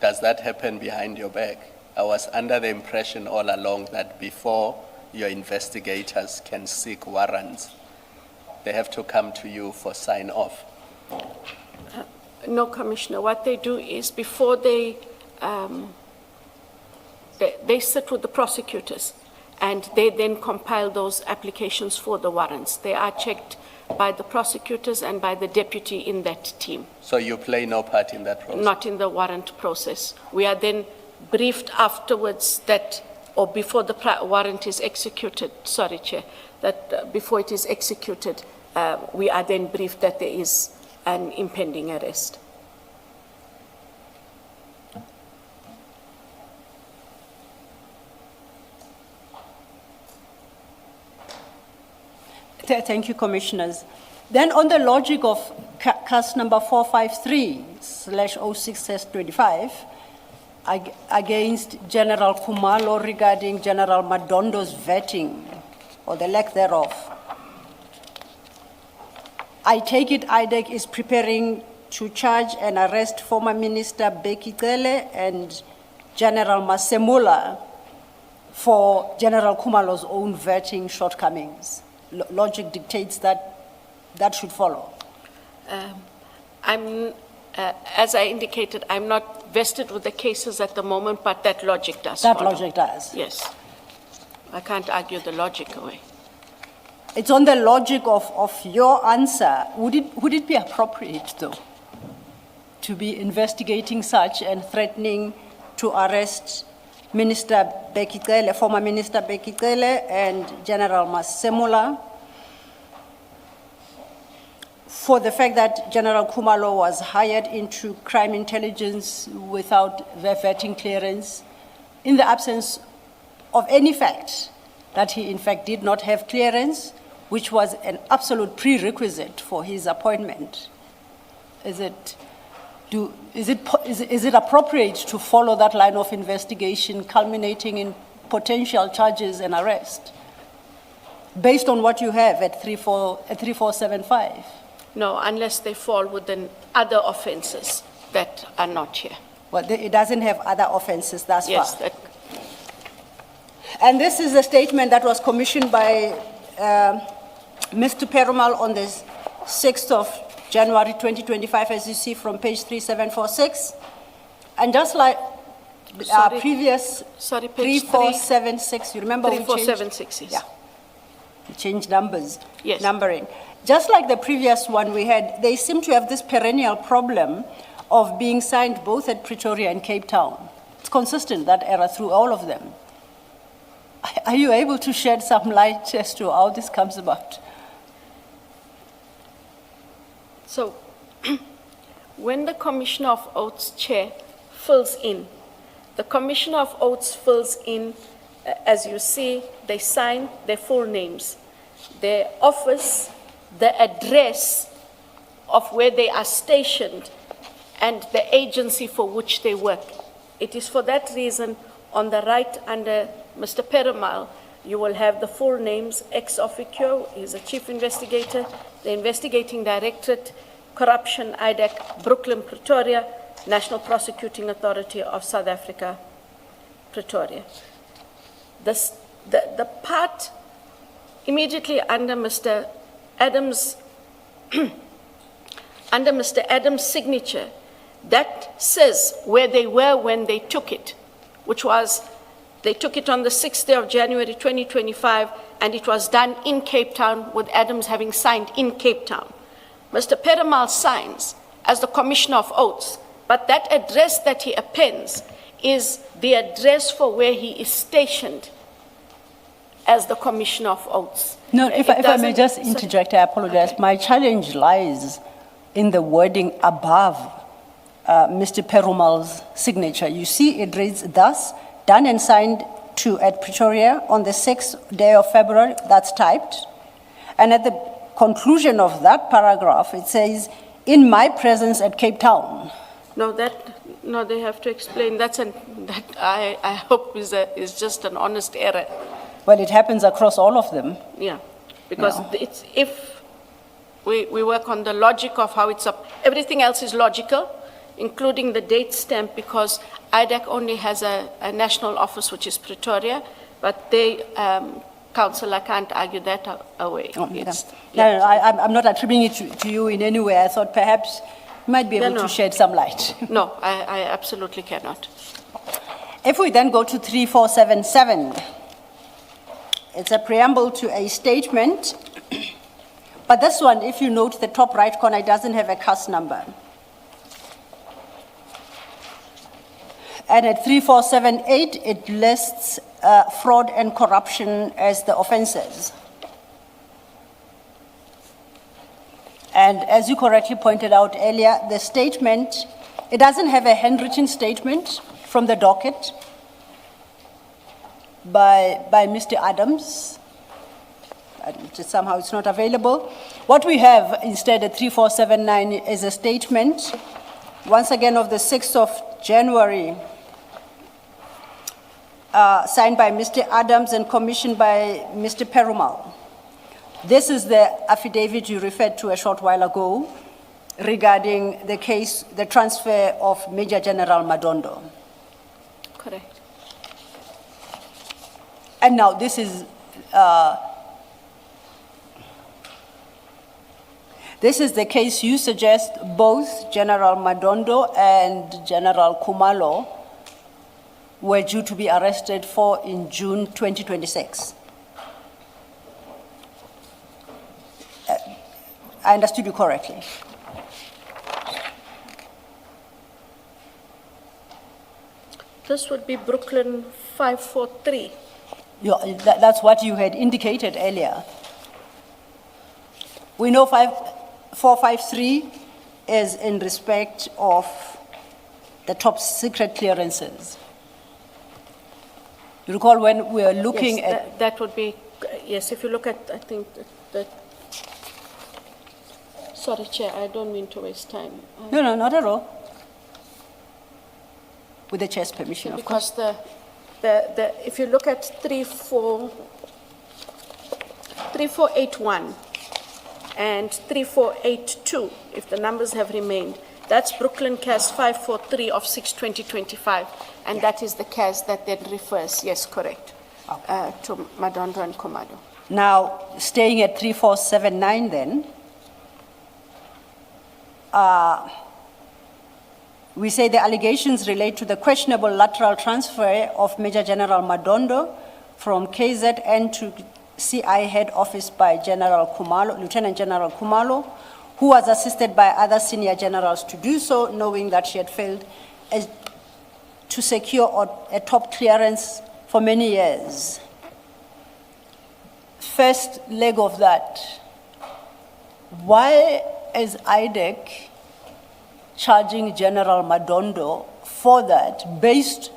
Does that happen behind your back? I was under the impression all along that before your investigators can seek warrants, they have to come to you for sign off. No, Commissioner, what they do is before they sit with the prosecutors and they then compile those applications for the warrants. They are checked by the prosecutors and by the deputy in that team. So you play no part in that process? Not in the warrant process. We are then briefed afterwards that, or before the warrant is executed, sorry, Chair, that before it is executed, we are then briefed that there is an impending arrest. Thank you, Commissioners. Then on the logic of case number 453/06/25, against General Khumalo regarding General Madondo's vetting, or the lack thereof, I take it IDAC is preparing to charge and arrest former Minister Beki Cele and General Masemula for General Khumalo's own vetting shortcomings. Logic dictates that should follow. As I indicated, I'm not vested with the cases at the moment, but that logic does That follow. logic does. Yes. I can't argue the logic away. it's on the logic of your answer. Would it be appropriate, though, to be investigating such and threatening to arrest Minister Bekicele, former Minister Bekicele, and General Masemula for the fact that General Khumalo was hired into crime intelligence without their vetting clearance, in the absence of any fact that he in fact did not have clearance, which was an absolute prerequisite for his appointment? Is it appropriate to follow that line of investigation culminating in potential charges and arrest based on what you have at 3475? No, unless they fall within other offenses that are not here. Well, it doesn't have other offenses thus Yes, far. And this is a statement that was commissioned by Mr. Perumal on the 6th of January 2025, as you see from page 3746. And just like our previous sorry, page 3476, you remember we changed? 3476, yes. Yeah. We changed numbers, Yes. numbering. Just like the previous one we had, they seem to have this perennial problem of being signed both at Pretoria and Cape Town. It's consistent, that error, through all of them. Are you able to shed some light as to how this comes about? So, when the Commissioner of Oaths chair fills in, the Commissioner of Oaths fills in, as you see, they sign their full names, their office, the address of where they are stationed, and the agency for which they work. It is for that reason, on the right under Mr. Perumal, you will have the full names, ex officio, he's a chief investigator, the investigating directorate, corruption, IDAC, Brooklyn, Pretoria, National Prosecuting Authority of South Africa, Pretoria. The part immediately under Mr. Adams' under Mr. Adams' signature, that says where they were when they took it, which was, they took it on the 6th day of January 2025, and it was done in Cape Town, with Adams having signed in Cape Town. Mr. Perumal signs as the Commissioner of Oaths, but that address that he appends is the address for where he is stationed as the Commissioner of Oaths. No, if I may just interject, I apologize. Okay. My challenge lies in the wording above Mr. Perumal's signature. You see it reads thus, done and signed to at Pretoria on the 6th day of February, that's typed. And at the conclusion of that paragraph, it says, in my presence at Cape Town. No, they have to explain. That I hope is just an honest error. Well, it happens across all of them. Yeah, because it's, if we work on the logic of how it's up, everything else is logical, including the date stamp, because IDAC only has a national office, which is Pretoria, but they, Councillor, can't argue that away. Oh, no, I'm not attributing it to you in any way. I thought perhaps you might be able to shed some light. No, I absolutely cannot. If we then go to 3477, it's a preamble to a statement, but this one, if you note the top right corner, it doesn't have a CAS number. And at 3478, it lists fraud and corruption as the offenses. And as you correctly pointed out earlier, the statement, it doesn't have a handwritten statement from the docket by Mr. Adams. Somehow it's not available. What we have instead at 3479 is a statement, once again of the 6th of January, signed by Mr. Adams and commissioned by Mr. Perumal. This is the affidavit you referred to a short while ago regarding the case, the transfer of Major General Madondo. Correct. And now this is the case you suggest both General Madondo and General Khumalo were due to be arrested for in June 2026. I understood you correctly. This would be Brooklyn 543. That's what you had indicated earlier. We know 453 is in respect of the top secret clearances. You recall when we were looking Yes, at... that would be, yes, if you look at, I think that, sorry, Chair, I don't mean to waste time. No, not at all. With the chair's permission, of course. Because if you look at 3481 and 3482, if the numbers have remained, that's Brooklyn CAS 543 of 6/2025, and that is the CAS that then refers, yes, correct, to Madondo and Khumalo. Now, staying at 3479 then, we say the allegations relate to the questionable lateral transfer of Major General Madondo from KZN to CI head office by Lieutenant General Khumalo, who was assisted by other senior generals to do so, knowing that she had failed to secure a top clearance for many years. First leg of that, why is IDAC charging General Madondo for that based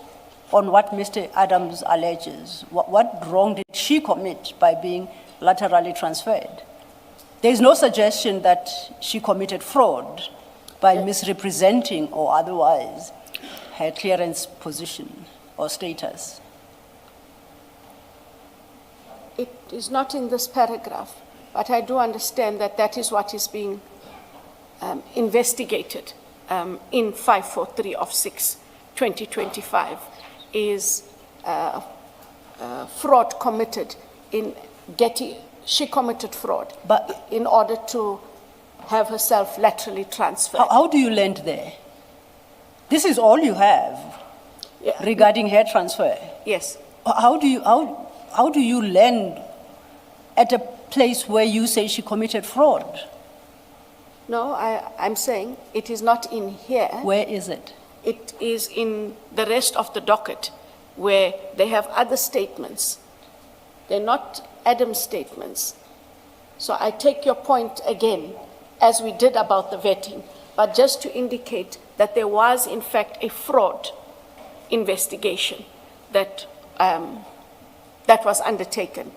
on what Mr. Adams alleges? What wrong did she commit by being laterally transferred? There is no suggestion that she committed fraud by misrepresenting or otherwise her clearance position or status. It is not in this paragraph, but I do understand that that is what is being investigated in 543 of 6/2025, is fraud committed in getting, she committed fraud But in order to have herself laterally transferred. how do you land there? This is all you have Yeah. regarding her transfer. Yes. How do you land at a place where you say she committed fraud? No, I'm saying it is not in here. Where is it? It is in the rest of the docket where they have other statements. They're not Adam's statements. So I take your point again, as we did about the vetting, but just to indicate that there was in fact a fraud investigation that was undertaken,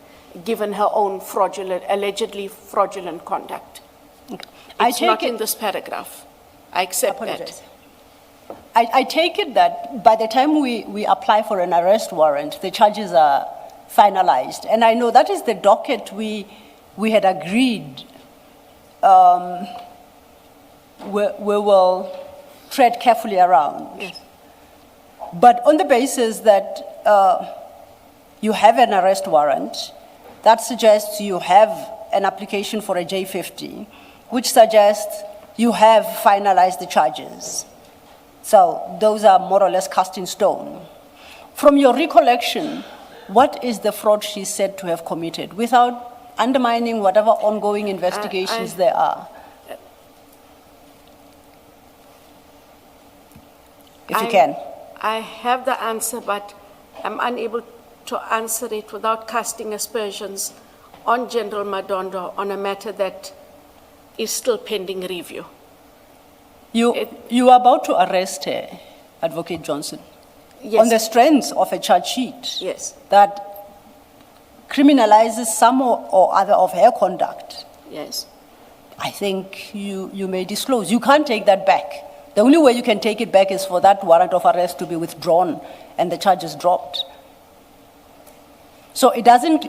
given her own allegedly fraudulent conduct. It's not in this paragraph. I accept Apologize. that. I take it that by the time we apply for an arrest warrant, the charges are finalized. And I know that is the docket we had agreed we will tread carefully around. Yes. But on the basis that you have an arrest warrant, that suggests you have an application for a J50, which suggests you have finalized the charges. So those are more or less cast in stone. From your recollection, what is the fraud she said to have committed without undermining whatever ongoing investigations there are? If you can. I have the answer, but I'm unable to answer it without casting aspersions on General Madondo on a matter that is still pending review. You are about to arrest her, Advocate Johnson, Yes. on the strength of a charge sheet Yes. that criminalizes some or other of her conduct. Yes. I think you may disclose. You can't take that back. The only way you can take it back is for that warrant of arrest to be withdrawn and the charges dropped. So it doesn't,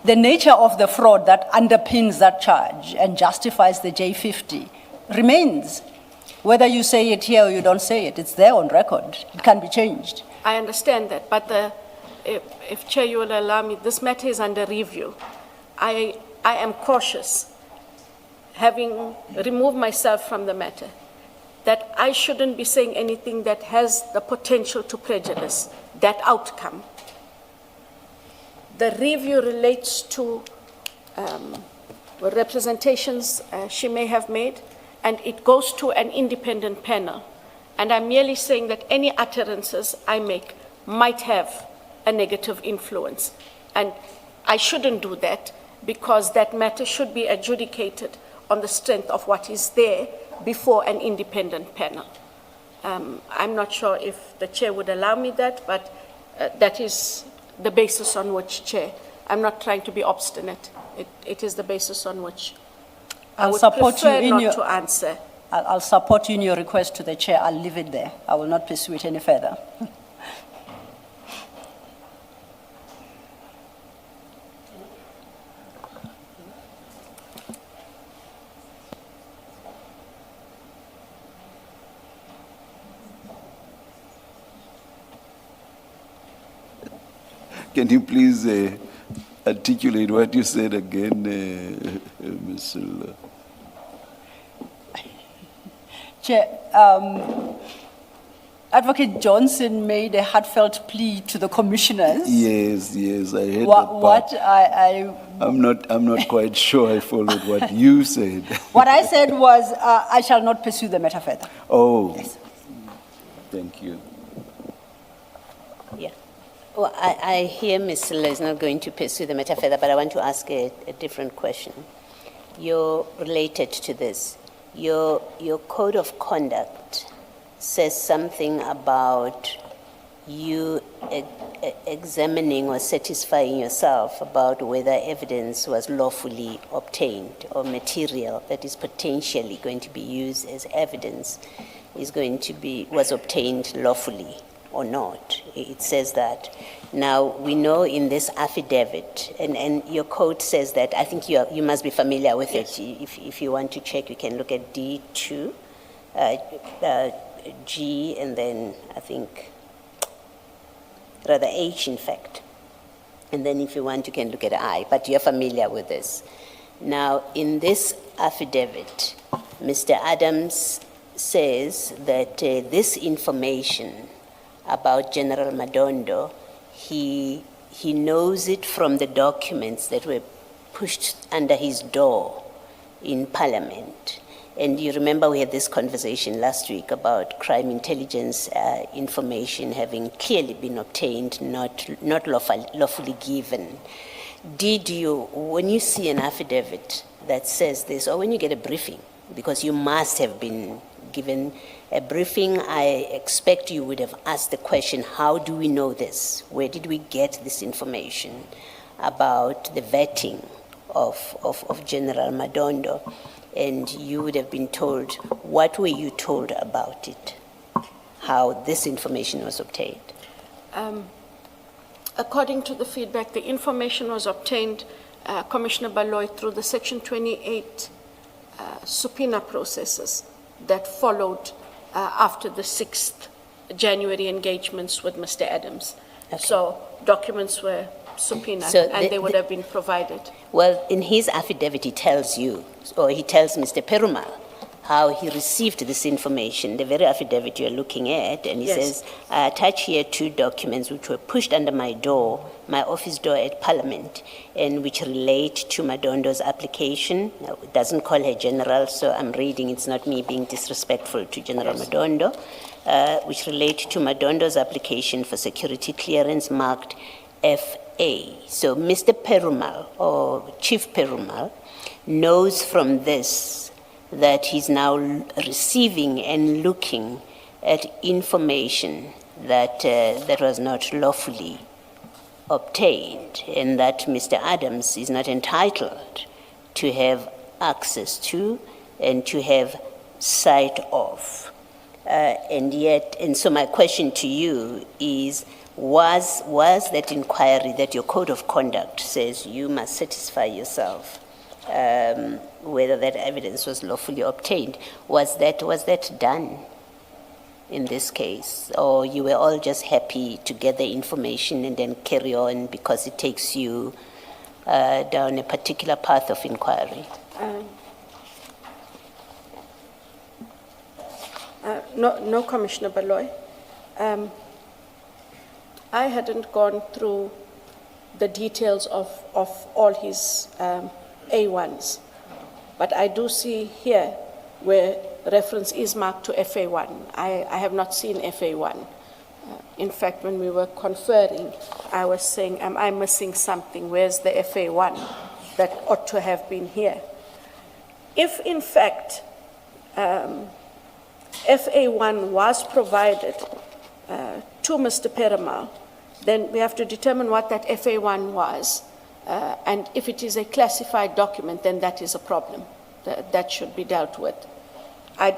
the nature of the fraud that underpins that charge and justifies the J50 remains. Whether you say it here or you don't say it, it's there on record. It can be changed. I understand that, but if Chair, you will allow me, this matter is under review. I am cautious, having removed myself from the matter, that I shouldn't be saying anything that has the potential to prejudice that outcome. The review relates to representations she may have made, and it goes to an independent panel. And I'm merely saying that any utterances I make might have a negative influence. And I shouldn't do that, because that matter should be adjudicated on the strength of what is there before an independent panel. I'm not sure if the chair would allow me that, but that is the basis on which, Chair. I'm not trying to be obstinate. It is the basis on which I would prefer not to answer. I'll support you in your request to the chair. I'll leave it there. I will not pursue it any further. Can you please articulate what you said again, Ms. Silla? Chair, Advocate Johnson made a heartfelt plea to the commissioners. Yes, I heard that part. I'm not quite sure I followed what you said. What I said was, I shall not pursue the matter further. Oh, Yes. thank you. Yeah. Well, I hear Ms. Silla is not going to pursue the matter further, but I want to ask a different question. You're related to this. Your code of conduct says something about you examining or satisfying yourself about whether evidence was lawfully obtained or material that is potentially going to be used as evidence was obtained lawfully or not. It says that. Now, we know in this affidavit, and your code says that, I think you must be familiar with it. If you want to check, you can look at D2, G, and then I think, rather H, in fact. And then if you want, you can look at I, but you're familiar with this. Now, in this affidavit, Mr. Adams says that this information about General Madondo, he knows it from the documents that were pushed under his door in Parliament. And you remember we had this conversation last week about crime intelligence information having clearly been obtained, not lawfully given. Did you, when you see an affidavit that says this, or when you get a briefing, because you must have been given a briefing, I expect you would have asked the question, how do we know this? Where did we get this information about the vetting of General Madondo? And you would have been told, what were you told about it? How this information was obtained? According to the feedback, the information was obtained, Commissioner Baloyi, through the Section 28 subpoena processes that followed after the 6th January engagements with Mr. Adams. Okay. So documents were subpoenaed, So and they would have been provided. Well, in his affidavit, he tells you, or he tells Mr. Perumal, how he received this information, the very affidavit you're looking at, and he Yes. says, I attach here 2 documents which were pushed under my door, my office door at Parliament, and which relate to Madondo's application. Now, it doesn't call her General, so I'm reading, it's not me being disrespectful to General Madondo, which relate to Madondo's application for security clearance marked FA. So Mr. Perumal, or Chief Perumal, knows from this that he's now receiving and looking at information that that was not lawfully obtained, and that Mr. Adams is not entitled to have access to and to have sight of. And so my question to you is, was that inquiry that your code of conduct says you must satisfy yourself whether that evidence was lawfully obtained, was that done in this case? Or you were all just happy to get the information and then carry on because it takes you down a particular path of inquiry? No, Commissioner Baloyi. I hadn't gone through the details of all his A1s. But I do see here where reference is marked to FA1. I have not seen FA1. In fact, when we were conferring, I was saying, am I missing something? Where's the FA1 that ought to have been here? If, in fact, FA1 was provided to Mr. Perumal, then we have to determine what that FA1 was. And if it is a classified document, then that is a problem. That should be dealt with. I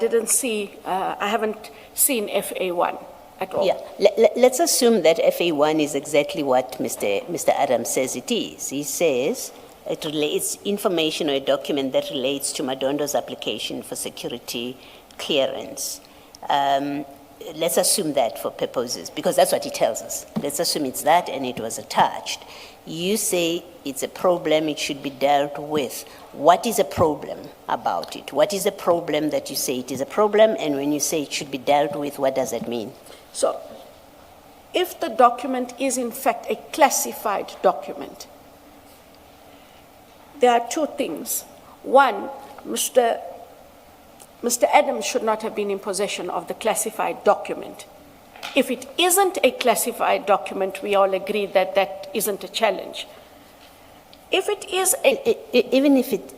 haven't seen FA1 at all. Yeah, let's assume that FA1 is exactly what Mr. Adams says it is. He says it's information or a document that relates to Madondo's application for security clearance. Let's assume that for purposes, because that's what he tells us. Let's assume it's that and it was attached. You say it's a problem, it should be dealt with. What is a problem about it? What is a problem that you say it is a problem, and when you say it should be dealt with, what does that mean? So, if the document is in fact a classified document, there are two things. One, Mr. Adams should not have been in possession of the classified document. If it isn't a classified document, we all agree that that isn't a challenge. If it is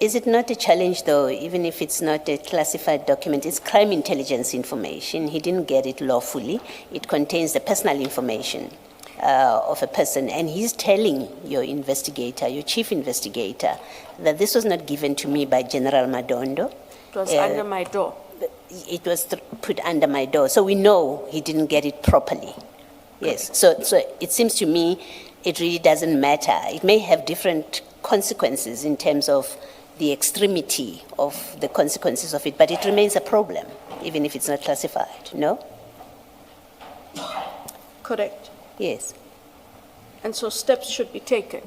Is it not a challenge though, even if it's not a classified document, it's crime intelligence information. He didn't get it lawfully. It contains the personal information of a person, and he's telling your investigator, your chief investigator, that this was not given to me by General Madondo. It was under my door. It was put under my door. So we know he didn't get it properly. Yes. So it seems to me it really doesn't matter. It may have different consequences in terms of the extremity of the consequences of it, but it remains a problem, even if it's not classified, no? Correct. Yes. And so steps should be taken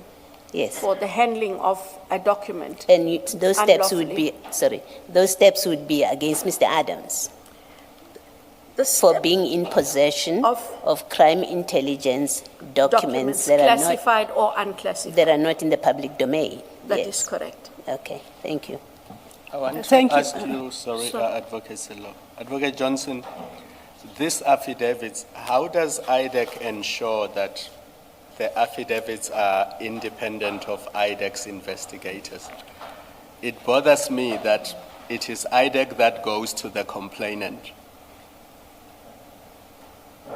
Yes. for the handling of a document. And those steps would unlawfully. those steps would be against Mr. Adams The for step- being in possession Of crime intelligence documents that classified or unclassified. are not in the public domain. That Yes. is correct. Okay, thank you. I want Thank to you. ask you, sorry, Sorry. Advocate Selo. Advocate Johnson, these affidavits, how does IDAC ensure that the affidavits are independent of IDAC's investigators? It bothers me that it is IDAC that goes to the complainant,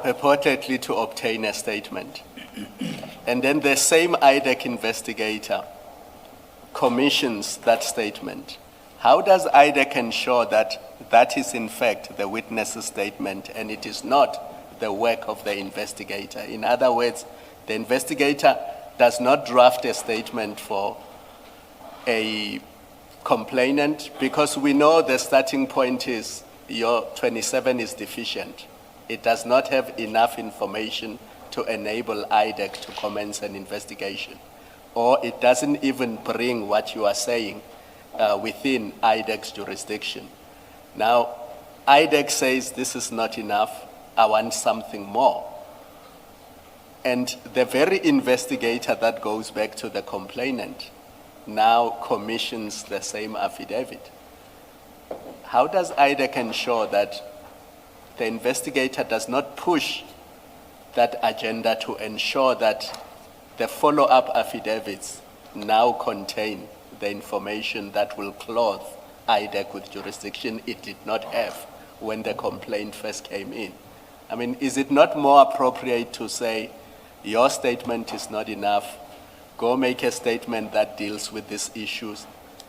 purportedly to obtain a statement. And then the same IDAC investigator commissions that statement. How does IDAC ensure that that is in fact the witness's statement and it is not the work of the investigator? In other words, the investigator does not draft a statement for a complainant because we know the starting point is your 27 is deficient. It does not have enough information to enable IDAC to commence an investigation. Or it doesn't even bring what you are saying within IDAC's jurisdiction. Now, IDAC says this is not enough, I want something more. And the very investigator that goes back to the complainant now commissions the same affidavit. How does IDAC ensure that the investigator does not push that agenda to ensure that the follow-up affidavits now contain the information that will clothe IDAC with jurisdiction it did not have when the complaint first came in? I mean, is it not more appropriate to say, your statement is not enough, go make a statement that deals with these issues,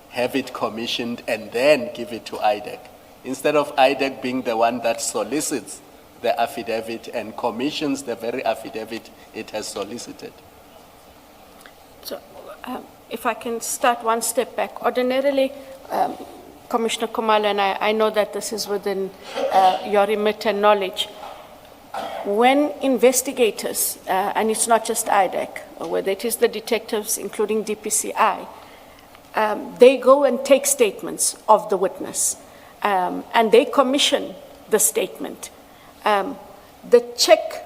have it commissioned, and then give it to IDAC, instead of IDAC being the one that solicits the affidavit and commissions the very affidavit it has solicited? So, if I can start one step back. Ordinarily, Commissioner Khumalo, and I know that this is within your remit and knowledge, when investigators, and it's not just IDAC, or whether it is the detectives, including DPCI, they go and take statements of the witness, and they commission the statement. The check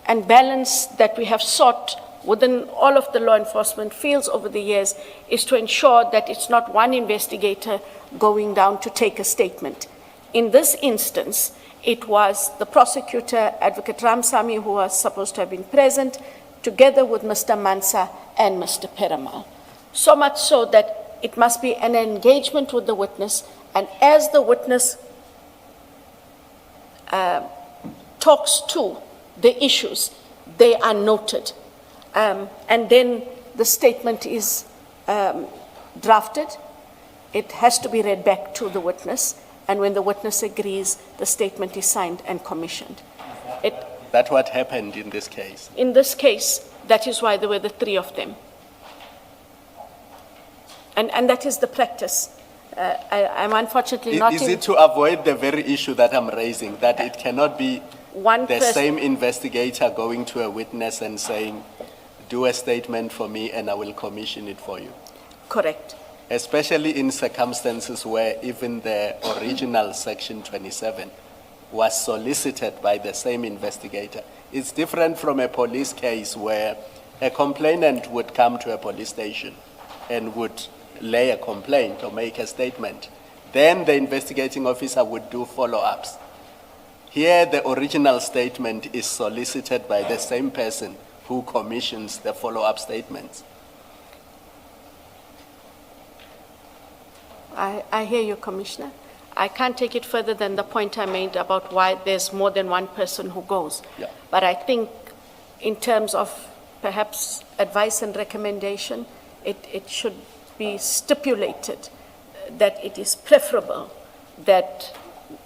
and balance that we have sought within all of the law enforcement fields over the years is to ensure that it's not one investigator going down to take a statement. In this instance, it was the prosecutor, Advocate Ramsamy, who was supposed to have been present, together with Mr. Mansa and Mr. Peramal. So much so that it must be an engagement with the witness, and as the witness talks to the issues, they are noted. And then the statement is drafted. It has to be read back to the witness, and when the witness agrees, the statement is signed and commissioned. That's what happened in this case. In this case, that is why there were the three of them. And that is the practice. I'm unfortunately not Is it to avoid the very issue that I'm raising, that it cannot be one the person. same investigator going to a witness and saying, do a statement for me and I will commission it for you? Correct. Especially in circumstances where even the original Section 27 was solicited by the same investigator. It's different from a police case where a complainant would come to a police station and would lay a complaint or make a statement. Then the investigating officer would do follow-ups. Here, the original statement is solicited by the same person who commissions the follow-up statements. I hear you, Commissioner. I can't take it further than the point I made about why there's more than one person who goes. Yeah. But I think in terms of perhaps advice and recommendation, it should be stipulated that it is preferable that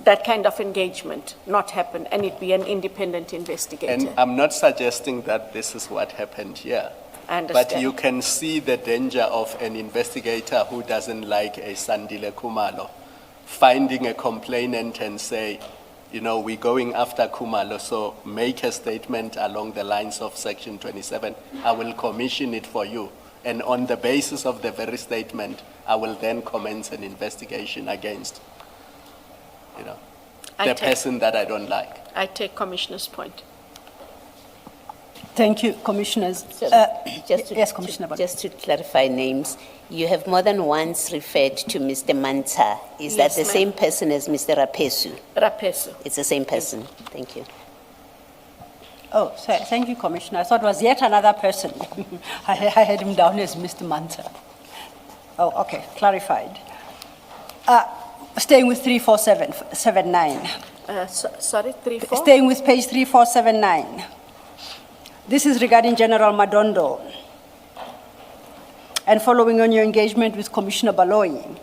that kind of engagement not happen and it be an independent investigator. And I'm not suggesting that this is what happened here. I understand. But you can see the danger of an investigator who doesn't like a Sandile Khumalo finding a complainant and say, you know, we're going after Khumalo, so make a statement along the lines of Section 27. I will commission it for you. And on the basis of the very statement, I will then commence an investigation against, you know, the person that I don't like. I take Commissioner's point. Thank you, Commissioners. Yes, Commissioner Baloyi. Just to clarify names, you have more than once referred to Mr. Manta. Is Yes, that the ma'am. same person as Mr. Rapesu? Rapesu. It's the same person. Thank you. Oh, thank you, Commissioner. I thought it was yet another person. I had him down as Mr. Manta. Oh, okay, clarified. Staying with 3479. Sorry, 3-4? Staying with page 3479. This is regarding General Madondo. And following on your engagement with Commissioner Baloyi,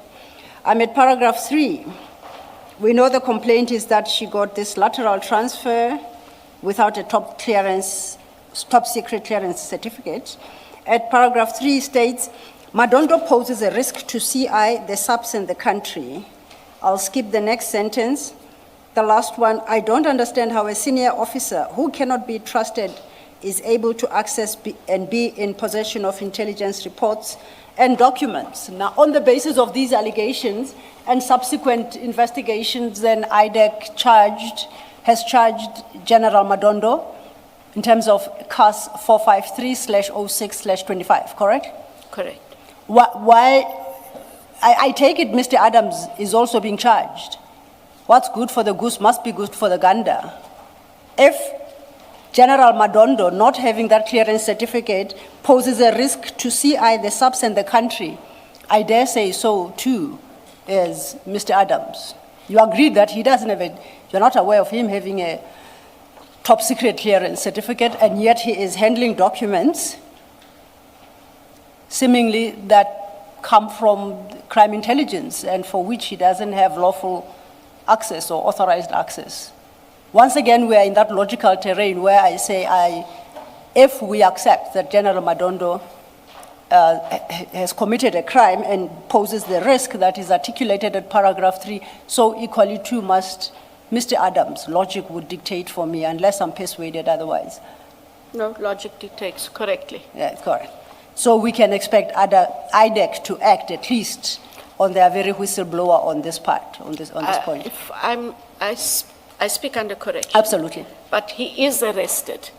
I'm at paragraph 3. We know the complaint is that she got this lateral transfer without a top secret clearance certificate. At paragraph 3 states, Madondo poses a risk to CI, the subs, and the country. I'll skip the next sentence. The last one, I don't understand how a senior officer who cannot be trusted is able to access and be in possession of intelligence reports and documents. Now, on the basis of these allegations and subsequent investigations, then IDAC has charged General Madondo in terms of CAS 453/06/25, correct? Correct. Why? I take it Mr. Adams is also being charged. What's good for the goose must be good for the gander. If General Madondo, not having that clearance certificate, poses a risk to CI, the subs, and the country, I dare say so too is Mr. Adams. You agree that he doesn't have you're not aware of him having a top secret clearance certificate, and yet he is handling documents seemingly that come from crime intelligence and for which he doesn't have lawful access or authorized access. Once again, we are in that logical terrain where I say, if we accept that General Madondo has committed a crime and poses the risk that is articulated at paragraph 3, so equally too must Mr. Adams. Logic would dictate for me, unless I'm persuaded otherwise. No, logic dictates correctly. Yeah, correct. So we can expect IDAC to act at least on their very whistleblower on this part, on this point. If I speak under correction. Absolutely. But he is arrested,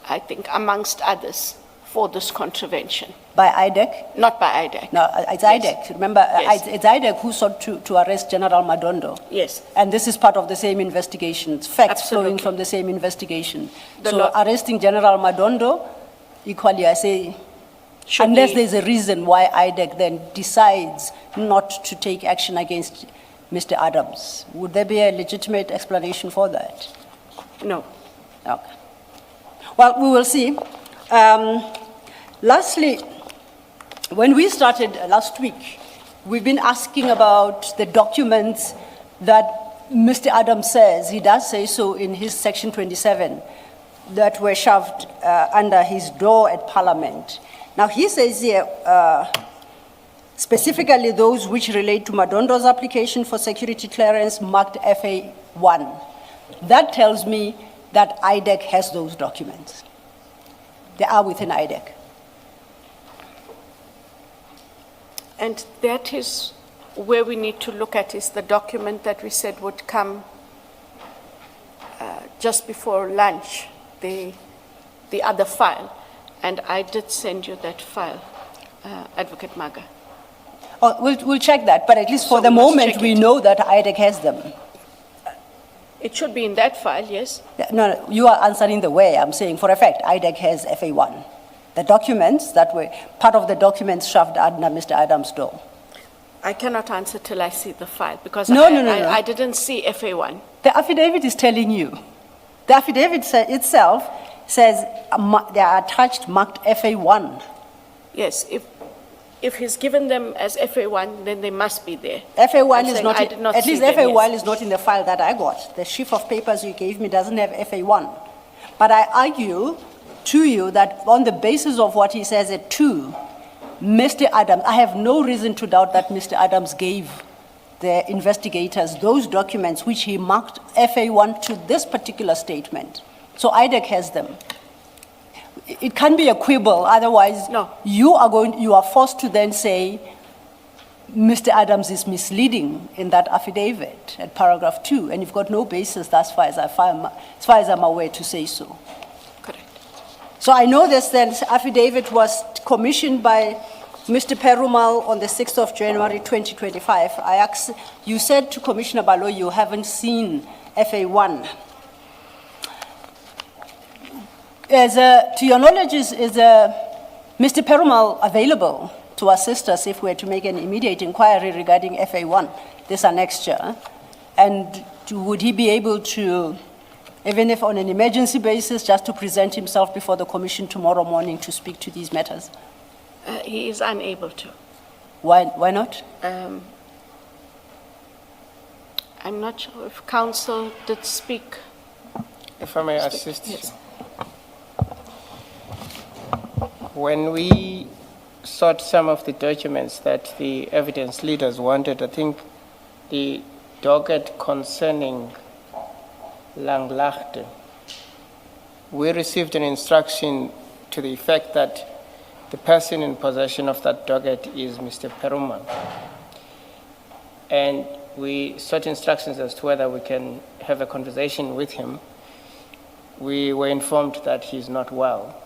I think, amongst others, for this contravention, By IDAC? not by IDAC. No, it's Yes. IDAC. Remember, Yes. it's IDAC who sought to arrest General Madondo. Yes. And this is part of the same investigation. It's facts flowing Absolutely. from the same investigation. The So law- arresting General Madondo, equally, I say, Should unless be- there's a reason why IDAC then decides not to take action against Mr. Adams. Would there be a legitimate explanation for that? No. Okay. Well, we will see. Lastly, when we started last week, we've been asking about the documents that Mr. Adams says, he does say so in his section 27, that were shoved under his door at Parliament. Now, he says here, specifically those which relate to Madondo's application for security clearance marked FA1. That tells me that IDAC has those documents. They are within IDAC. And that is where we need to look at is the document that we said would come just before lunch, the other file. And I did send you that file, Advocate Maga. Oh, we'll check that, but at least for So the we must moment, check we it. know that IDAC has them. It should be in that file, yes? No, you are answering the way. I'm saying for a fact, IDAC has FA1. The documents that were part of the documents shoved under Mr. Adams' door. I cannot answer till I see the file because No, no. I didn't see FA1. The affidavit is telling you. The affidavit itself says they are attached marked FA1. Yes, if he's given them as FA1, then they must be there. FA1 I'm is saying not, I did not at see least them, FA1 yes. is not in the file that I got. The sheaf of papers you gave me doesn't have FA1. But I argue to you that on the basis of what he says at 2, Mr. Adams, I have no reason to doubt that Mr. Adams gave the investigators those documents which he marked FA1 to this particular statement. So IDAC has them. It can be a quibble, otherwise No. you are forced to then say Mr. Adams is misleading in that affidavit at paragraph 2, and you've got no basis as far as I'm aware to say so. Correct. So I know this affidavit was commissioned by Mr. Perumal on the 6th of January 2025. You said to Commissioner Baloyi you haven't seen FA1. To your knowledge, is Mr. Perumal available to assist us if we're to make an immediate inquiry regarding FA1, this annexure? And would he be able to, even if on an emergency basis, just to present himself before the Commission tomorrow morning to speak to these matters? He is unable to. Why not? I'm not sure if counsel did speak. If I may assist. Yes. When we sought some of the documents that the evidence leaders wanted, I think the docket concerning Langlachte, we received an instruction to the effect that the person in possession of that docket is Mr. Perumal. And we sought instructions as to whether we can have a conversation with him. We were informed that he's not well.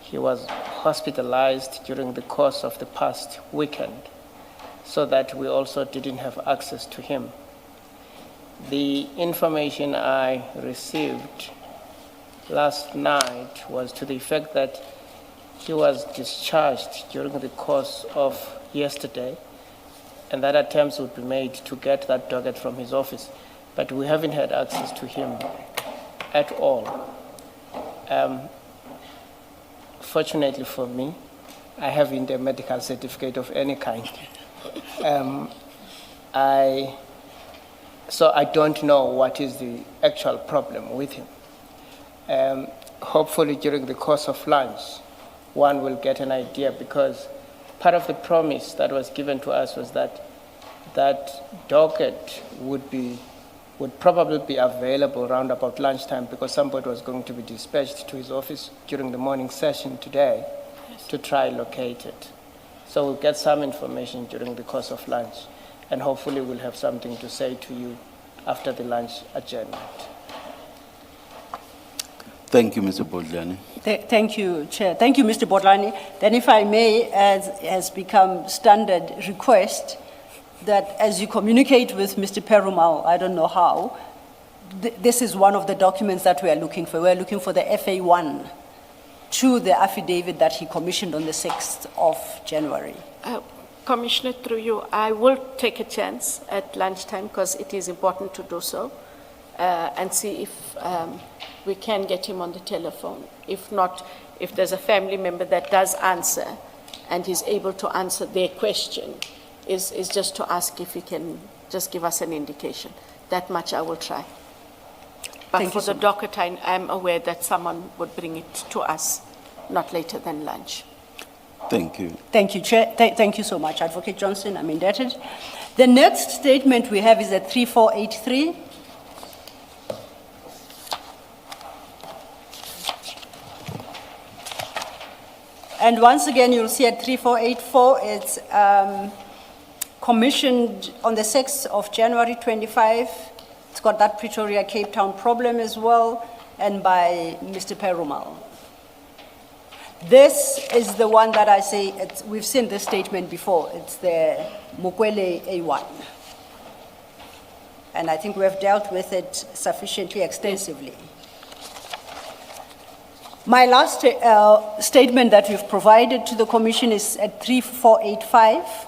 He was hospitalized during the course of the past weekend, so that we also didn't have access to him. The information I received last night was to the effect that he was discharged during the course of yesterday, and that attempts would be made to get that docket from his office, but we haven't had access to him at all. Fortunately for me, I haven't a medical certificate of any kind. So I don't know what is the actual problem with him. Hopefully during the course of lunch, one will get an idea, because part of the promise that was given to us was that that docket would probably be available around about lunchtime, because somebody was going to be dispatched to his office during the morning session today to try locate it. So we'll get some information during the course of lunch, and hopefully we'll have something to say to you after the lunch adjournment. Thank you, Mr. Bodlani. Thank you, Chair. Thank you, Mr. Botlani. Then if I may, as has become standard request, that as you communicate with Mr. Perumal, I don't know how, this is one of the documents that we are looking for. We are looking for the FA1 to the affidavit that he commissioned on the 6th of January. Commissioner, through you, I will take a chance at lunchtime because it is important to do so and see if we can get him on the telephone. If not, if there's a family member that does answer and is able to answer their question, is just to ask if he can just give us an indication. That much I will try. But Thank for you so the docket, I am aware that someone would bring it to us not later than lunch. Thank you. Thank you, Chair. Thank you so much, Advocate Johnson. I'm indebted. The next statement we have is at 3483. And once again, you'll see at 3484, it's commissioned on the 6th of January 25. It's got that Pretoria Cape Town problem as well, and by Mr. Perumal. This is the one that I say, we've seen this statement before. It's the Mukwele A1. And I think we have dealt with it sufficiently extensively. My last statement that we've provided to the Commission is at 3485.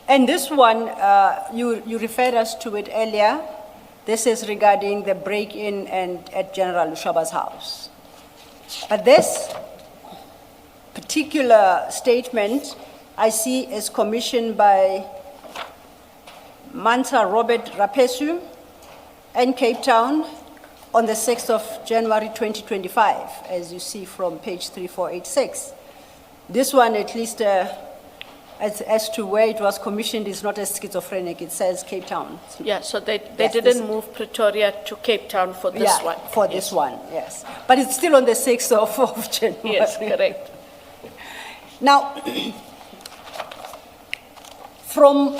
And this one, you referred us to it earlier. This is regarding the break-in at General Lushaba's house. But this particular statement I see is commissioned by Manta Robert Rapesu in Cape Town on the 6th of January 2025, as you see from page 3486. This one, at least as to where it was commissioned, is not as schizophrenic. It says Cape Town. Yeah, so they Yes, didn't move Pretoria to Cape Town for this one. For this one, yes. But it's still on the 6th of January. Yes, correct. Now, from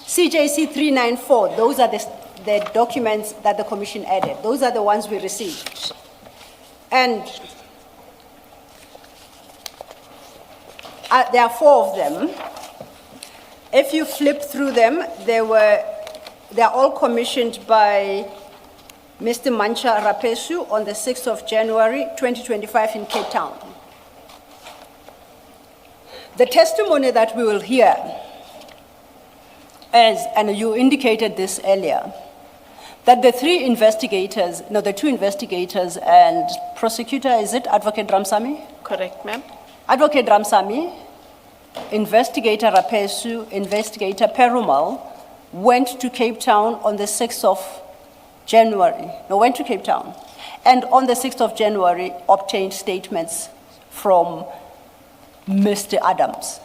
CJC 394, those are the documents that the Commission added. Those are the ones we received. And there are 4 of them. If you flip through them, they're all commissioned by Mr. Mancha Rapesu on the 6th of January 2025 in Cape Town. The testimony that we will hear, and you indicated this earlier, that the 2 investigators and prosecutor, is it Advocate Ramsamy? Correct, ma'am. Advocate Ramsamy, Investigator Rapesu, Investigator Perumal went to Cape Town on the 6th of January. No, went to Cape Town. And on the 6th of January, obtained statements from Mr. Adams.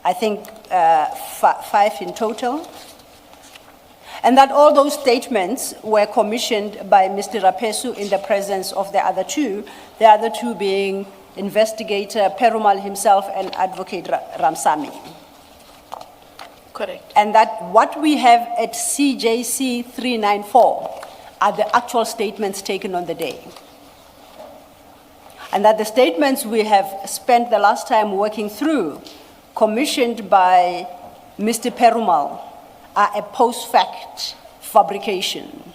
I think 5 in total. And that all those statements were commissioned by Mr. Rapesu in the presence of the other 2 being Investigator Perumal himself and Advocate Ramsamy. Correct. And that what we have at CJC 394 are the actual statements taken on the day. And that the statements we have spent the last time working through, commissioned by Mr. Perumal, are a post-fact fabrication.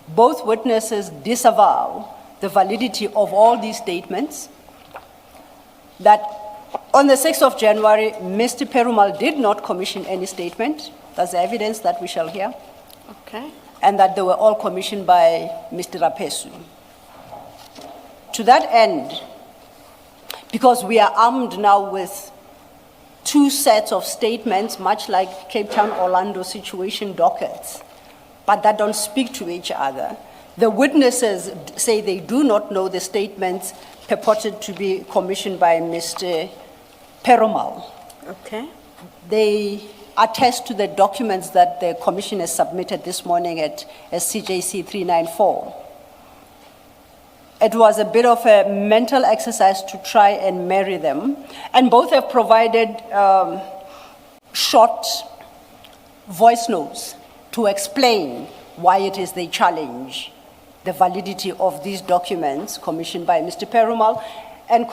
Both witnesses disavow the validity of all these statements, that on the 6th of January, Mr. Perumal did not commission any statement. That's the evidence that we shall hear. Okay. And that they were all commissioned by Mr. Rapesu. To that end, because we are armed now with 2 sets of statements, much like Cape Town Orlando situation dockets, but that don't speak to each other, the witnesses say they do not know the statements purported to be commissioned by Mr. Perumal. Okay. They attest to the documents that the Commission has submitted this morning at CJC 394. It was a bit of a mental exercise to try and marry them, and both have provided short voice notes to explain why it is they challenge the validity of these documents commissioned by Mr. Perumal. And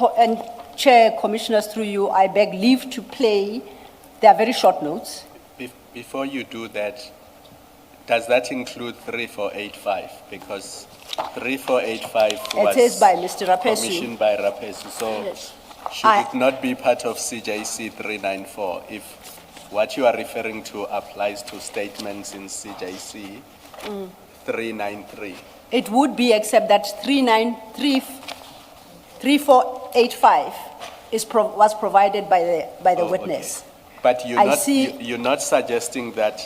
Chair, Commissioners, through you, I beg leave to play. They are very short notes. Before you do that, does that include 3485? Because 3485 was It is by Mr. Raphesu. commissioned by Raphesu. So Yes. should it not be part of CJC 394 if what you are referring to applies to statements in CJC 393? It would be, except that 3485 was provided by the Oh, witness. okay. But I you're not suggesting that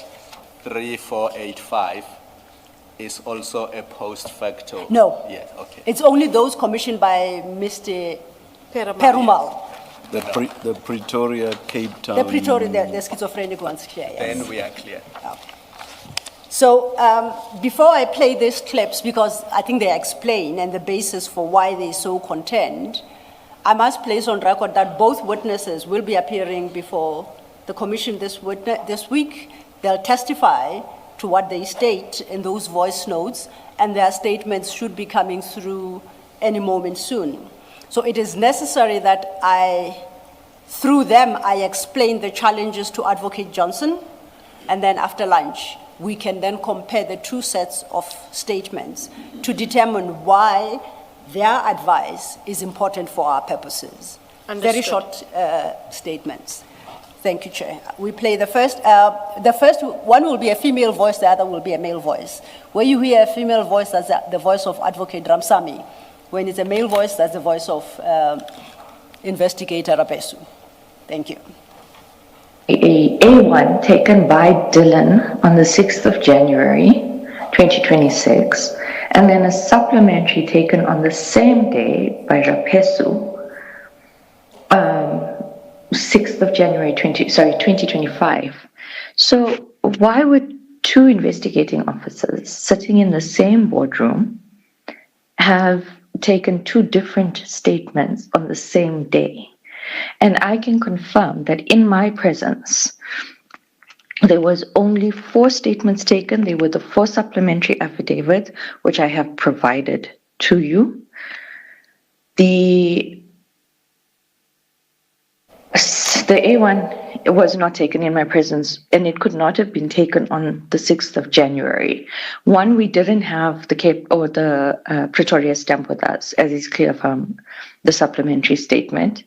3485 is also a post facto? No. Yeah, okay. It's only those commissioned by Mr. Perumal. The Pretoria, Cape Town. The Pretoria, the schizophrenic ones here, yes. Then we are clear. So before I play these clips, because I think they explain and the basis for why they so contend, I must place on record that both witnesses will be appearing before the commission this week. They'll testify to what they state in those voice notes, and their statements should be coming through any moment soon. So it is necessary that through them, I explain the challenges to Advocate Johnson, and then after lunch, we can then compare the two sets of statements to determine why their advice is important for our purposes. Understood. Very short statements. Thank you, Chair. We play the first. The first one will be a female voice, the other will be a male voice. Where you hear a female voice, that's the voice of Advocate Ramsamy. When it's a male voice, that's the voice of Investigator Raphesu. Thank you. A1 taken by Dylan on the 6th of January, 2026, and then a supplementary taken on the same day by Raphesu, 6th of January 2025. So why would two investigating officers sitting in the same boardroom have taken two different statements on the same day? And I can confirm that in my presence, there was only 4 statements taken. They were the 4 supplementary affidavits, which I have provided to you. The A1 was not taken in my presence, and it could not have been taken on the 6th of January. One, we didn't have the Cape or the Pretoria stamp with us, as is clear from the supplementary statement.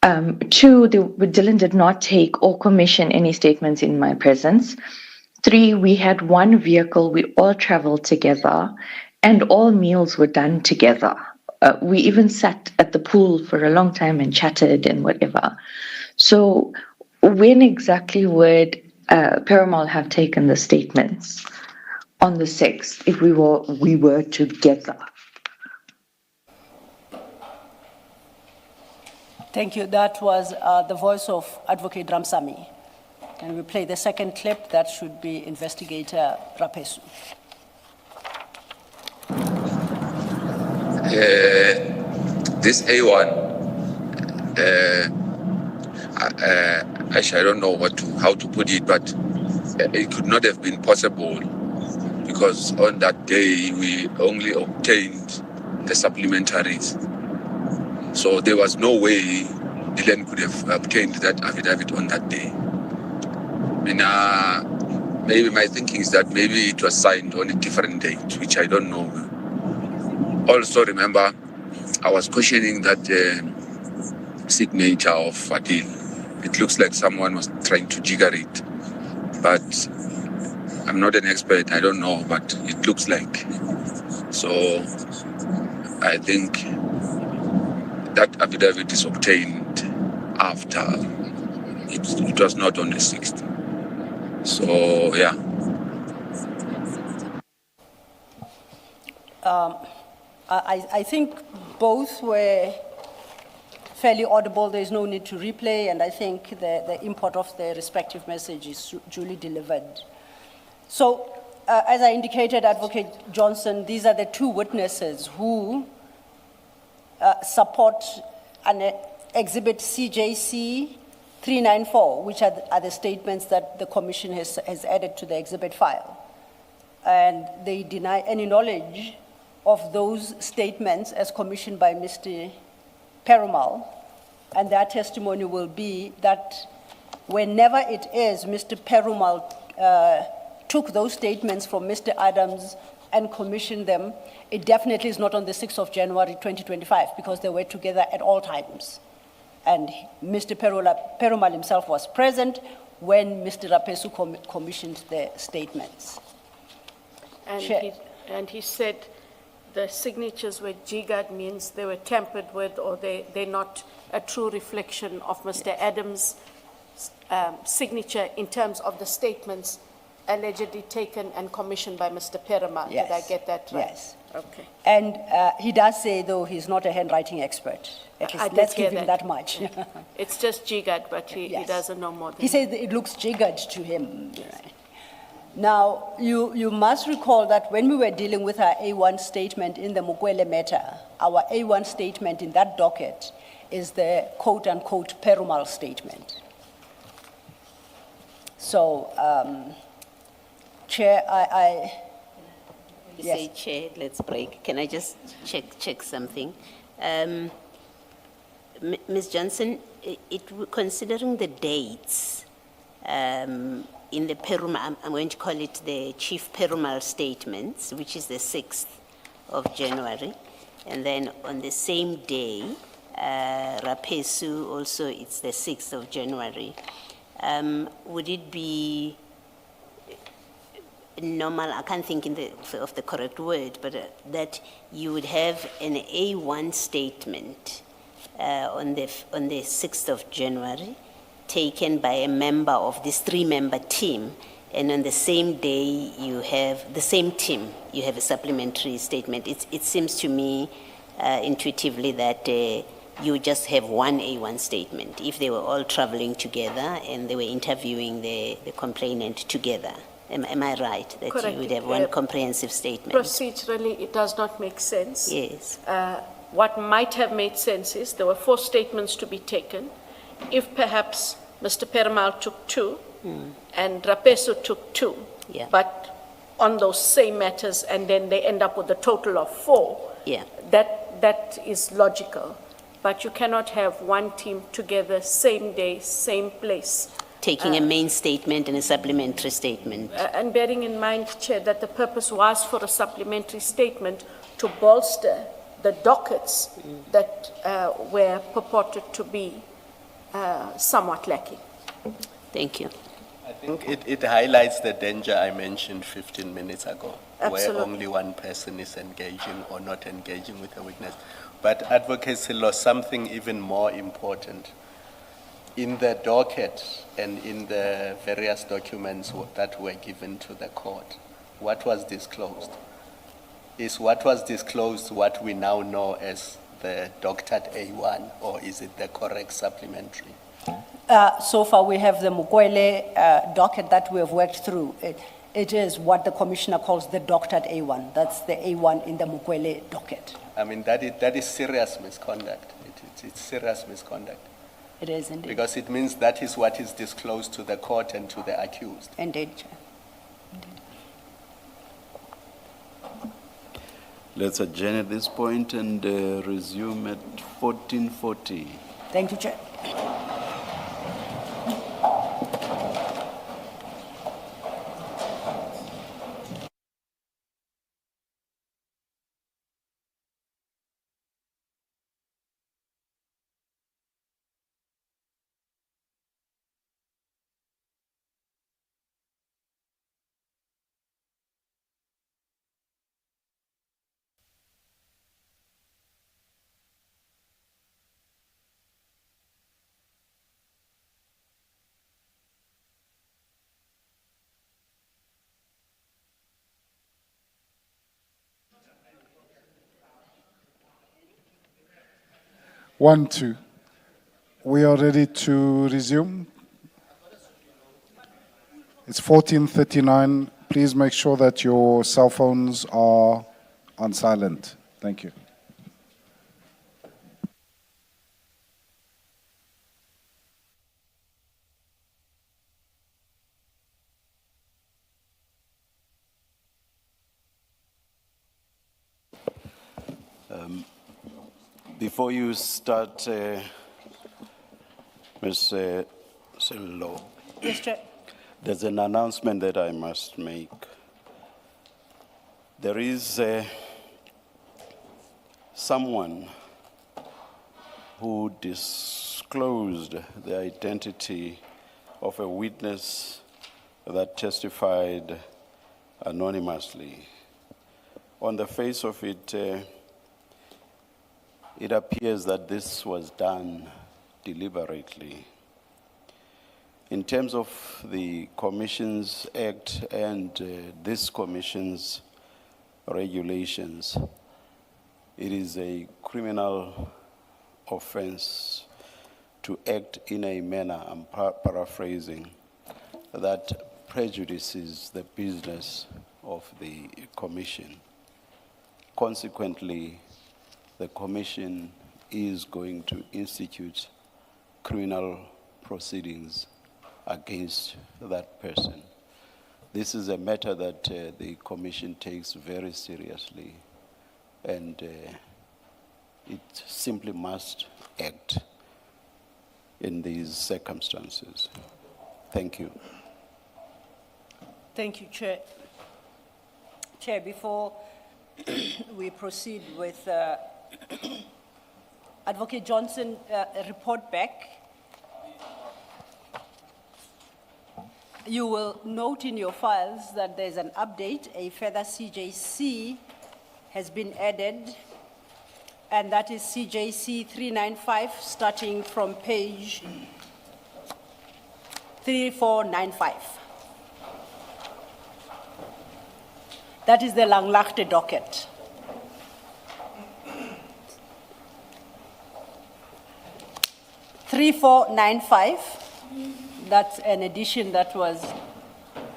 2, Dylan did not take or commission any statements in my presence. 3, we had one vehicle, we all traveled together, and all meals were done together. We even sat at the pool for a long time and chatted and whatever. So when exactly would Perumal have taken the statements on the 6th if we were together? Thank you. That was the voice of Advocate Ramsamy. And we play the second clip. That should be Investigator Raphesu. This A1, actually I don't know how to put it, but it could not have been possible because on that day we only obtained the supplementaries. So there was no way Dylan could have obtained that affidavit on that day. And maybe my thinking is that maybe it was signed on a different date, which I don't know. Also remember, I was questioning that signature of Adil. It looks like someone was trying to jigger it, but I'm not an expert, I don't know, but it looks like. So I think that affidavit is obtained after, it was not on the 6th. So, yeah. I think both were fairly audible. There's no need to replay, and I think the import of the respective message is duly delivered. So, as I indicated, Advocate Johnson, these are the 2 witnesses who support an exhibit CJC 394, which are the statements that the Commission has added to the exhibit file. and they deny any knowledge of those statements as commissioned by Mr. Perumal. And their testimony will be that whenever it is Mr. Perumal took those statements from Mr. Adams and commissioned them, it definitely is not on the 6th of January 2025 because they were together at all times. And Mr. Perumal himself was present when Mr. Ramaphosa commissioned the statements. And he said the signatures were jiggered, means they were tampered with, or they're not a true reflection of Mr. Adams' signature in terms of the statements allegedly taken and commissioned by Mr. Perumal. Yes. Did I get that right? Yes. Okay. And he does say, though, he's not a handwriting expert. At least let's give him that much. It's just jiggered, but he Yes. doesn't know more than He says that it looks jiggered to him. Now, you must recall that when we were dealing with our A1 statement in the Mukwele matter, our A1 statement in that docket is the quote-unquote Perumal statement. So, Chair, You Yes. say, Chair, let's break. Can I just check something? Ms. Johnson, considering the dates in the Perumal, I'm going to call it the Chief Perumal statements, which is the 6th of January, and then on the same day, Rapesu also, it's the 6th of January. Would it be normal, I can't think of the correct word, but that you would have an A1 statement on the 6th of January taken by a member of this 3-member team, and on the same day you have the same team, you have a supplementary statement. It seems to me intuitively that you just have one A1 statement if they were all traveling together and they were interviewing the complainant together. Am I right, that Correct. you would have one comprehensive statement? procedurally, it does not make sense. Yes. What might have made sense is there were 4 statements to be taken. If perhaps Mr. Perumal took 2 and Rapesu took 2, Yeah. but on those same matters, and then they end up with a total of 4, Yeah. that is logical. But you cannot have one team together, same day, same place. Taking a main statement and a supplementary statement. And bearing in mind, Chair, that the purpose was for a supplementary statement to bolster the dockets that were purported to be somewhat lacking. Thank you. I think it highlights the danger I mentioned 15 minutes ago, Absolutely. where only one person is engaging or not engaging with a witness. But advocacy law, something even more important. In the docket and in the various documents that were given to the court, what was disclosed? Is what was disclosed what we now know as the doctored A1, or is it the correct supplementary? So far, we have the Mukwele docket that we have worked through. It is what the commissioner calls the doctored A1. That's the A1 in the Mukwele docket. I mean, that is serious misconduct. It's serious misconduct. It is indeed. Because it means that is what is disclosed to the court and to the accused. Indeed, Chair. Let's adjourn at this point and resume at 14:40. Thank you, Chair. One, two. We are ready to resume. It's 14:39. Please make sure that your cell phones are on silent. Thank you. Before you start, Ms. Sello, Yes, Chair. there's an announcement that I must make. There is someone who disclosed the identity of a witness that testified anonymously. On the face of it, it appears that this was done deliberately. In terms of the Commissions Act and this Commission's regulations, it is a criminal offense to act in a manner, I'm paraphrasing, that prejudices the business of the Commission. Consequently, the Commission is going to institute criminal proceedings against that person. This is a matter that the Commission takes very seriously, and it simply must act in these circumstances. Thank you. Thank you, Chair. Chair, before we proceed with Advocate Johnson, a report back. You will note in your files that there's an update. A further CJC has been added, and that is CJC 395, starting from page 3495. That is the Langlaagte docket. That's an addition that was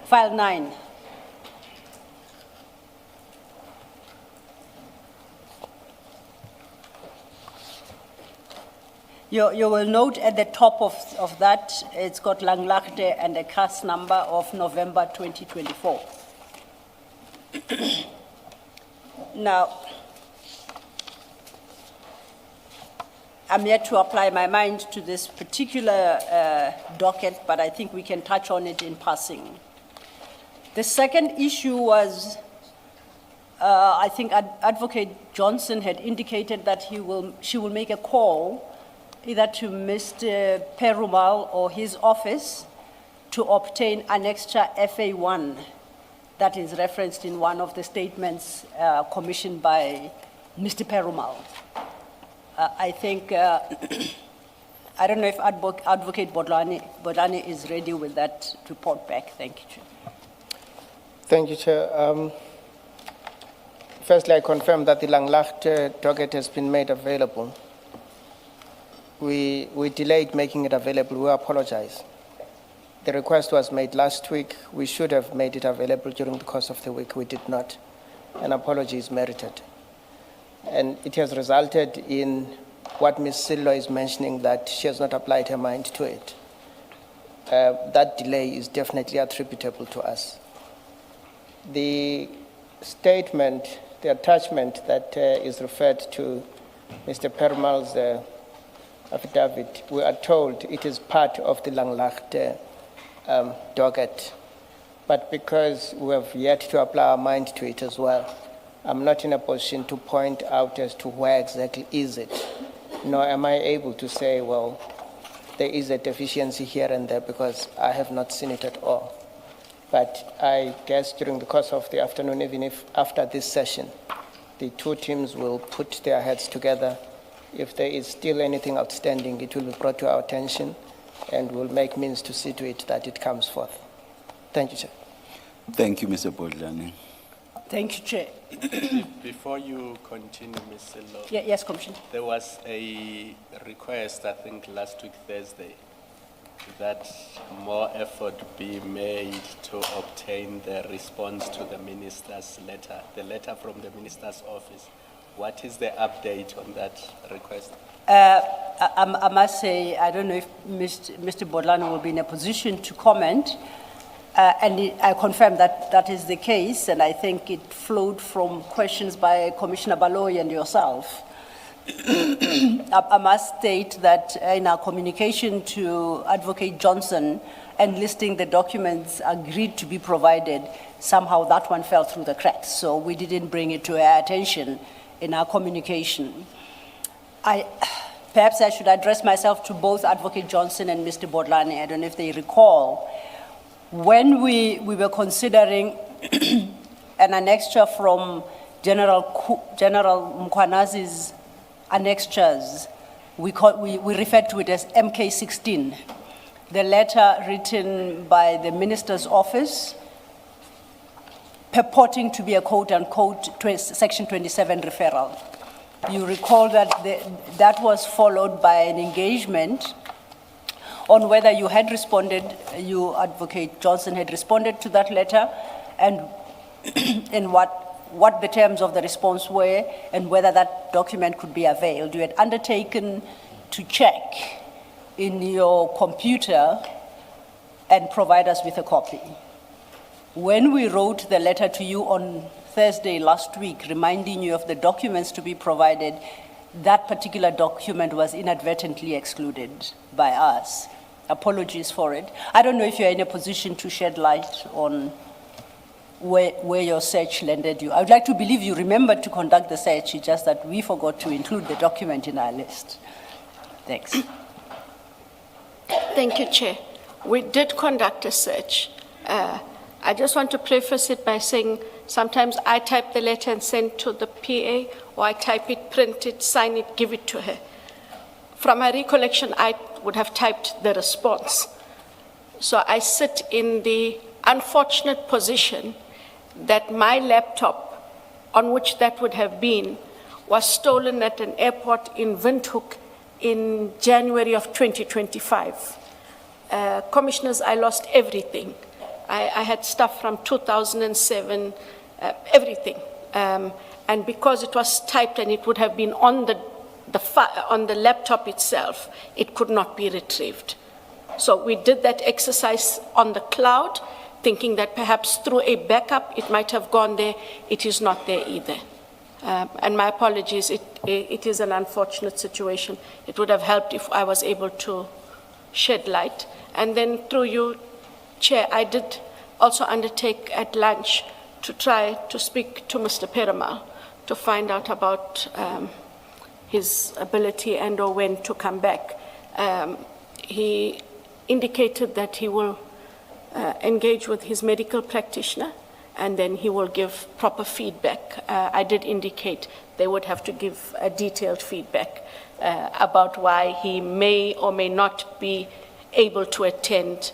file 9. You will note at the top of that, it's got Langlaagte and a CAS number of November 2024. Now, I'm yet to apply my mind to this particular docket, but I think we can touch on it in passing. The second issue was, I think Advocate Johnson had indicated that she will make a call either to Mr. Perumal or his office to obtain Annexure FA1 that is referenced in one of the statements commissioned by Mr. Perumal. I think, I don't know if Advocate Bodlani is ready with that report back. Thank you, Chair. Thank you, Chair. Firstly, I confirm that the Langlaagte docket has been made available. We delayed making it available. We apologize. The request was made last week. We should have made it available during the course of the week. We did not. An apology is merited. And it has resulted in what Ms. Sillo is mentioning, that she has not applied her mind to it. That delay is definitely attributable to us. The statement, the attachment that is referred to Mr. Perumal's affidavit, we are told it is part of the Langlaagte docket. But because we have yet to apply our mind to it as well, I'm not in a position to point out as to where exactly is it. Nor am I able to say, well, there is a deficiency here and there, because I have not seen it at all. But I guess during the course of the afternoon, even if after this session, the two teams will put their heads together. If there is still anything outstanding, it will be brought to our attention, and we'll make means to see to it that it comes forth. Thank you, Chair. Thank you, Mr. Bodlani. Thank you, Chair. Before you continue, Ms. Sillo, Yes, Commissioner. there was a request, I think last week, Thursday, that more effort be made to obtain the response to the minister's letter, the letter from the minister's office. What is the update on that request? I must say, I don't know if Mr. Bodlani will be in a position to comment. I confirm that that is the case, and I think it flowed from questions by Commissioner Baloyi and yourself. I must state that in our communication to Advocate Johnson and listing the documents agreed to be provided, somehow that one fell through the cracks, so we didn't bring it to our attention in our communication. Perhaps I should address myself to both Advocate Johnson and Mr. Bodlani. I don't know if they recall. When we were considering an annexure from General Mkwanazi's annexures, we referred to it as MK16, the letter written by the minister's office purporting to be a quote-unquote Section 27 referral. You recall that that was followed by an engagement on whether you had responded, you, Advocate Johnson, had responded to that letter, and what the terms of the response were, and whether that document could be availed. You had undertaken to check in your computer and provide us with a copy. When we wrote the letter to you on Thursday last week, reminding you of the documents to be provided, that particular document was inadvertently excluded by us. Apologies for it. I don't know if you're in a position to shed light on where your search landed you. I would like to believe you remembered to conduct the search, it's just that we forgot to include the document in our list. Thanks. Thank you, Chair. We did conduct a search. I just want to preface it by saying sometimes I type the letter and send to the PA, or I type it, print it, sign it, give it to her. From my recollection, I would have typed the response. So I sit in the unfortunate position that my laptop, on which that would have been, was stolen at an airport in Windhoek in January of 2025. Commissioners, I lost everything. I had stuff from 2007, everything. And because it was typed and it would have been on the laptop itself, it could not be retrieved. So we did that exercise on the cloud, thinking that perhaps through a backup it might have gone there. It is not there either. And my apologies, it is an unfortunate situation. It would have helped if I was able to shed light. And then through you, Chair, I did also undertake at lunch to try to speak to Mr. Perumal to find out about his ability and or when to come back. He indicated that he will engage with his medical practitioner and then he will give proper feedback. I did indicate they would have to give a detailed feedback about why he may or may not be able to attend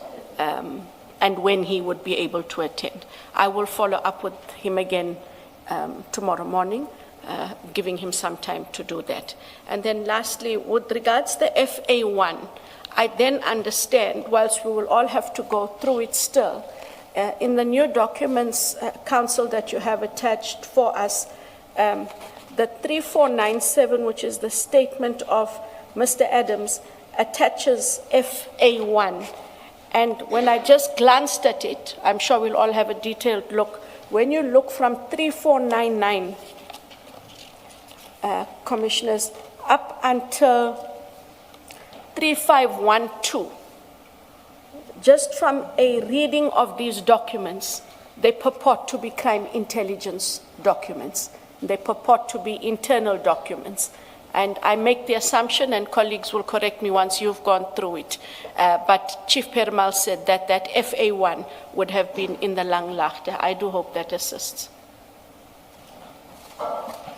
and when he would be able to attend. I will follow up with him again tomorrow morning, giving him some time to do that. And then lastly, with regards to the FA1, I then understand, whilst we will all have to go through it still, in the new documents, Council, that you have attached for us, the 3497, which is the statement of Mr. Adams, attaches FA1. And when I just glanced at it, I'm sure we'll all have a detailed look. When you look from 3499, Commissioners, up until 3512, just from a reading of these documents, they purport to be crime intelligence documents. They purport to be internal documents. And I make the assumption, and colleagues will correct me once you've gone through it, but Chief Perumal said that that FA1 would have been in the Langlaagte. I do hope that assists.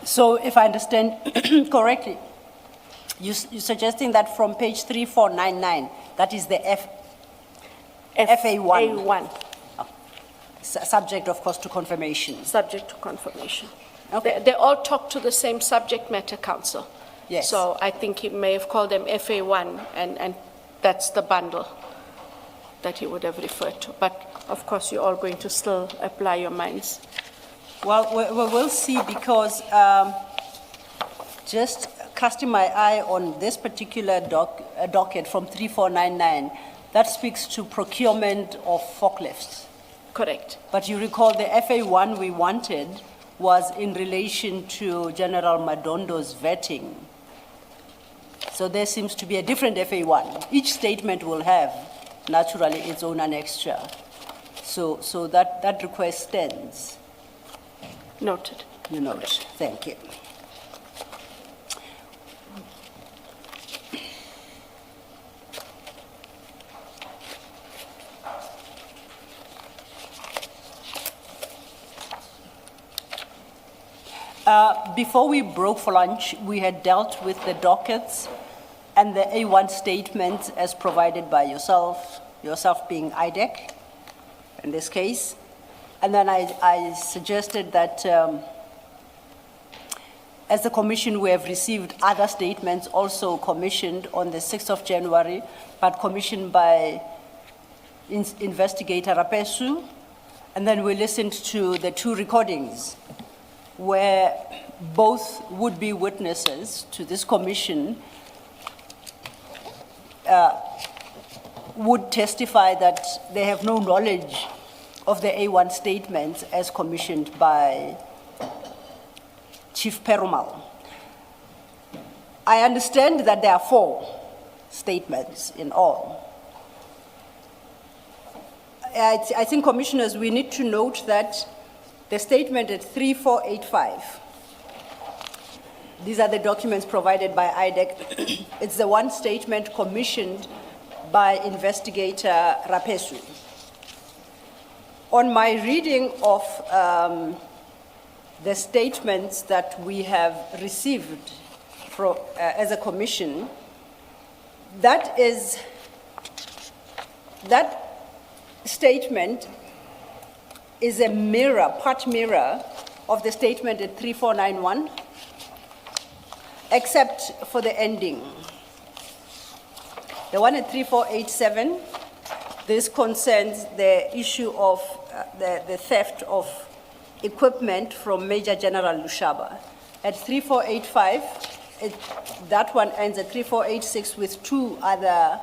So if I understand correctly, you're suggesting that from page 3499, that is the FA1? FA1. Oh. Subject, of course, to confirmation. Subject to confirmation. Okay. They all talk to the same subject matter, Council. Yes. So I think he may have called them FA1, and that's the bundle that he would have referred to. But of course, you're all going to still apply your minds. Well, we will see, because just casting my eye on this particular docket from 3499, that speaks to procurement of forklifts. Correct. But you recall the FA1 we wanted was in relation to General Madondo's vetting. So there seems to be a different FA1. Each statement will have, naturally, its own annexure. So that request stands. Noted. You note. Thank you. Before we broke for lunch, we had dealt with the dockets and the A1 statements as provided by yourself being IDAC in this case. And then I suggested that as the Commission, we have received other statements also commissioned on the 6th of January, but commissioned by investigator Rapesu. And then we listened to the two recordings where both would-be witnesses to this commission would testify that they have no knowledge of the A1 statements as commissioned by Chief Perumal. I understand that there are 4 statements in all. I think, Commissioners, we need to note that the statement at 3485, these are the documents provided by IDAC. It's the one statement commissioned by investigator Rapesu. On my reading of the statements that we have received from, as a commission, that statement is a mirror, part mirror of the statement at 3491, except for the ending. The one at 3487, this concerns the issue of the theft of equipment from Major General Lushaba. At 3485, that one ends at 3486 with 2 other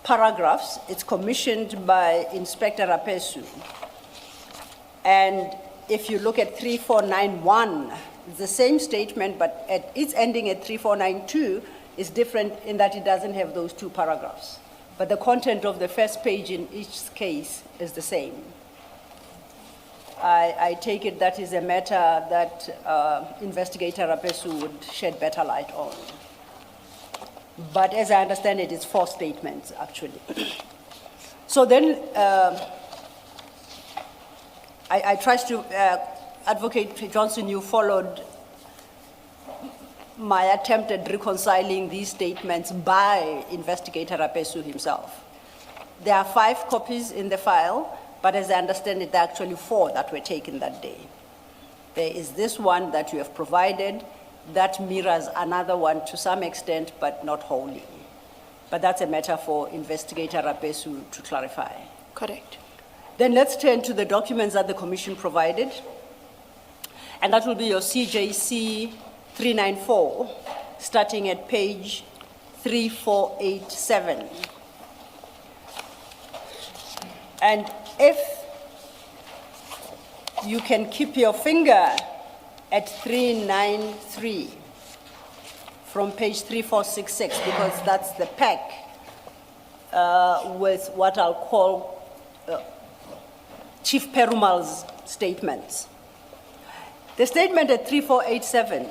paragraphs. It's commissioned by Inspector Rapesu. And if you look at 3491, it's the same statement, but its ending at 3492 is different in that it doesn't have those 2 paragraphs. But the content of the first page in each case is the same. I take it that is a matter that Investigator Rapesu would shed better light on. But as I understand it, it's 4 statements, actually. So then, I tried to, Advocate Johnson, you followed my attempt at reconciling these statements by Investigator Rapesu himself. There are 5 copies in the file, but as I understand it, there are actually 4 that were taken that day. There is this one that you have provided that mirrors another one to some extent, but not wholly. But that's a matter for Investigator Rapesu to clarify. Correct. Then let's turn to the documents that the Commission provided. And that will be your CJC 394, starting at page 3487. And if you can keep your finger at 393 from page 3466, because that's the pack with what I'll call Chief Perumal's statements. The statement at 3487,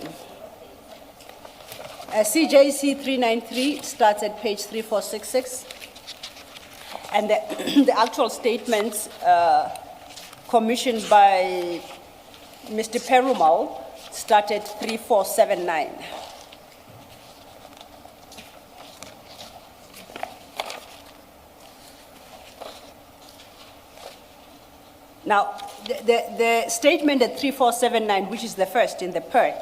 CJC 393 starts at page 3466, and the actual statements commissioned by Mr. Perumal start at 3479. Now, the statement at 3479, which is the first in the perk,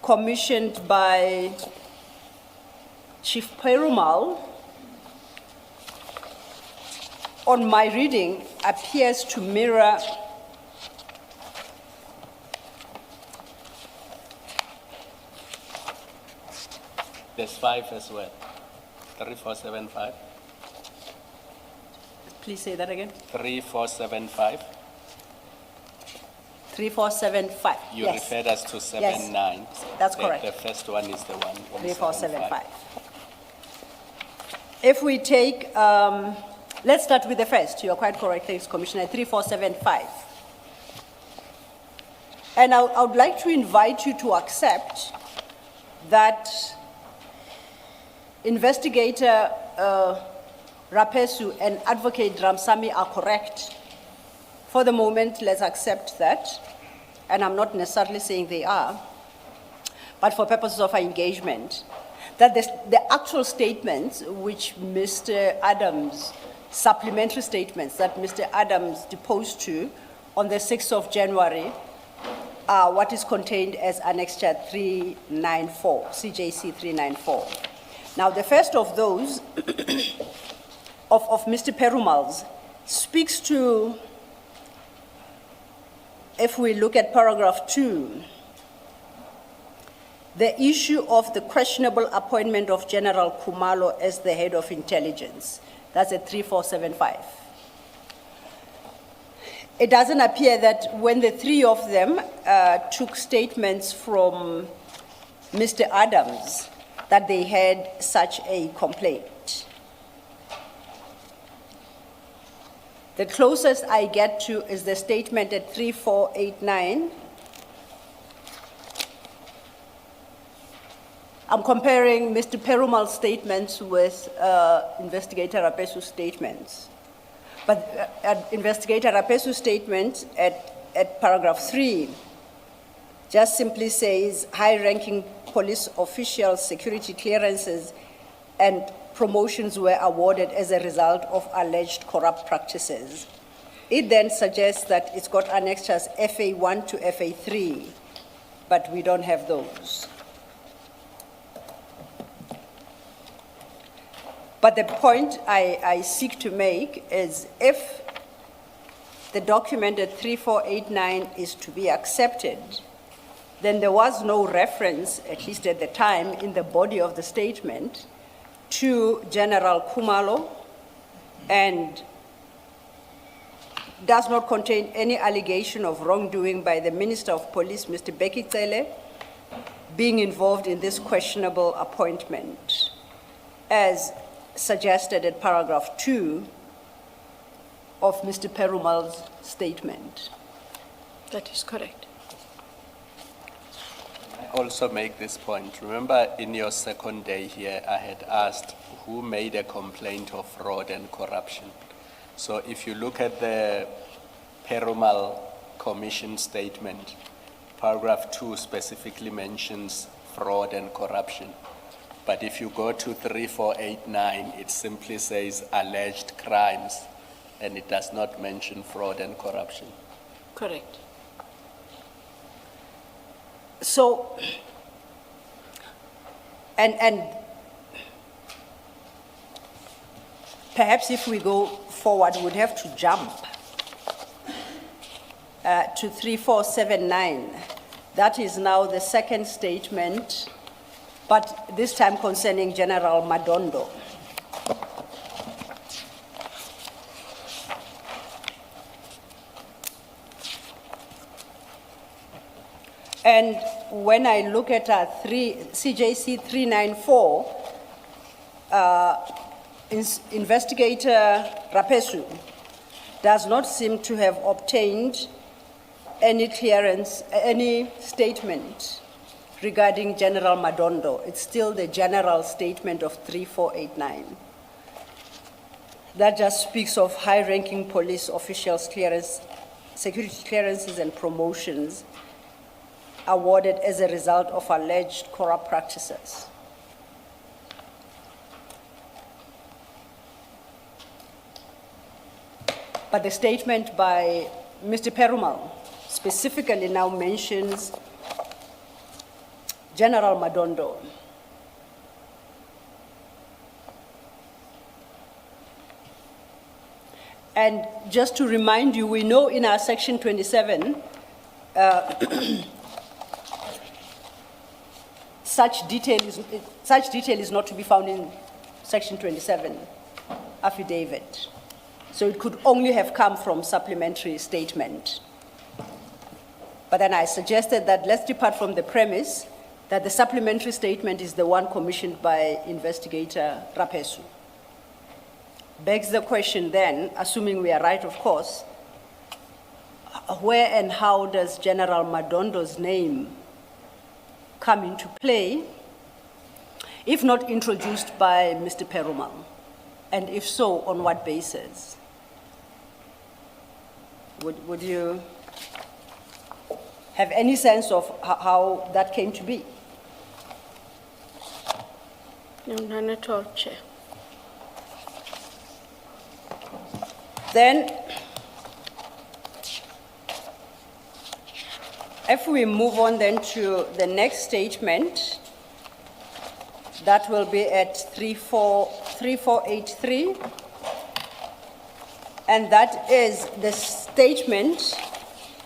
commissioned by Chief Perumal, on my reading, appears to mirror There's 5 as well. 3475. Please say that again. 3475. 3475. You Yes. referred us to 79. That's correct. The first one is the one. on 3475. If we take, let's start with the first. You're quite correct, thanks, Commissioner. 3475. And I would like to invite you to accept that Investigator Rapesu and Advocate Ramsamy are correct. For the moment, let's accept that. And I'm not necessarily saying they are, but for purposes of our engagement, that the actual statements which Mr. Adams, supplementary statements that Mr. Adams deposed to on the 6th of January are what is contained as Annexure 394, CJC 394. Now, the first of those, of Mr. Perumal's, speaks to, if we look at paragraph 2, the issue of the questionable appointment of General Khumalo as the head of intelligence. That's at 3475. It doesn't appear that when the three of them took statements from Mr. Adams that they had such a complaint. The closest I get to is the statement at 3489. I'm comparing Mr. Perumal's statements with Investigator Rapesu's statements. But Investigator Rapesu's statement at paragraph 3 just simply says high-ranking police officials, security clearances, and promotions were awarded as a result of alleged corrupt practices. It then suggests that it's got annexures FA1 to FA3, but we don't have those. But the point I seek to make is if the document at 3489 is to be accepted, then there was no reference, at least at the time, in the body of the statement to General Khumalo, and does not contain any allegation of wrongdoing by the Minister of Police, Mr. Bekicele, being involved in this questionable appointment, as suggested at paragraph 2 of Mr. Perumal's statement. That is correct. I also make this point. Remember, in your second day here, I had asked who made a complaint of fraud and corruption. So if you look at the Perumal Commission statement, paragraph 2 specifically mentions fraud and corruption. But if you go to 3489, it simply says alleged crimes, and it does not mention fraud and corruption. Correct. So, and perhaps if we go forward, we'd have to jump to 3479. That is now the second statement, but this time concerning General Madondo. And when I look at CJC 394, Investigator Rapesu does not seem to have obtained any clearance, any statement regarding General Madondo. It's still the general statement of 3489. That just speaks of high-ranking police officials' clearance, security clearances and promotions awarded as a result of alleged corrupt practices. But the statement by Mr. Perumal specifically now mentions General Madondo. And just to remind you, we know in our section 27, such detail is not to be found in section 27 affidavit. So it could only have come from supplementary statement. But then I suggested that let's depart from the premise that the supplementary statement is the one commissioned by investigator Raphosa. Begs the question then, assuming we are right, of course, where and how does General Madondo's name come into play, if not introduced by Mr. Perumal? And if so, on what basis? Would you have any sense of how that came to be? No, none at all, Chair. Then, if we move on then to the next statement, that will be at 3483, and that is the statement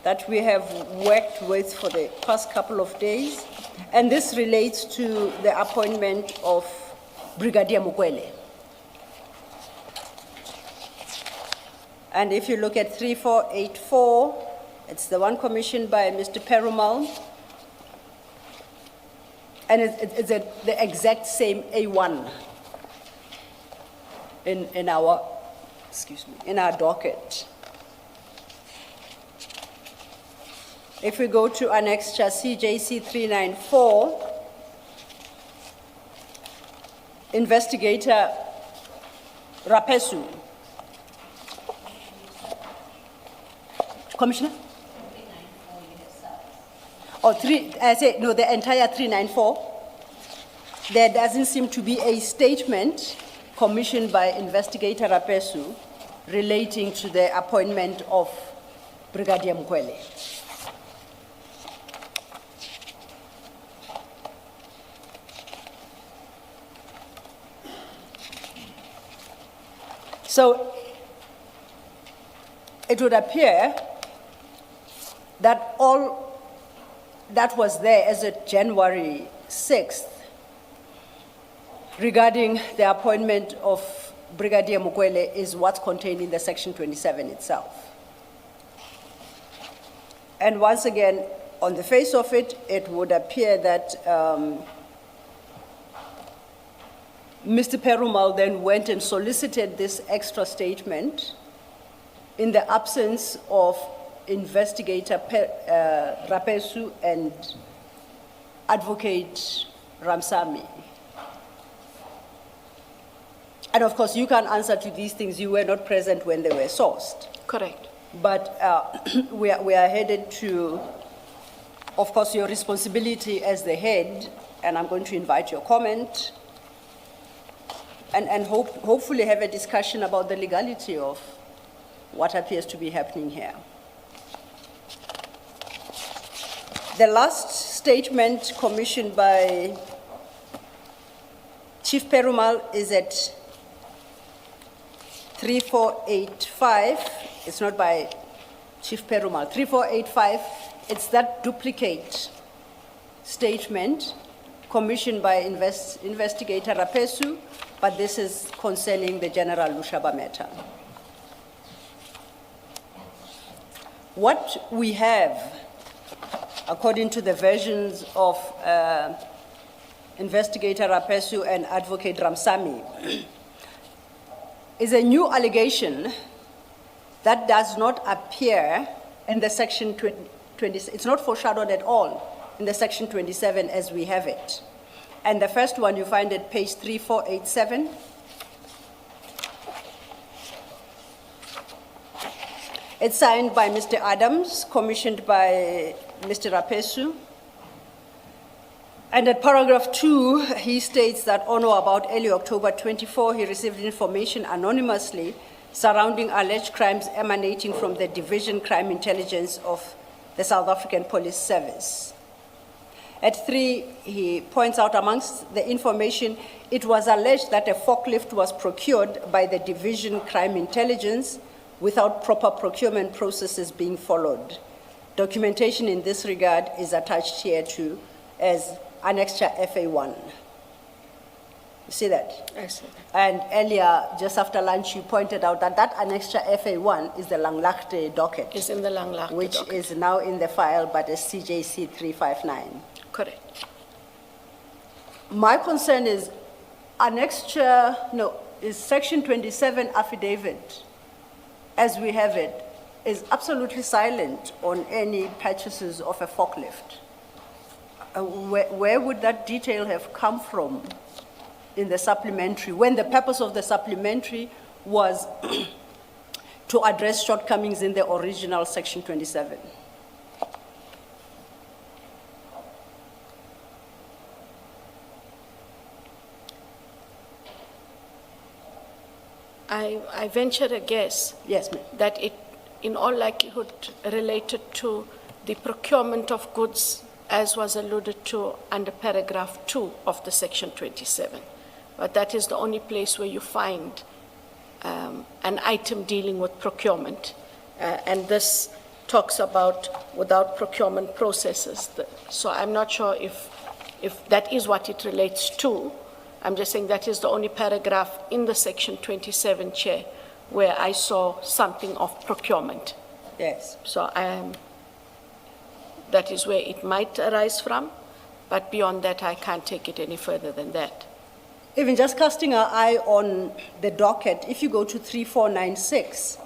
that we have worked with for the past couple of days, and this relates to the appointment of Brigadier Mukwele. And if you look at 3484, it's the one commissioned by Mr. Perumal, and it's the exact same A1 in our, in our docket. If we go to Annexure CJC 394, Investigator Raphosa. Commissioner? Oh, the entire 394. There doesn't seem to be a statement commissioned by Investigator Raphosa relating to the appointment of Brigadier Mukwele. So it would appear that all that was there as of January 6th regarding the appointment of Brigadier Mukwele is what's contained in the Section 27 itself. And once again, on the face of it, it would appear that Mr. Perumal then went and solicited this extra statement in the absence of Investigator Raphosa and Advocate Ramsamy. And of course, you can answer to these things. You were not present when they were sourced. Correct. But we are headed to, of course, your responsibility as the head, and I'm going to invite your comment, and hopefully have a discussion about the legality of what appears to be happening here. The last statement commissioned by Chief Perumal is at 3485. It's not by Chief Perumal. 3485, it's that duplicate statement commissioned by Investigator Raphosa, but this is concerning the General Lushaba matter. What we have, according to the versions of Investigator Raphosa and Advocate Ramsamy, is a new allegation that does not appear in the Section 20. It's not foreshadowed at all in the Section 27 as we have it. And the first one you find at page 3487. It's signed by Mr. Adams, commissioned by Mr. Raphosa. And at paragraph 2, he states that on or about early October 24, he received information anonymously surrounding alleged crimes emanating from the Division Crime Intelligence of the South African Police Service. At 3, he points out amongst the information, it was alleged that a forklift was procured by the Division Crime Intelligence without proper procurement processes being followed. Documentation in this regard is attached here too as Annexure FA1. You see that? I see. And earlier, just after lunch, you pointed out that that annexure FA1 is the Langlaagte docket, Is in the Langlaagte which docket. is now in the file, but is CJC 359. Correct. My concern is is section 27 affidavit, as we have it, is absolutely silent on any purchases of a forklift. Where would that detail have come from in the supplementary, when the purpose of the supplementary was to address shortcomings in the original section 27? I venture a guess Yes, ma'am. that it, in all likelihood, related to the procurement of goods, as was alluded to under paragraph 2 of the section 27. But that is the only place where you find an item dealing with procurement. And this talks about without procurement processes. So I'm not sure if that is what it relates to. I'm just saying that is the only paragraph in the section 27, Chair, where I saw something of procurement. Yes. So that is where it might arise from, but beyond that, I can't take it any further than that. Even just casting our eye on the docket, if you go to 3496,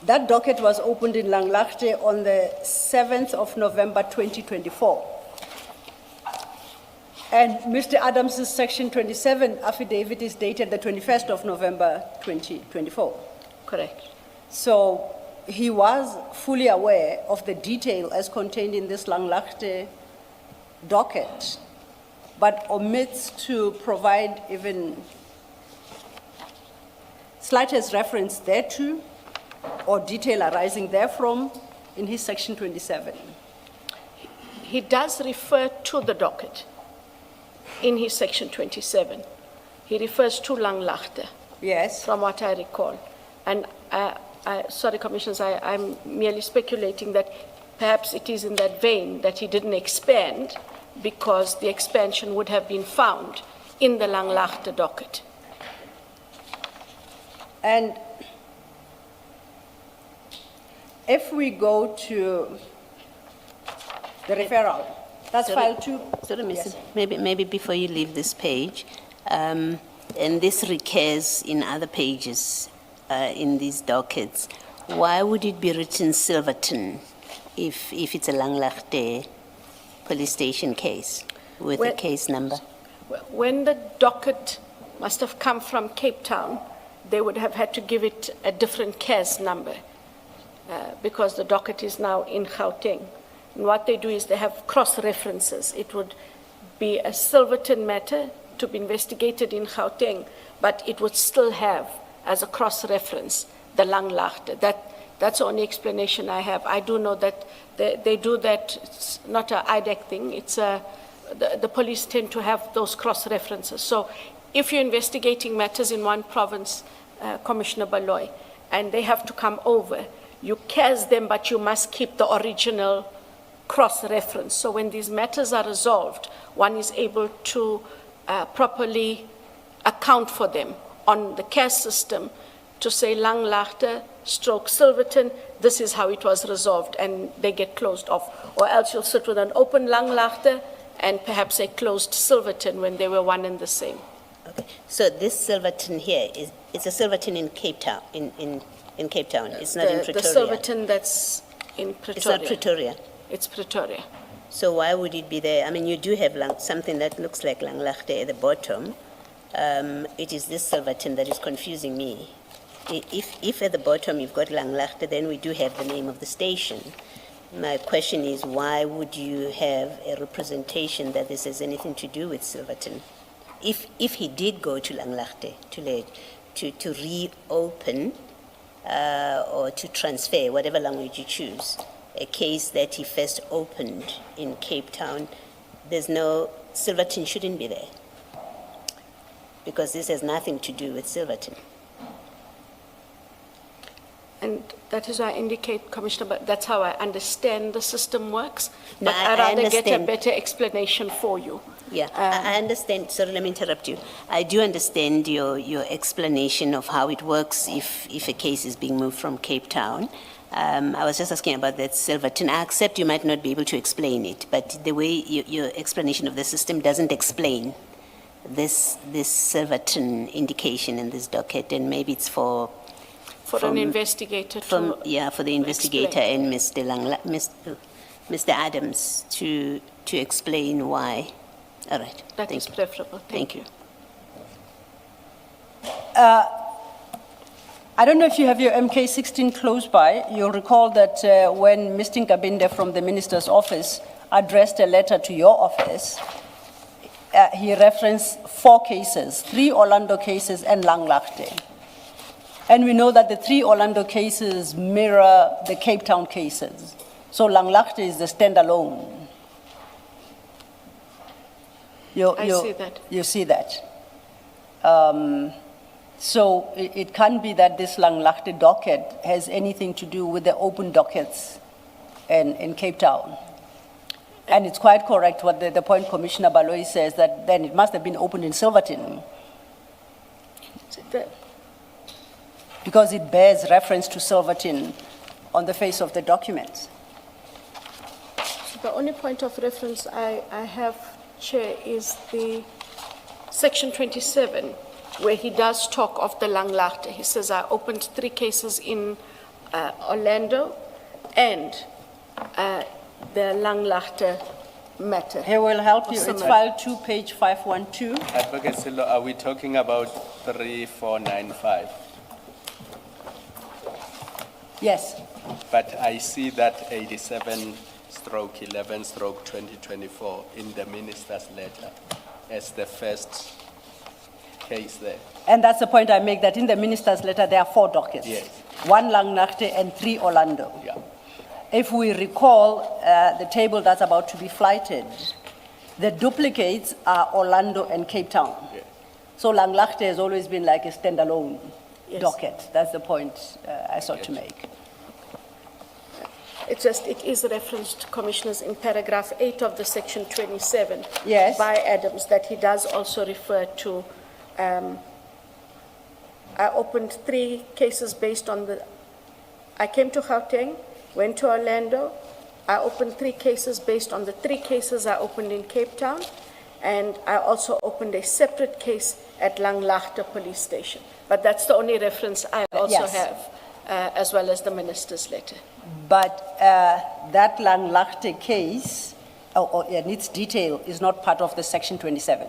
that docket was opened in Langlaagte on the 7th of November 2024. And Mr. Adams' section 27 affidavit is dated the 21st of November 2024. Correct. So he was fully aware of the detail as contained in this Langlaagte docket, but omits to provide even slightest reference thereto or detail arising therefrom in his section 27. He does refer to the docket in his section 27. He refers to Langlaagte, Yes. from what I recall. And sorry, Commissioners, I'm merely speculating that perhaps it is in that vein that he didn't expand because the expansion would have been found in the Langlaagte docket. And if we go to the referral, that's Sorry. file 2. Sorry, Mr. Yes. Maybe before you leave this page, and this recurs in other pages in these dockets, why would it be written Silverton if it's a Langlaagte police station case with a Well- case number? When the docket must have come from Cape Town, they would have had to give it a different case number because the docket is now in Gauteng. And what they do is they have cross-references. It would be a Silverton matter to be investigated in Gauteng, but it would still have as a cross-reference the Langlaagte. That's the only explanation I have. I do know that they do that. It's not an IDAC thing. It's the police tend to have those cross-references. So if you're investigating matters in one province, Commissioner Baloyi, and they have to come over, you case them, but you must keep the original cross-reference. So when these matters are resolved, one is able to properly account for them on the case system to say Langlaagte stroke Silverton, this is how it was resolved, and they get closed off. Or else you'll sit with an open Langlaagte and perhaps a closed Silverton when they were one and the same. Okay. So this Silverton here it's a Silverton in Cape Town. In Cape Town, it's not in Pretoria. The Silverton that's in Pretoria. It's not Pretoria. It's Pretoria. So why would it be there? I mean, you do have something that looks like Langlaagte at the bottom. It is this Silverton that is confusing me. If at the bottom you've got Langlaagte, then we do have the name of the station. My question is, why would you have a representation that this has anything to do with Silverton? If he did go to Langlaagte to reopen or to transfer, whatever language you choose, a case that he first opened in Cape Town, there's no, Silverton shouldn't be there, because this has nothing to do with Silverton. And that is why I indicate, Commissioner, but that's how I understand the system works. No, But I I'd rather get a understand. better explanation for you. Yeah, I understand. Sorry, let me interrupt you. I do understand your explanation of how it works if a case is being moved from Cape Town. I was just asking about that Silverton. I accept you might not be able to explain it, but the way your explanation of the system doesn't explain this Silverton indication in this docket, and maybe it's for an investigator to for the investigator explain. and Mr. Adams to explain why. All right. That Thank is you. preferable. Thank you. I don't know if you have your MK16 close by. You'll recall that when Mr. Nkabinde from the minister's office addressed a letter to your office, he referenced 4 cases, 3 Orlando cases and Langlaagte. And we know that the 3 Orlando cases mirror the Cape Town cases. So Langlaagte is the standalone. I see that. You see that. So it can't be that this Langlaagte docket has anything to do with the open dockets in Cape Town. And it's quite correct what the point Commissioner Baloyi says, that then it must have been opened in Silverton, because it bears reference to Silverton on the face of the documents. So the only point of reference I have, Chair, is the section 27, where he does talk of the Langlaagte. He says, I opened 3 cases in Orlando and the Langlaagte matter. He will help you. It's Summary. file 2, page 512. Advocate Silo, are we talking about 3495? Yes. But I see that 87/11/2024 in the minister's letter as the first case there. And that's the point I make, that in the minister's letter, there are 4 dockets. Yes. 1 Langlaagte and 3 Orlando. Yeah. If we recall the table that's about to be flighted, the duplicates are Orlando and Cape Town. Yeah. So Langlaagte has always been like a standalone Yes. docket. That's the point I sought to make. It is referenced, Commissioners, in paragraph 8 of the section 27 Yes. by Adams, that he does also refer to, I opened 3 cases based on I came to Gauteng, went to Orlando, I opened 3 cases based on the 3 cases I opened in Cape Town, and I also opened a separate case at Langlaagte Police Station. But that's the only reference I also Yes. have, as well as the minister's letter. But that Langlaagte case, and its detail, is not part of the section 27.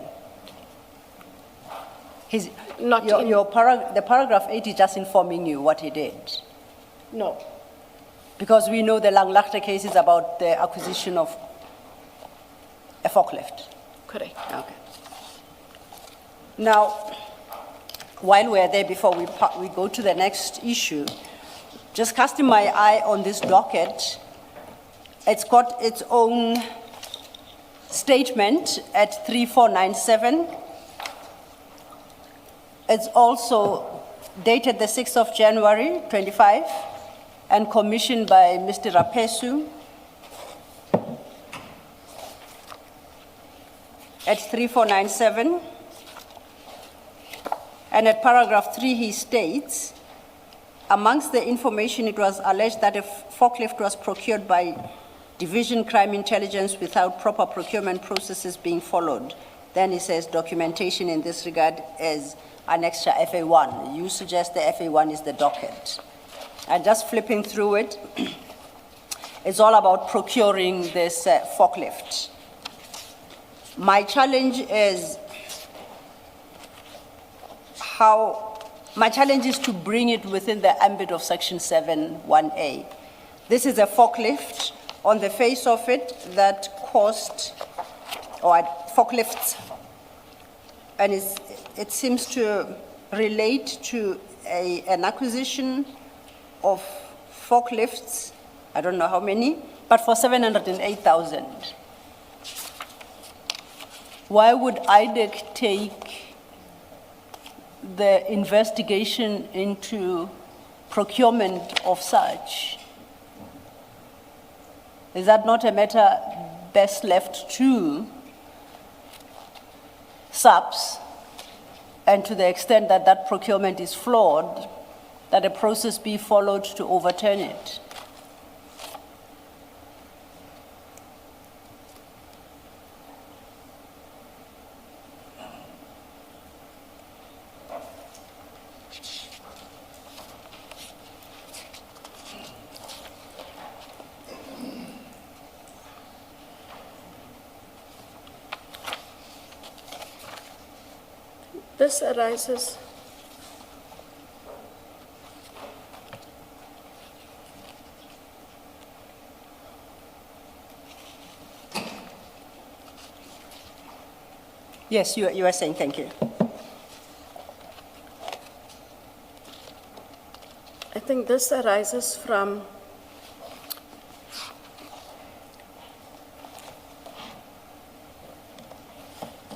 Not in- The paragraph 8 is just informing you what he did. No. Because we know the Langlaagte case is about the acquisition of a forklift. Correct. Okay. Now, while we're there, before we go to the next issue, just casting my eye on this docket, it's got its own statement at 3497. It's also dated the 6th of January, 25, and commissioned by Mr. Rapesu at 3497. And at paragraph 3, he states, amongst the information, it was alleged that a forklift was procured by Division Crime Intelligence without proper procurement processes being followed. Then he says documentation in this regard is annexure FA1. You suggest the FA1 is the docket. And just flipping through it, it's all about procuring this forklift. My challenge is to bring it within the ambit of section 7(1)(a). This is a forklift on the face of it that cost, or forklifts, and it seems to relate to an acquisition of forklifts, I don't know how many, but for 708,000. Why would IDAC take the investigation into procurement of such? Is that not a matter best left to subs, and to the extent that that procurement is flawed, that a process be followed to overturn it. This arises Yes, you are saying, thank you. I think this arises from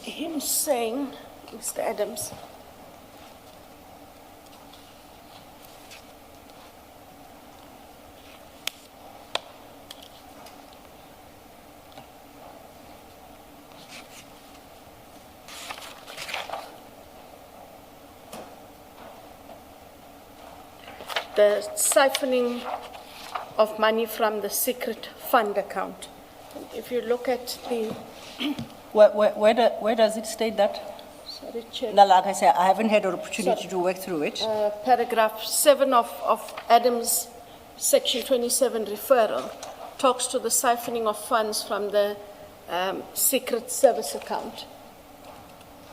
him saying, Mr. Adams, the siphoning of money from the secret fund account. If you look at the, Where does it state that? sorry, Chair, No, like I said, I haven't had an opportunity Sorry. to work through it. paragraph 7 of Adams' section 27 referral talks to the siphoning of funds from the secret service account,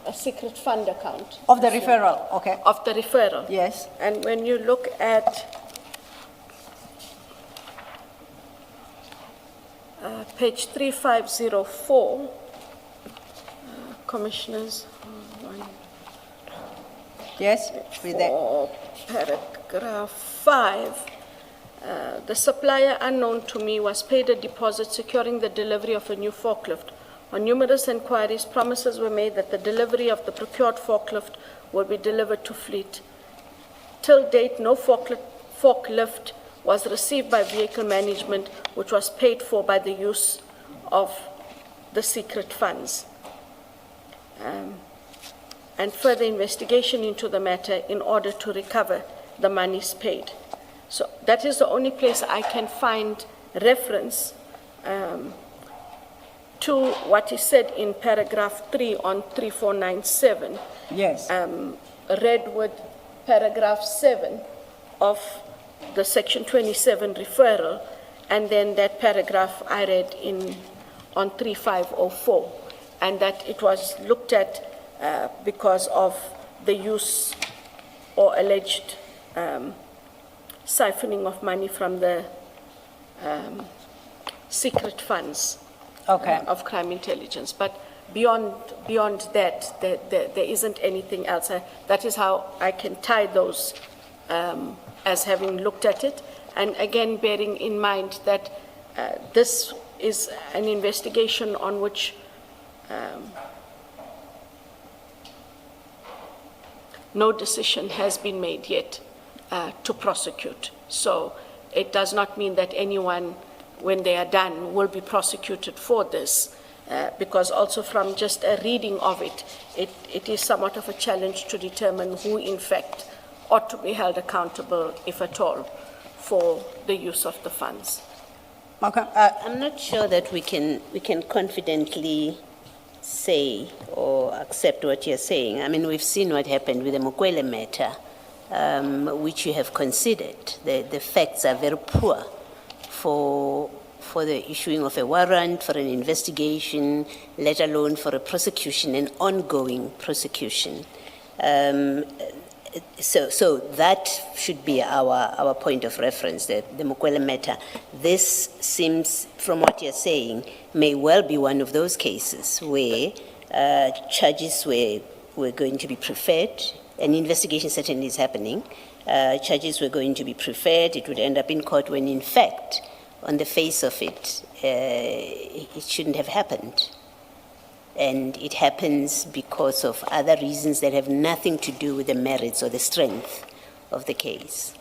a secret fund account. Of the referral, okay, Of the referral. yes. And when you look at page 3504, Commissioners, Yes, with that. for paragraph 5, the supplier unknown to me was paid a deposit securing the delivery of a new forklift. On numerous inquiries, promises were made that the delivery of the procured forklift would be delivered to fleet. Till date, no forklift was received by vehicle management, which was paid for by the use of the secret funds. And further investigation into the matter in order to recover the monies paid. So that is the only place I can find reference to what is said in paragraph 3 on 3497. Yes. Read with paragraph 7 of the section 27 referral, and then that paragraph I read on 3504, and that it was looked at because of the use or alleged siphoning of money from the secret funds Okay. of crime intelligence. But beyond that, there isn't anything else. That is how I can tie those as having looked at it. And again, bearing in mind that this is an investigation on which no decision has been made yet to prosecute. So it does not mean that anyone, when they are done, will be prosecuted for this, because also from just a reading of it, it is somewhat of a challenge to determine who, in fact, ought to be held accountable, if at all, for the use of the funds. Okay. I'm not sure that we can confidently say or accept what you're saying. I mean, we've seen what happened with the Mokwele matter, which you have considered. The facts are very poor for the issuing of a warrant, for an investigation, let alone for a prosecution, an ongoing prosecution. So that should be our point of reference, the Mokwele matter. This seems, from what you're saying, may well be one of those cases where charges were going to be preferred. An investigation certainly is happening. Charges were going to be preferred. It would end up in court when, in fact, on the face of it, it shouldn't have happened. And it happens because of other reasons that have nothing to do with the merits or the strength of the case.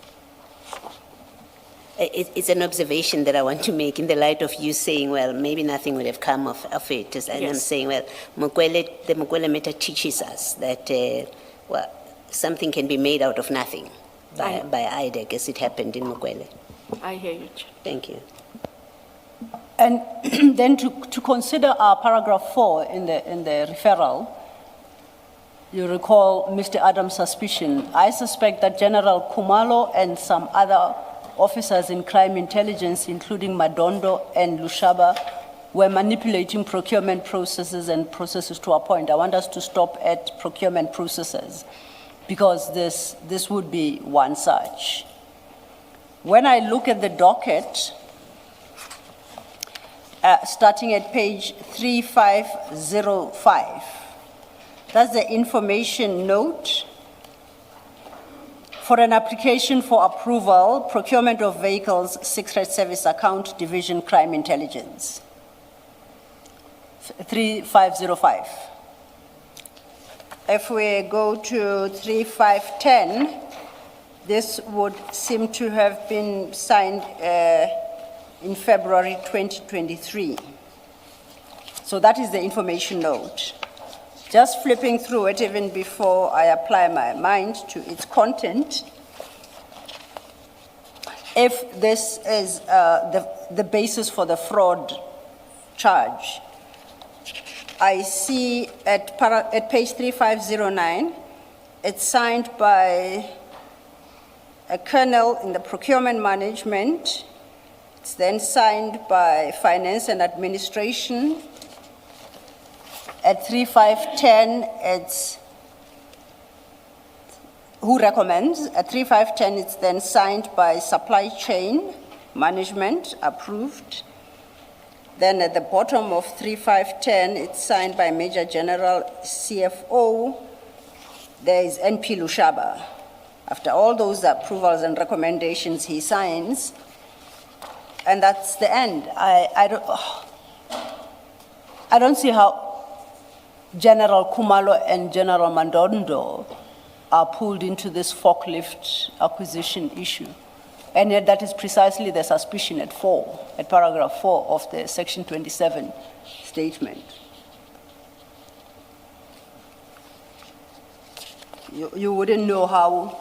It's an observation that I want to make in the light of you saying, well, maybe nothing would have come of it. And I'm Yes. saying, well, the Mukwele matter teaches us that, well, something can be made out of nothing by IDAC, as it happened in Mukwele. I hear you, Chair. Thank you. And then to consider paragraph 4 in the referral, you recall Mr. Adams' suspicion. I suspect that General Khumalo and some other officers in crime intelligence, including Madondo and Lushaba, were manipulating procurement processes and processes to a point. I want us to stop at procurement processes because this would be one such. When I look at the docket, starting at page 3505, that's the information note for an application for approval, procurement of vehicles, Secret Service Account, Division Crime Intelligence. 3505. If we go to 3510, this would seem to have been signed in February 2023. So that is the information note. Just flipping through it even before I apply my mind to its content, if this is the basis for the fraud charge, I see at page 3509, it's signed by a colonel in the procurement management. It's then signed by finance and administration. At 3510, it's who recommends. At 3510, it's then signed by supply chain management, approved. Then at the bottom of 3510, it's signed by Major General CFO. There is NP Lushaba. After all those approvals and recommendations, he signs, and that's the end. I don't see how General Khumalo and General Madondo are pulled into this forklift acquisition issue. And yet that is precisely the suspicion at paragraph 4 of the section 27 statement. You wouldn't know how.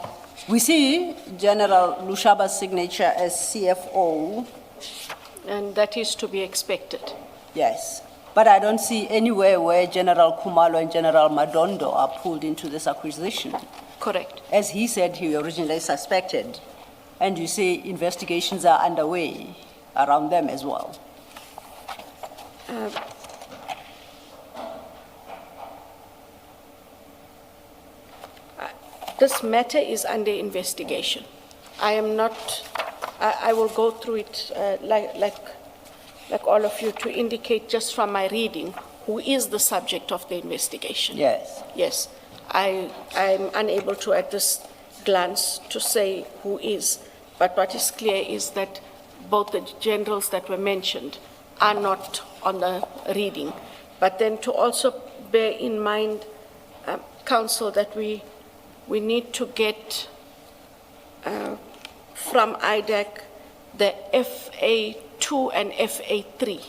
We see General Lushaba's signature as CFO. And that is to be expected. Yes. But I don't see anywhere where General Khumalo and General Madondo are pulled into this acquisition. Correct. As he said, he originally suspected. And you say investigations are underway around them as well. This matter is under investigation. I will go through it like all of you to indicate just from my reading who is the subject of the investigation. Yes. Yes. I'm unable to at this glance to say who is, but what is clear is that both the generals that were mentioned are not on the reading. But then to also bear in mind, Council, that we need to get from IDAC the FA2 and FA3,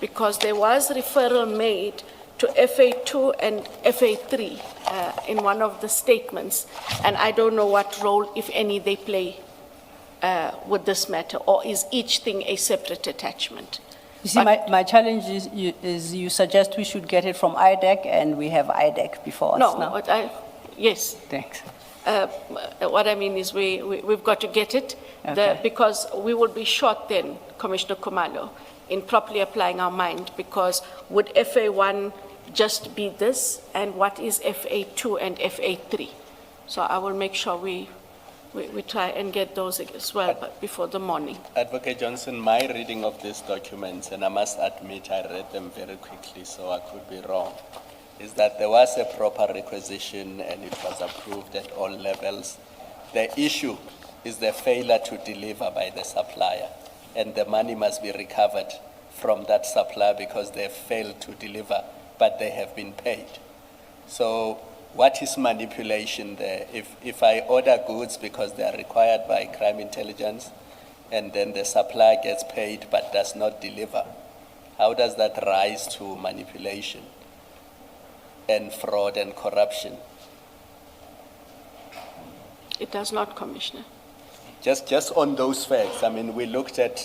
because there was referral made to FA2 and FA3 in one of the statements, and I don't know what role, if any, they play with this matter, or is each thing a separate attachment? You see, my challenge is you suggest we should get it from IDAC, and we have IDAC before us now. No, yes. Thanks. What I mean is we've got to get it, Okay. because we will be short then, Commissioner Khumalo, in properly applying our mind, because would FA1 just be this, and what is FA2 and FA3? So I will make sure we try and get those as well, but before the morning. Advocate Johnson, my reading of these documents, and I must admit I read them very quickly, so I could be wrong, is that there was a proper requisition and it was approved at all levels. The issue is the failure to deliver by the supplier, and the money must be recovered from that supplier because they failed to deliver, but they have been paid. So what is manipulation there? If I order goods because they are required by crime intelligence, and then the supplier gets paid but does not deliver, how does that rise to manipulation and fraud and corruption? It does not, Commissioner. Just on those facts, I mean, we looked at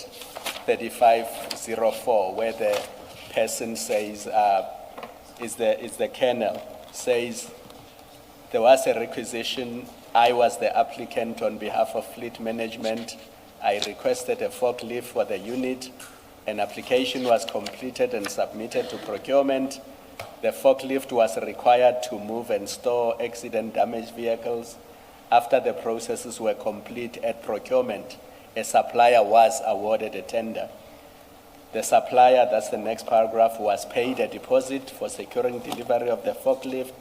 3504, where the person says, is the colonel, says, there was a requisition, I was the applicant on behalf of fleet management, I requested a forklift for the unit, an application was completed and submitted to procurement, the forklift was required to move and store accident damaged vehicles. After the processes were complete at procurement, a supplier was awarded a tender. The supplier, that's the next paragraph, was paid a deposit for securing delivery of the forklift.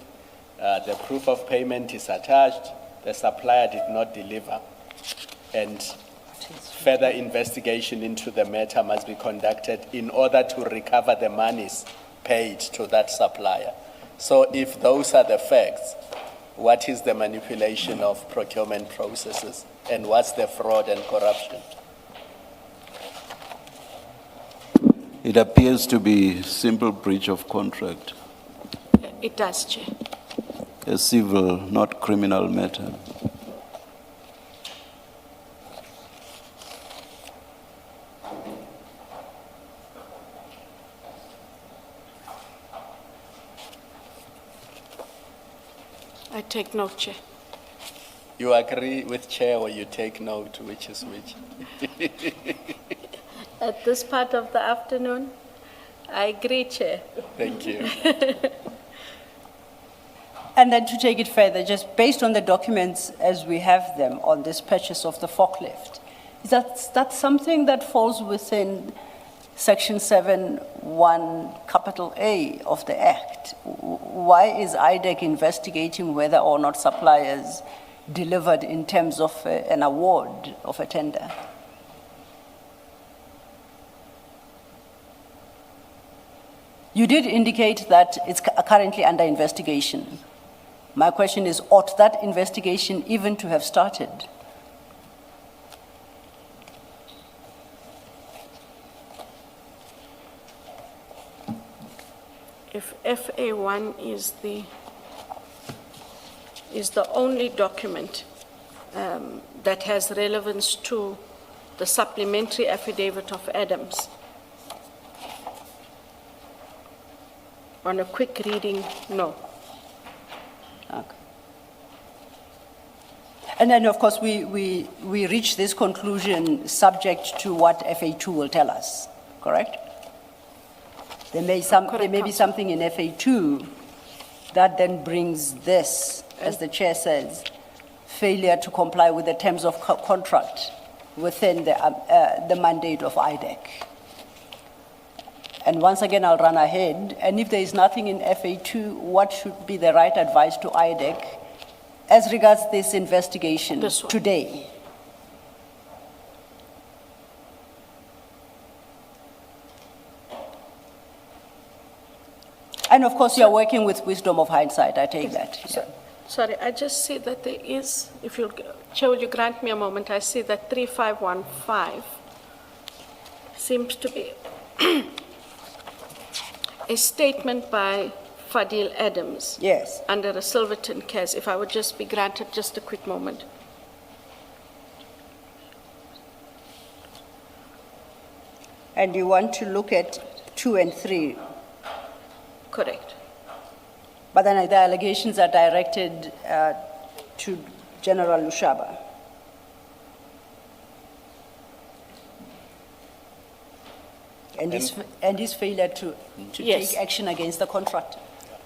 The proof of payment is attached. The supplier did not deliver. And further investigation into the matter must be conducted in order to recover the monies paid to that supplier. So if those are the facts, what is the manipulation of procurement processes, and what's the fraud and corruption? It appears to be simple breach of contract, It does, Chair. a civil, not criminal matter. I take note, Chair. You agree with Chair or you take note, which is which? At this part of the afternoon, I agree, Chair. Thank you. And then to take it further, just based on the documents as we have them on this purchase of the forklift, is that something that falls within Section 7(1) capital A of the Act? Why is IDAC investigating whether or not suppliers delivered in terms of an award of a tender? You did indicate that it's currently under investigation. My question is, ought that investigation even to have started? If FA1 is the only document that has relevance to the supplementary affidavit of Adams, on a quick reading, no. Okay. And then, of course, we reach this conclusion subject to what FA2 will tell us, correct? There may be something in FA2 that then brings this, as the chair says, failure to comply with the terms of contract within the mandate of IDAC. And once again, I'll run ahead, and if there is nothing in FA2, what should be the right advice to IDAC as regards this investigation today? And of course, you're working with wisdom of hindsight, I take that. Yeah. Sorry, I just see that there is, if you'll, Chair, will you grant me a moment? I see that 3515 seems to be a statement by Fadil Adams. Yes. Under a Silverton case. If I would just be granted just a quick moment. And you want to look at 2 and 3. Correct. But then the allegations are directed to General Lushaba. And his failure to Yes. take action against the contractor.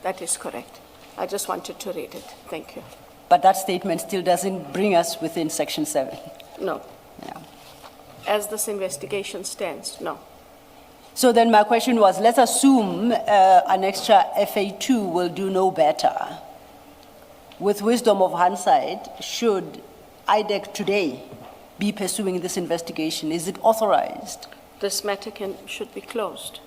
That is correct. I just wanted to read it. Thank you. But that statement still doesn't bring us within Section 7. No. Yeah. As this investigation stands, no. So then my question was, let's assume an extra FA2 will do no better. With wisdom of hindsight, should IDAC today be pursuing this investigation? Is it authorized? This matter should be closed.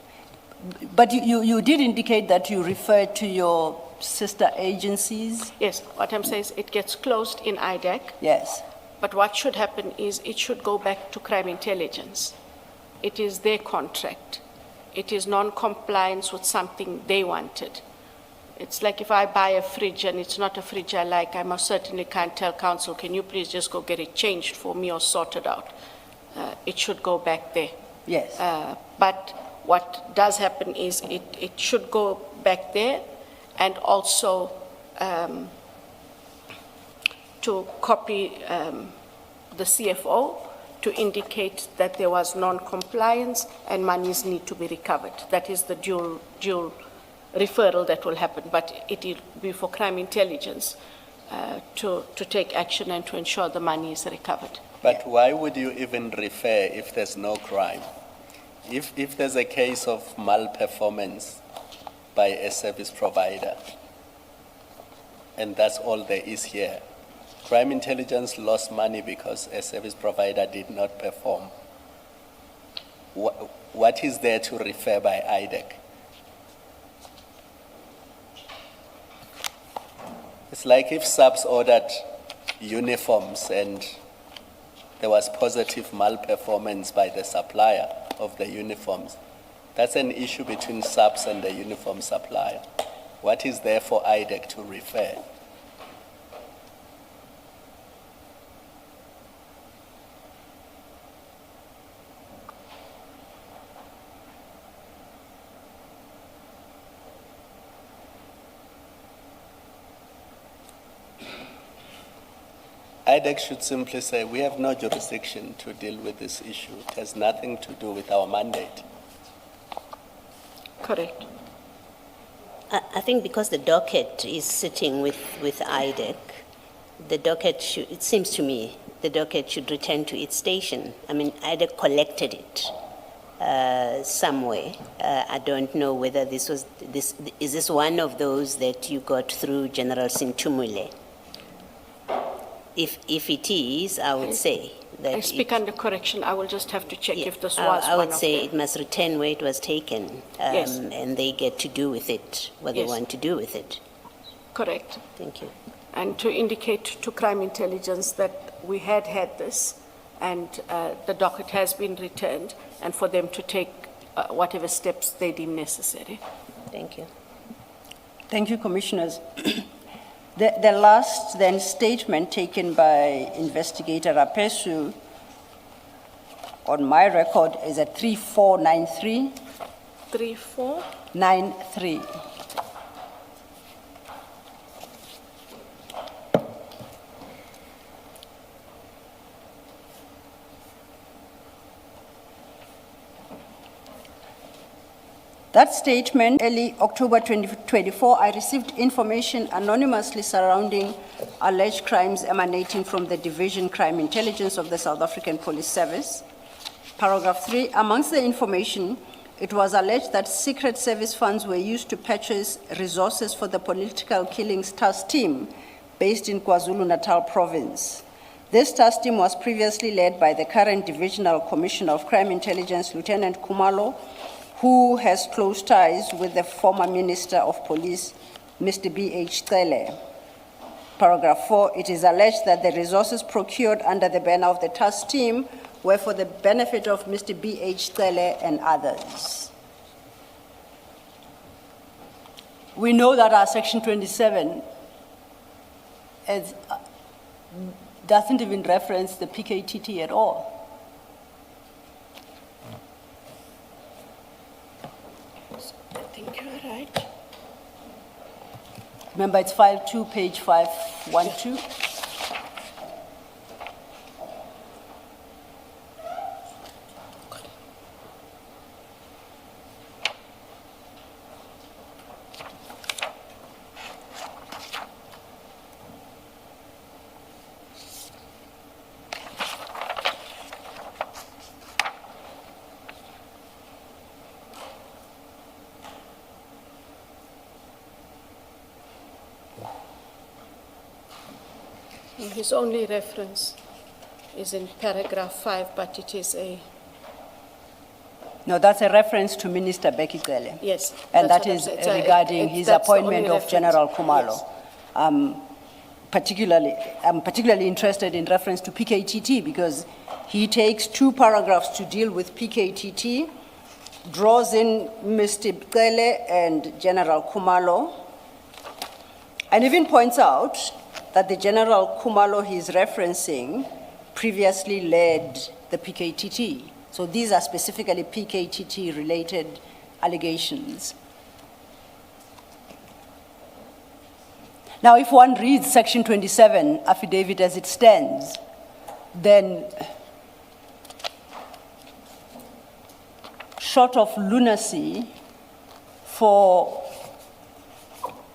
But you did indicate that you referred to your sister agencies? Yes, what I'm saying is it gets closed in IDAC. Yes. But what should happen is it should go back to crime intelligence. It is their contract. It is non-compliance with something they wanted. It's like if I buy a fridge and it's not a fridge I like, I most certainly can't tell council, can you please just go get it changed for me or sorted out? It should go back there. Yes. But what does happen is it should go back there, and also to copy the CFO to indicate that there was non-compliance and monies need to be recovered. That is the dual referral that will happen, but it will be for crime intelligence to take action and to ensure the money is recovered. But why would you even refer if there's no crime? If there's a case of malperformance by a service provider, and that's all there is here, crime intelligence lost money because a service provider did not perform. What is there to refer by IDAC? It's like if SAPS ordered uniforms and there was positive malperformance by the supplier of the uniforms. That's an issue between SAPS and the uniform supplier. What is there for IDAC to refer? IDAC should simply say, we have no jurisdiction to deal with this issue. It has nothing to do with our mandate. Correct. I think because the docket is sitting with IDAC, the docket should, it seems to me, the docket should return to its station. I mean, IDAC collected it somewhere. I don't know whether is this one of those that you got through General Sintumule? If it is, I would say that I speak under correction. I will just have to check yeah, if this was I would one of say them. it must return where it was taken, Yes. and they get to do with it what they Yes. want to do with it. Correct. Thank you. And to indicate to crime intelligence that we had this, and the docket has been returned, and for them to take whatever steps they deem necessary. Thank you. Thank you, Commissioners. The last then statement taken by Investigator Rapesu on my record is at 3493. 3493. That statement, early October 2024, I received information anonymously surrounding alleged crimes emanating from the Division Crime Intelligence of the South African Police Service. Paragraph 3, amongst the information, it was alleged that Secret Service funds were used to purchase resources for the political killings task team based in KwaZulu-Natal province. This task team was previously led by the current Divisional Commissioner of Crime Intelligence, Lieutenant Khumalo, who has close ties with the former Minister of Police, Mr. B.H. Cele. Paragraph 4, it is alleged that the resources procured under the banner of the task team were for the benefit of Mr. B.H. Cele and others. We know that our Section 27 doesn't even reference the PKTT at all. I think you're right. Remember, it's file 2, page 512. His only reference is in paragraph 5, but it is a, No, that's a reference to Minister Becky Cele. yes. And that's that what I'm is saying. So regarding his that's the only appointment of reference. General Khumalo. Yes. I'm particularly interested in reference to PKTT because he takes 2 paragraphs to deal with PKTT, draws in Mr. Mbuyiseli and General Khumalo, and even points out that the General Khumalo he's referencing previously led the PKTT. So these are specifically PKTT-related allegations. Now, if one reads Section 27 affidavit as it stands, then short of lunacy for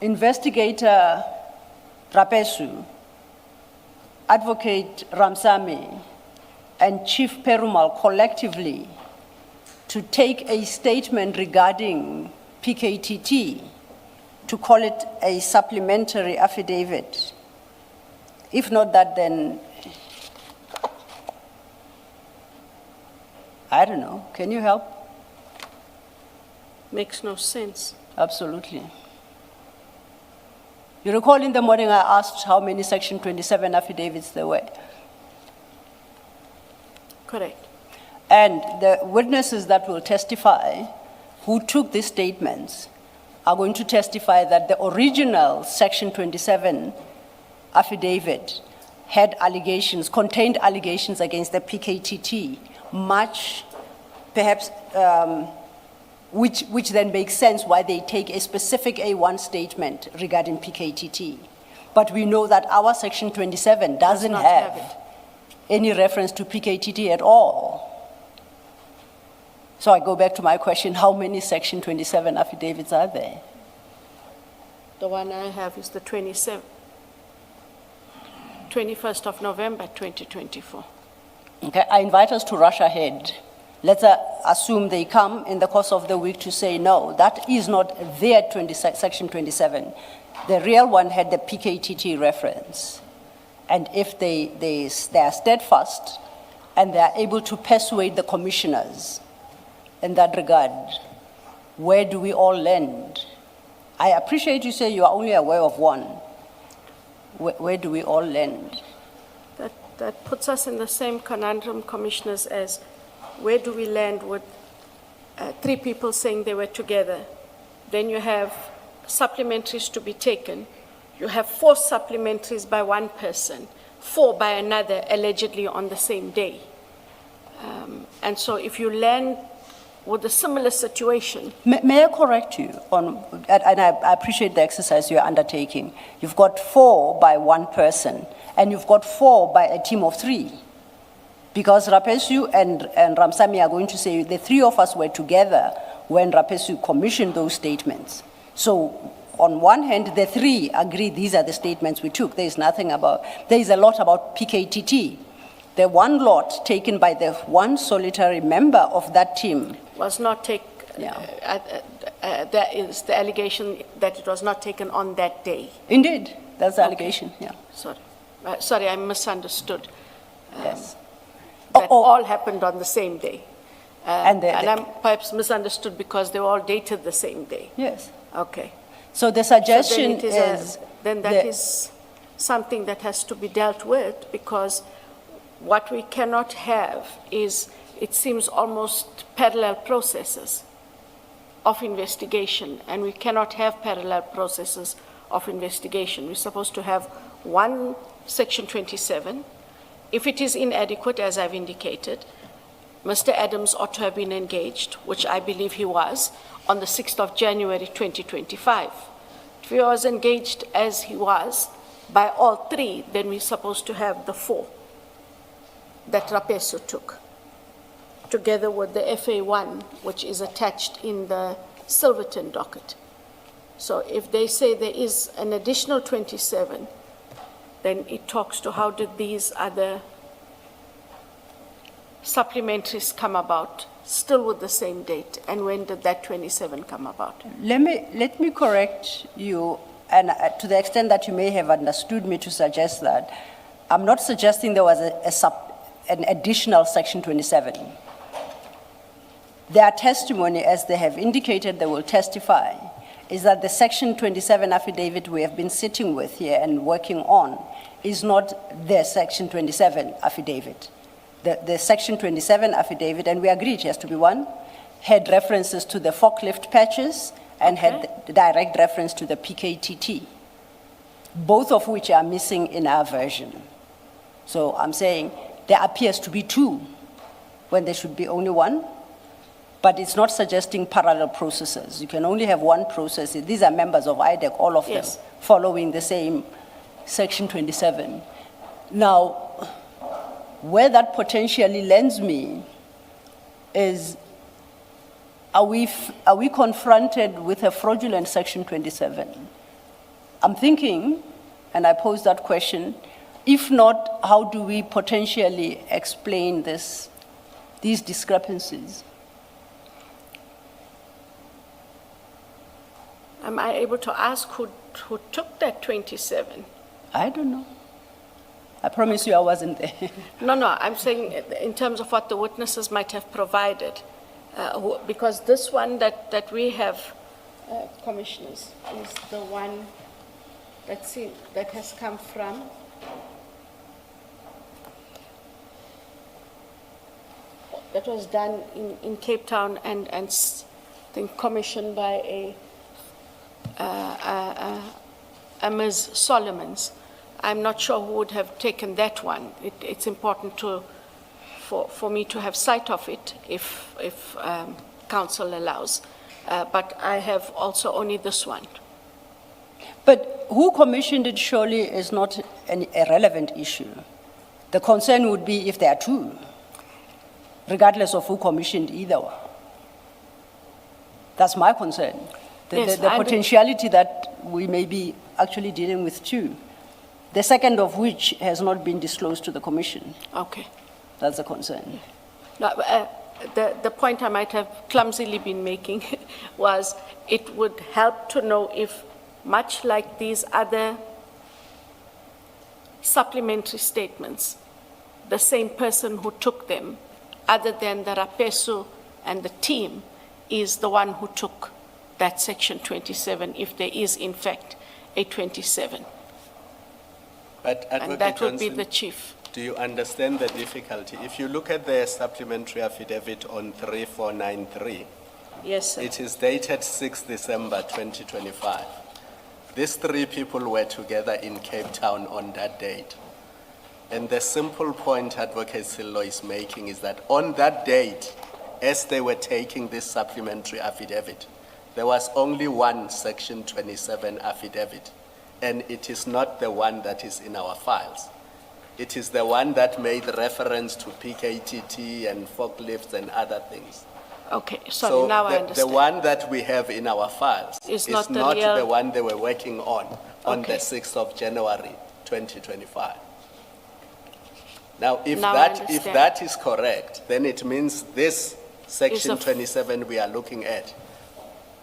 investigator Rapesu, Advocate Ramsamy, and Chief Perumal collectively to take a statement regarding PKTT, to call it a supplementary affidavit. If not that, then I don't know. Can you help? Makes no sense. Absolutely. You recall in the morning I asked how many Section 27 affidavits there were. Correct. And the witnesses that will testify who took these statements are going to testify that the original Section 27 affidavit had allegations, contained allegations against the PKTT, much perhaps, which then makes sense why they take a specific A1 statement regarding PKTT. But we know that our Section 27 doesn't not have any reference to PKTT at all. So I go back to my question, how many Section 27 affidavits are there? The one I have is the 21st of November, 2024. Okay, I invite us to rush ahead. Let's assume they come in the course of the week to say, no, that is not their Section 27. The real one had the PKTT reference. And if they are steadfast and they are able to persuade the commissioners in that regard, where do we all land? I appreciate you say you are only aware of one. Where do we all land? That puts us in the same conundrum, commissioners, as where do we land with 3 people saying they were together? Then you have supplementaries to be taken. You have 4 supplementaries by one person, 4 by another, allegedly on the same day. And so if you land with a similar situation. May I correct you on, and I appreciate the exercise you're undertaking. You've got 4 by one person, and you've got 4 by a team of 3. Because Rapesu and Ramsamy are going to say the 3 of us were together when Rapesu commissioned those statements. So on one hand, the 3 agree these are the statements we took. There is a lot about PKTT. The one lot taken by the one solitary member of that team was not taken. There is the allegation that it was not taken on that day. Indeed, that's the allegation. Yeah. Sorry, I misunderstood. Yes. That all happened on the same day. And I'm perhaps misunderstood because they were all dated the same day. Yes. Okay. So the suggestion is that is something that has to be dealt with, because what we cannot have is, it seems, almost parallel processes of investigation, and we cannot have parallel processes of investigation. We're supposed to have one Section 27. If it is inadequate, as I've indicated, Mr. Adams ought to have been engaged, which I believe he was, on the 6th of January 2025. If he was engaged as he was by all 3, then we're supposed to have the 4 that Rapesu took, together with the FA1, which is attached in the Silverton docket. So if they say there is an additional 27, then it talks to how did these other supplementaries come about, still with the same date, and when did that 27 come about? Let me correct you, and to the extent that you may have understood me to suggest that, I'm not suggesting there was an additional Section 27. Their testimony, as they have indicated they will testify, is that the Section 27 affidavit we have been sitting with here and working on is not the Section 27 affidavit. The Section 27 affidavit, and we agreed it has to be one, had references to the forklift patches and had the direct reference to the PKTT, both of which are missing in our version. So I'm saying there appears to be two when there should be only one, but it's not suggesting parallel processes. You can only have one process. These are members of IDAC, all of Yes. them, following the same Section 27. Now, where that potentially lends me is, are we confronted with a fraudulent Section 27? I'm thinking, and I pose that question, if not, how do we potentially explain these discrepancies? Am I able to ask who took that 27? I don't know. I promise you I wasn't there. No, I'm saying in terms of what the witnesses might have provided, because this one that we have, commissioners, is the one that has come from that was done in Cape Town and I think commissioned by a Ms. Solomons. I'm not sure who would have taken that one. It's important for me to have sight of it if council allows. But I have also only this one. But who commissioned it surely is not a relevant issue. The concern would be if there are two, regardless of who commissioned either one. That's my concern. Yes, The I do. potentiality that we may be actually dealing with two, the second of which has not been disclosed to the commission. Okay. That's the concern. No, the point I might have clumsily been making was it would help to know if, much like these other supplementary statements, the same person who took them, other than the Rapesu and the team, is the one who took that Section 27, if there is in fact a 27. But And Advocate that would be Johnson, the chief. do you understand the difficulty? If you look at the supplementary affidavit on 3493, Yes, sir. it is dated 6 December 2025. These three people were together in Cape Town on that date. And the simple point Advocate Sillo is making is that on that date, as they were taking this supplementary affidavit, there was only one Section 27 affidavit, and it is not the one that is in our files. It is the one that made reference to PKTT and forklifts and other things. Okay, sorry, now I the understand. one that we have in our files Is is not not the real- the one they were working on Okay. the 6th of January 2025. Now, if Now I that understand. is correct, then it means this Section of- 27 we are looking at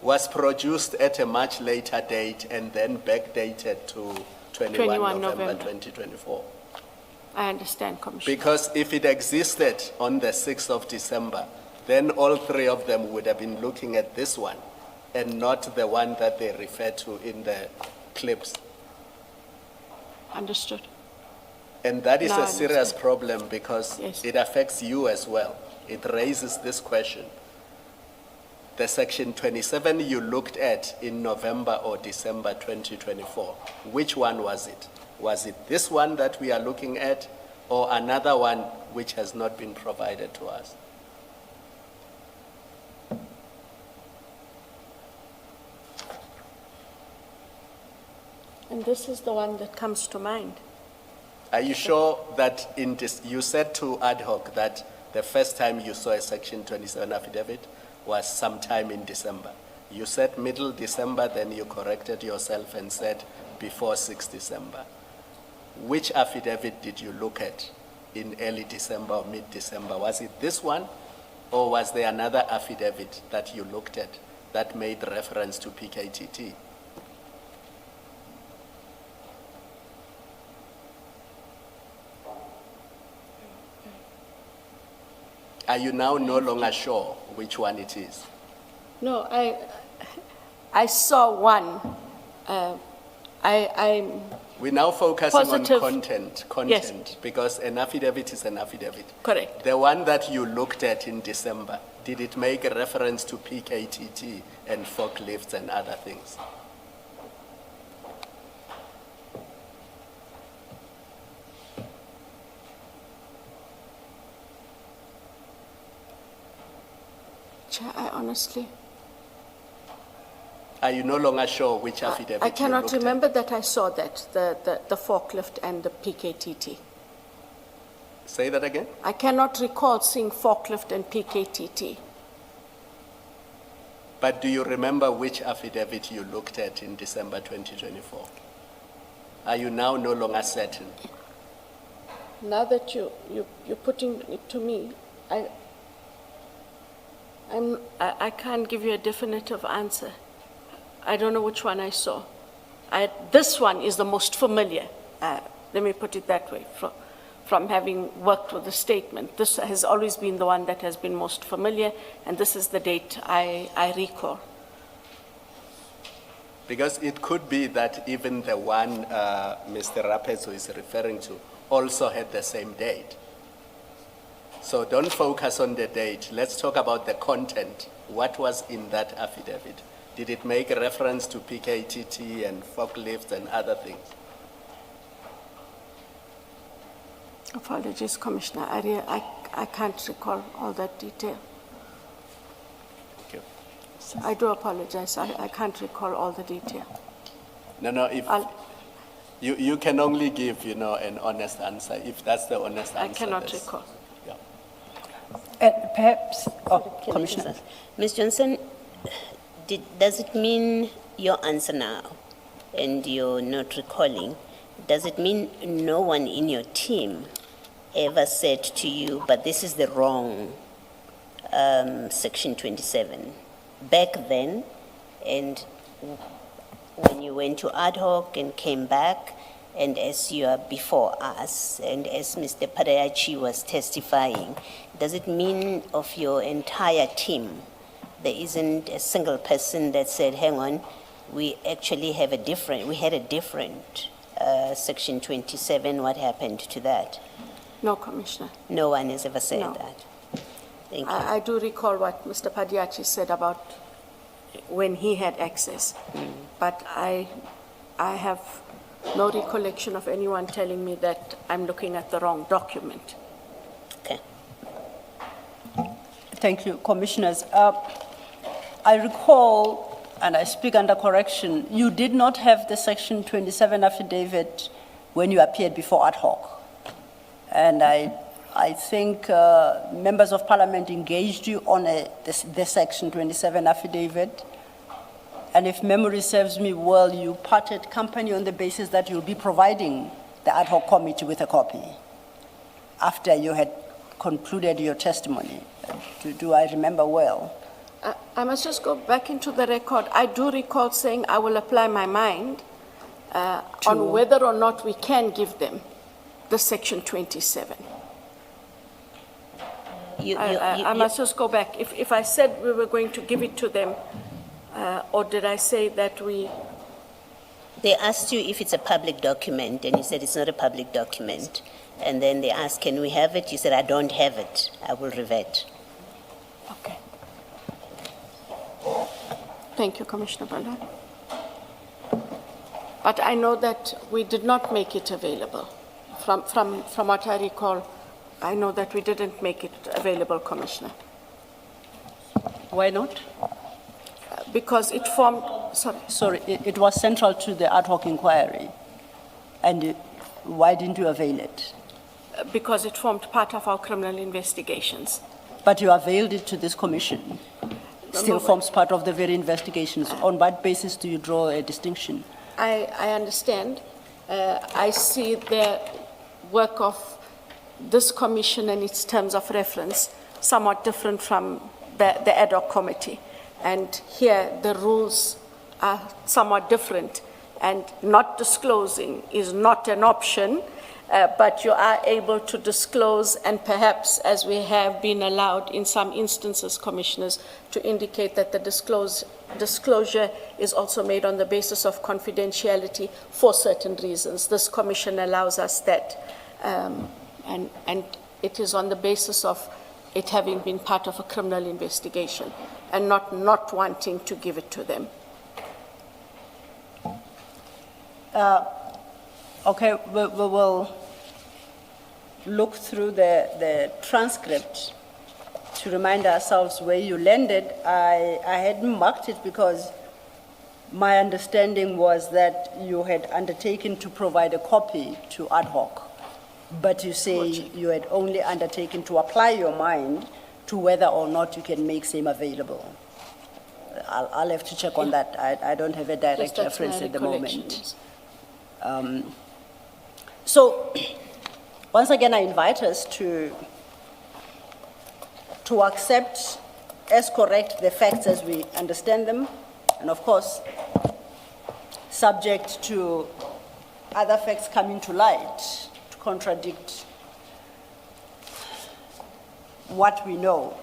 was produced at a much later date and then backdated to 21 November 2024. I understand, Commissioner. Because if it existed on the 6th of December, then all three of them would have been looking at this one and not the one that they refer to in the clips. Understood. And that is No, I a serious understand. problem because Yes. it affects you as well. It raises this question. The Section 27 you looked at in November or December 2024, which one was it? Was it this one that we are looking at or another one which has not been provided to us? And this is the one that comes to mind. Are you sure that in this, you said to ad hoc that the first time you saw a Section 27 affidavit was sometime in December? You said middle December, then you corrected yourself and said before 6 December. Which affidavit did you look at in early December or mid-December? Was it this one, or was there another affidavit that you looked at that made reference to PKTT? Are you now no longer sure which one it is? No, I saw one. I'm We're now focusing Positive. on content, because an affidavit is an affidavit. correct. The one that you looked at in December, did it make a reference to PKTT and forklifts and other things? Chair, I honestly, Are you no longer sure which affidavit I you cannot looked at? remember that I saw that, the forklift and the PKTT. Say that again? I cannot recall seeing forklift and PKTT. But do you remember which affidavit you looked at in December 2024? Are you now no longer certain? Now that you're putting it to me, I can't give you a definitive answer. I don't know which one I saw. This one is the most familiar, let me put it that way, from having worked with the statement. This has always been the one that has been most familiar, and this is the date I recall. Because it could be that even the one Mr. Rapezo is referring to also had the same date. So don't focus on the date. Let's talk about the content. What was in that affidavit? Did it make a reference to PKTT and forklifts and other things? Apologies, Commissioner. I can't recall all that detail. Thank you. I do apologize. I can't recall all the detail. No, if you can only give, an honest answer, if that's the honest answer. I cannot that's- recall. Yeah. Perhaps, Can I Commissioner. just ask? Ms. Johnson, does it mean your answer now, and you're not recalling, does it mean no one in your team ever said to you, but this is the wrong Section 27? Back then, and when you went to ad hoc and came back, and as you are before us, and as Mr. Padayachi was testifying, does it mean of your entire team, there isn't a single person that said, hang on, we actually had a different Section 27, what happened to that? No, Commissioner. No one has ever said No. that. Thank you. I do recall what Mr. Padiachi said about when he had access, but I have no recollection of anyone telling me that I'm looking at the wrong document. Okay. Thank you, Commissioners. I recall, and I speak under correction, you did not have the Section 27 affidavit when you appeared before ad hoc. And I think members of Parliament engaged you on the Section 27 affidavit. And if memory serves me well, you parted company on the basis that you'll be providing the ad hoc committee with a copy after you had concluded your testimony. Do I remember well? I must just go back into the record. I do recall saying I will apply my mind on whether or not we can give them the Section 27. I must just go back. If I said we were going to give it to them, or did I say that we... They asked you if it's a public document, and you said it's not a public document. And then they asked, can we have it? You said, I don't have it. I will revert. Okay. Thank you, Commissioner Baloyi. But I know that we did not make it available. From what I recall, I know that we didn't make it available, Commissioner. Why not? Because it formed, Sorry, it was central to the ad hoc inquiry. And why didn't you avail it? because it formed part of our criminal investigations. But you availed it to this commission. Still forms part of the very investigations. On what basis do you draw a distinction? I understand. I see the work of this commission and its terms of reference somewhat different from the ad hoc committee. And here the rules are somewhat different, and not disclosing is not an option. but you are able to disclose, and perhaps, as we have been allowed in some instances, Commissioners, to indicate that the disclosure is also made on the basis of confidentiality for certain reasons. This Commission allows us that, and it is on the basis of it having been part of a criminal investigation and not wanting to give it to them. Okay, we will look through the transcript to remind ourselves where you landed. I hadn't marked it because my understanding was that you had undertaken to provide a copy to ad hoc, but you say you had only undertaken to apply your mind to whether or not you can make same available. I'll have to check on that. I don't have a direct That's my reference at the moment. recollection. So, once again, I invite us to accept as correct the facts as we understand them, and of course, subject to other facts coming to light to contradict what we know.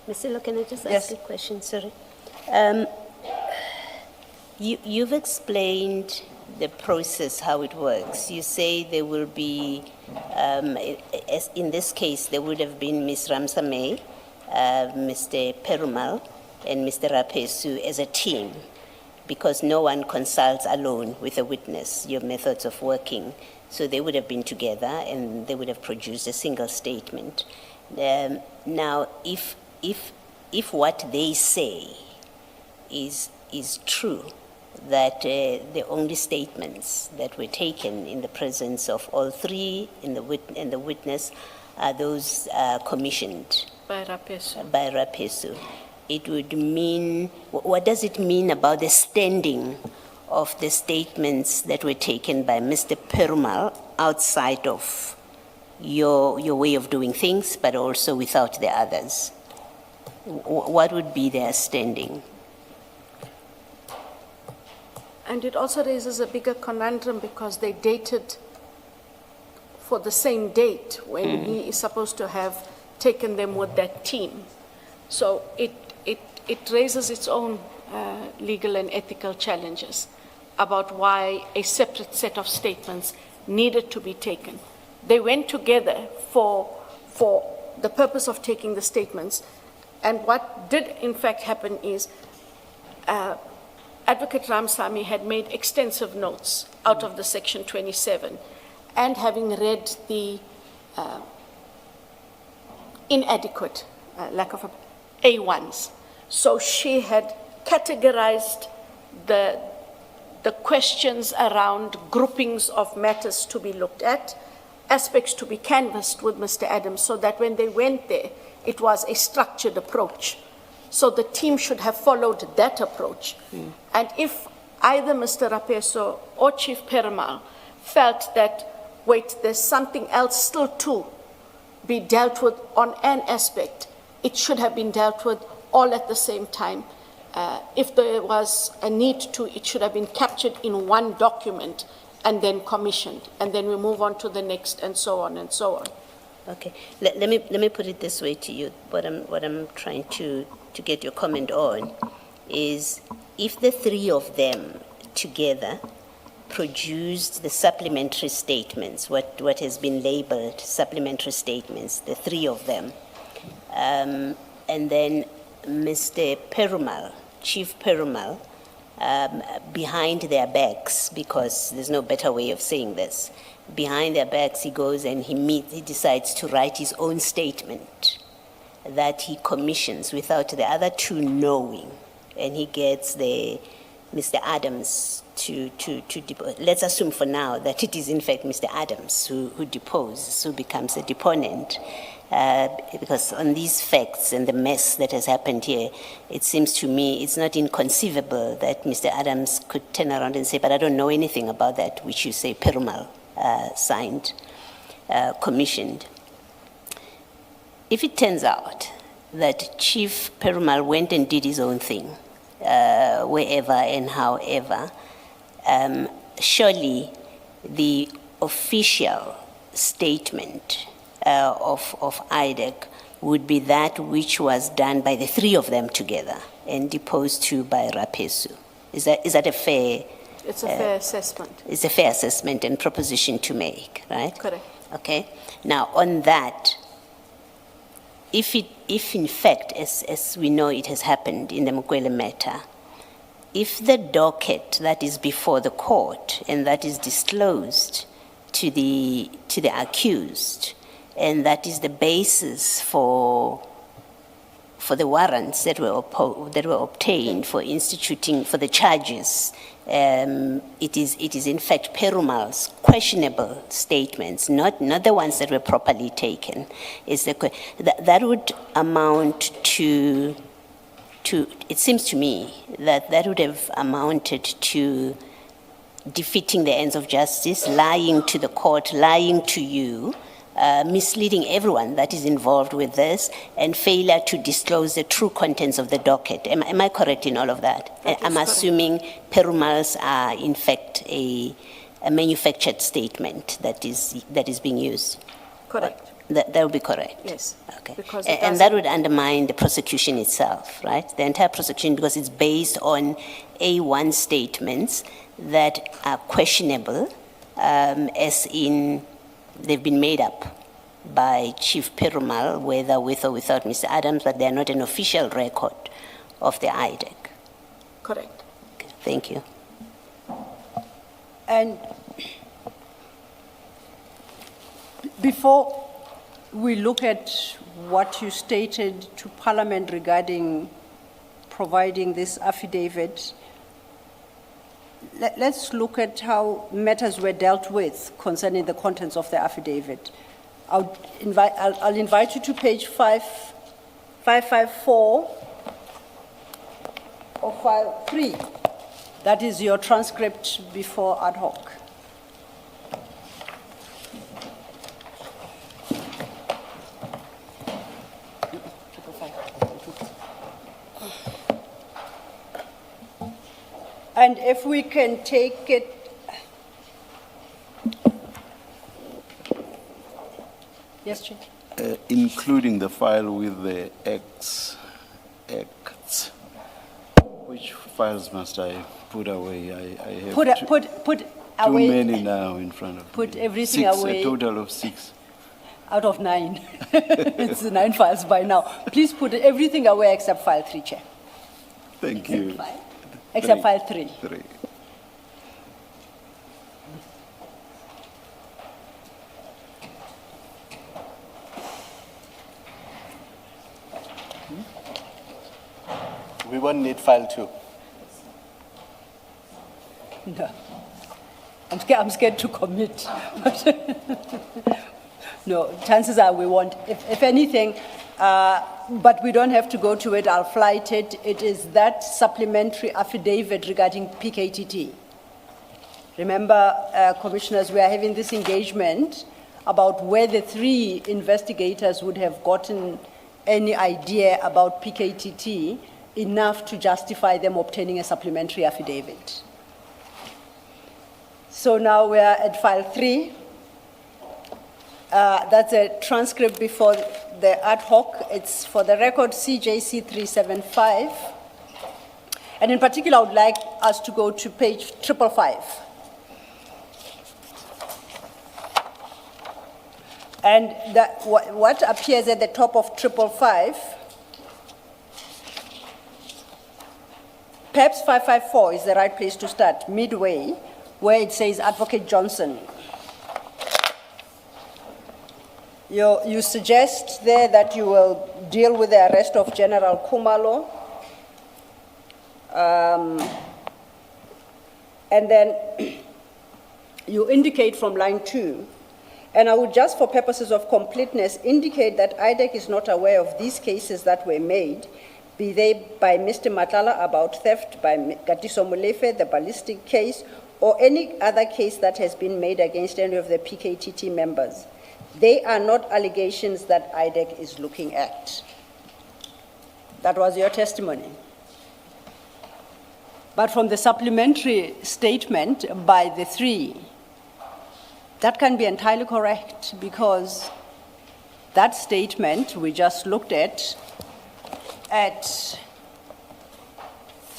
Ms. Silo, can I just Yes. ask a question? Sorry. You've explained the process, how it works. You say there will be, as in this case, there would have been Ms. Ramsame, Mr. Perumal, and Mr. Rapesu as a team, because no one consults alone with a witness, your methods of working. So they would have been together and they would have produced a single statement. Now, if what they say is true, that the only statements that were taken in the presence of all three and the witness are those commissioned By Rapesu. by Rapesu, it would mean, what does it mean about the standing of the statements that were taken by Mr. Perumal outside of your way of doing things, but also without the others? What would be their standing? And it also raises a bigger conundrum because they dated for the same date when he is supposed to have taken them with that team. So it raises its own legal and ethical challenges about why a separate set of statements needed to be taken. They went together for the purpose of taking the statements, and what did in fact happen is Advocate Ramsamy had made extensive notes out of the Section 27, and having read the inadequate, lack of A1s. So she had categorized the questions around groupings of matters to be looked at, aspects to be canvassed with Mr. Adams, so that when they went there, it was a structured approach. So the team should have followed that approach. And if either Mr. Rapesu or Chief Perumal felt that, wait, there's something else still to be dealt with on an aspect, it should have been dealt with all at the same time. If there was a need to, it should have been captured in one document and then commissioned, and then we move on to the next, and so on and so on. Okay, let me put it this way to you. What I'm trying to get your comment on is, if the three of them together produced the supplementary statements, what has been labeled supplementary statements, the three of them, and then Mr. Perumal, Chief Perumal, behind their backs, because there's no better way of saying this, behind their backs he goes and he decides to write his own statement that he commissions without the other two knowing, and he gets Mr. Adams to depose. Let's assume for now that it is in fact Mr. Adams who deposes, who becomes a deponent, because on these facts and the mess that has happened here, it seems to me it's not inconceivable that Mr. Adams could turn around and say, but I don't know anything about that, which you say Perumal signed, commissioned. If it turns out that Chief Perumal went and did his own thing, wherever and however, surely the official statement of IDAC would be that which was done by the three of them together and deposed to by Rapesu. Is that a fair? It's a fair assessment. It's a fair assessment and proposition to make, right? Correct. Okay. Now, on that, if in fact, as we know it has happened in the Mukwele matter, if the docket that is before the court and that is disclosed to the accused, and that is the basis for the warrants that were obtained for instituting for the charges, it is in fact Perumal's questionable statements, not the ones that were properly taken. That would amount to. It seems to me that would have amounted to defeating the ends of justice, lying to the court, lying to you, misleading everyone that is involved with this, and failure to disclose the true contents of the docket. Am I correct in all of that? I'm assuming Perumals are in fact a manufactured statement that is being used. Correct. That would be correct? Yes. Okay. Because And that would undermine the prosecution itself, right? The entire prosecution, because it's based on A1 statements that are questionable, as in they've been made up by Chief Perumal, whether with or without Mr. Adams, but they're not an official record of the IDAC. Correct. Okay, thank you. And before we look at what you stated to Parliament regarding providing this affidavit, let's look at how matters were dealt with concerning the contents of the affidavit. I'll invite you to page 554 of file 3. That is your transcript before ad hoc. And if we can take it, yes, Chair. Including the file with the acts. Which files must I put away? I have Put too away. many now in front of Put me. everything 6, away. A total of 6. Out of 9. It's 9 files by now. Please put everything away except file 3, Chair. Thank you. Except file 3. 3. We won't need file 2. No. I'm scared to commit. No, chances are we won't. If anything, but we don't have to go to it, I'll flight it. It is that supplementary affidavit regarding PKTT. Remember, commissioners, we are having this engagement about where the 3 investigators would have gotten any idea about PKTT enough to justify them obtaining a supplementary affidavit. So now we are at file 3. That's a transcript before the ad hoc. It's for the record CJC 375. And in particular, I would like us to go to page 555. And what appears at the top of 555, perhaps 554 is the right place to start, midway, where it says Advocate Johnson. You suggest there that you will deal with the arrest of General Khumalo. And then you indicate from line 2, and I would just for purposes of completeness indicate that IDAC is not aware of these cases that were made, be they by Mr. Matlala about theft, by Gatiso Molefe, the ballistic case, or any other case that has been made against any of the PKTT members. They are not allegations that IDAC is looking at. That was your testimony. But from the supplementary statement by the 3, That can be entirely correct because that statement we just looked at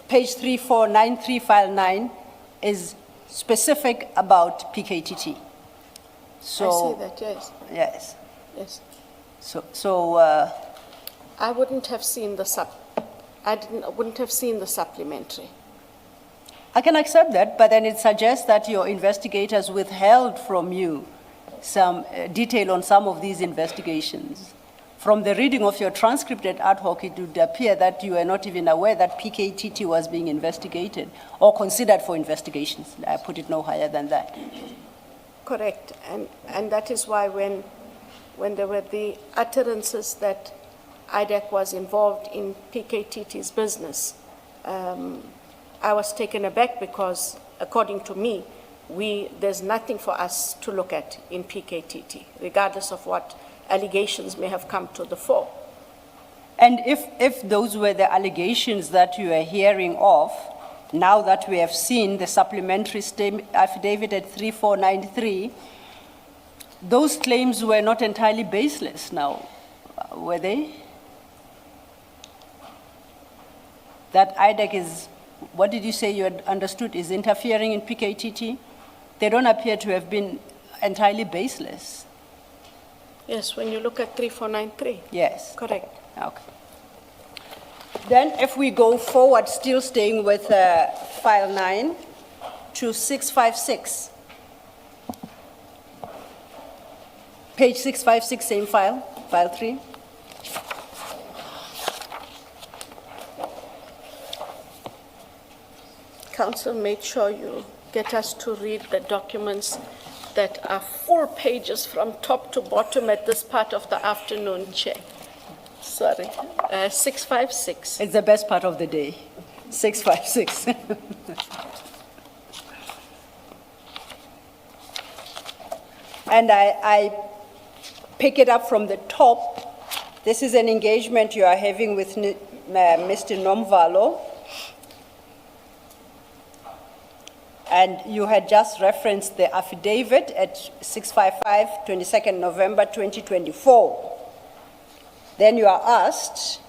page 3493, file 9, is specific about PKTT. So, I see that, yes. yes. Yes. I wouldn't have seen the wouldn't have seen the supplementary. I can accept that, but then it suggests that your investigators withheld from you some detail on some of these investigations. From the reading of your transcript at ad hoc, it would appear that you were not even aware that PKTT was being investigated or considered for investigations. I put it no higher than that. Correct, and that is why when there were the utterances that IDAC was involved in PKTT's business, I was taken aback because, according to me, there's nothing for us to look at in PKTT, regardless of what allegations may have come to the fore. And if those were the allegations that you are hearing of, now that we have seen the supplementary affidavit at 3493, those claims were not entirely baseless now, were they? That IDAC is, what did you say you had understood, is interfering in PKTT? They don't appear to have been entirely baseless. Yes, when you look at 3493. Yes. Correct. Okay. Then if we go forward, still staying with file 9 to 656. Page 656, same file, file 3. Council, make sure you get us to read the documents that are 4 pages from top to bottom at this part of the afternoon, Chair. Sorry, 656. It's the best part of the day, 656. And I pick it up from the top. This is an engagement you are having with Mr. Nomvalo. And you had just referenced the affidavit at 655, 22nd November 2024. Then you are asked,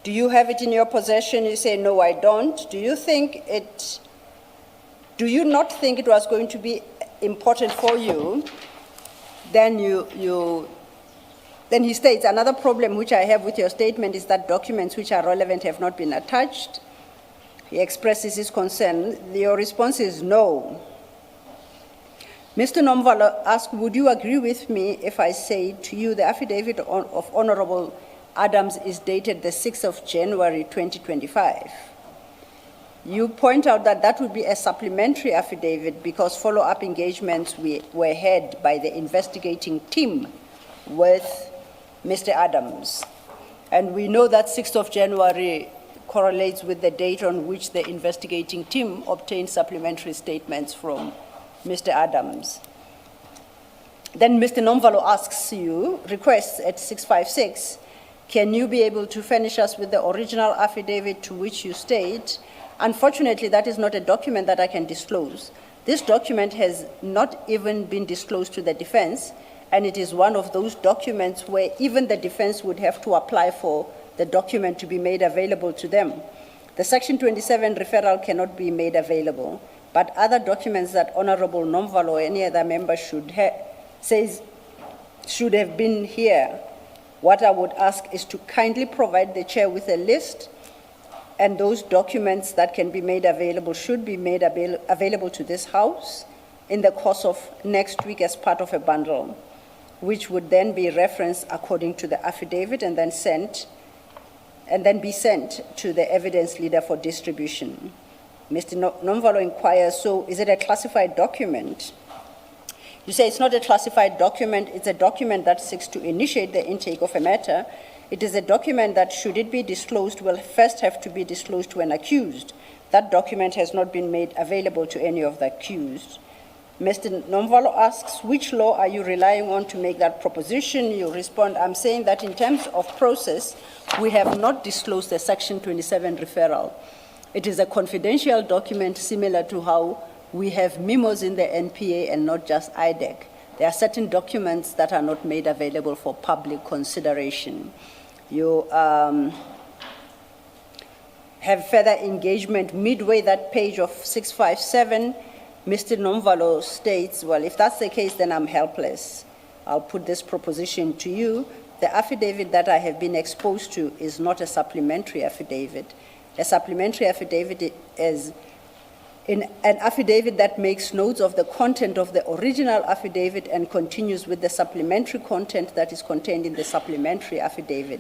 do you have it in your possession? You say, no, I don't. Do you not think it was going to be important for you? Then then he states, another problem which I have with your statement is that documents which are relevant have not been attached. He expresses his concern. Your response is no. Mr. Nomvalo asked, would you agree with me if I say to you the affidavit of Honorable Adams is dated the 6th of January 2025? You point out that that would be a supplementary affidavit because follow-up engagements were had by the investigating team with Mr. Adams. And we know that 6th of January correlates with the date on which the investigating team obtained supplementary statements from Mr. Adams. Then Mr. Nomvalo requests at 656, can you be able to furnish us with the original affidavit to which you state? Unfortunately, that is not a document that I can disclose. This document has not even been disclosed to the defense, and it is one of those documents where even the defense would have to apply for the document to be made available to them. The Section 27 referral cannot be made available, but other documents that Honorable Nomvalo or any other member should have been here. What I would ask is to kindly provide the chair with a list, and those documents that can be made available should be made available to this House in the course of next week as part of a bundle, which would then be referenced according to the affidavit and then be sent to the evidence leader for distribution. Mr. Nomvalo inquires, so is it a classified document? You say it's not a classified document, it's a document that seeks to initiate the intake of a matter. It is a document that, should it be disclosed, will first have to be disclosed to an accused. That document has not been made available to any of the accused. Mr. Nomvalo asks, which law are you relying on to make that proposition? You respond, I'm saying that in terms of process, we have not disclosed the Section 27 referral. It is a confidential document similar to how we have memos in the NPA and not just IDAC. There are certain documents that are not made available for public consideration. You have further engagement midway that page of 657. Mr. Nomvalo states, well, if that's the case, then I'm helpless. I'll put this proposition to you. The affidavit that I have been exposed to is not a supplementary affidavit. A supplementary affidavit is an affidavit that makes notes of the content of the original affidavit and continues with the supplementary content that is contained in the supplementary affidavit.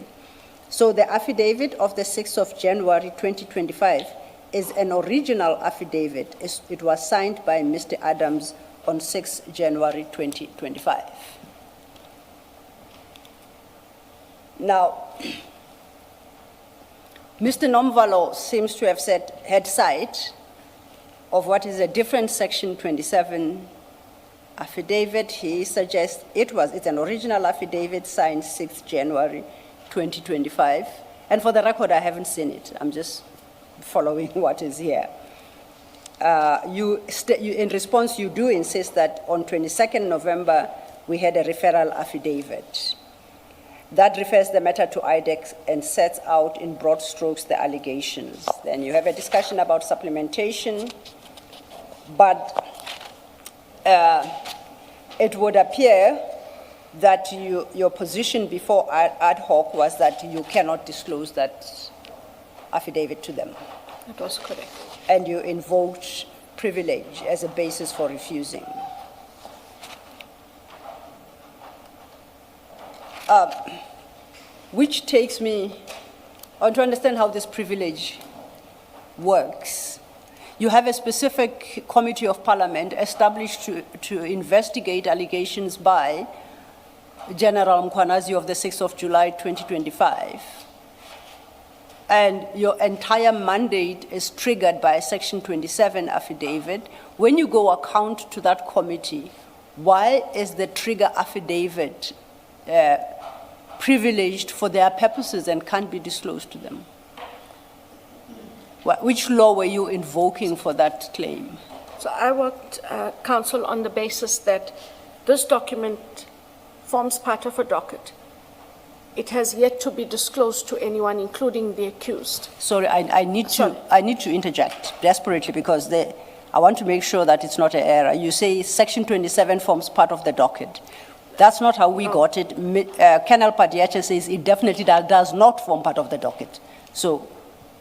So the affidavit of the 6th of January 2025 is an original affidavit. It was signed by Mr. Adams on 6 January 2025. Now, Mr. Nomvalo seems to have had sight of what is a different Section 27 affidavit. He suggests it's an original affidavit signed 6 January 2025. And for the record, I haven't seen it. I'm just following what is here. In response, you do insist that on 22nd November, we had a referral affidavit. That refers the matter to IDAC and sets out in broad strokes the allegations. Then you have a discussion about supplementation, but it would appear that your position before ad hoc was that you cannot disclose that affidavit to them. That was correct. And you invoked privilege as a basis for refusing. Which takes me on to understand how this privilege works. You have a specific committee of parliament established to investigate allegations by General Mkhwanazi of the 6th of July 2025. And your entire mandate is triggered by a Section 27 affidavit. When you go account to that committee, why is the trigger affidavit privileged for their purposes and can't be disclosed to them? Which law were you invoking for that claim? So I worked, counsel, on the basis that this document forms part of a docket. It has yet to be disclosed to anyone, including the accused. Sorry, I need to interject desperately because I want to make sure that it's not an error. You say Section 27 forms part of the docket. That's not how we got it. Colonel Padiache says it definitely does not form part of the docket. So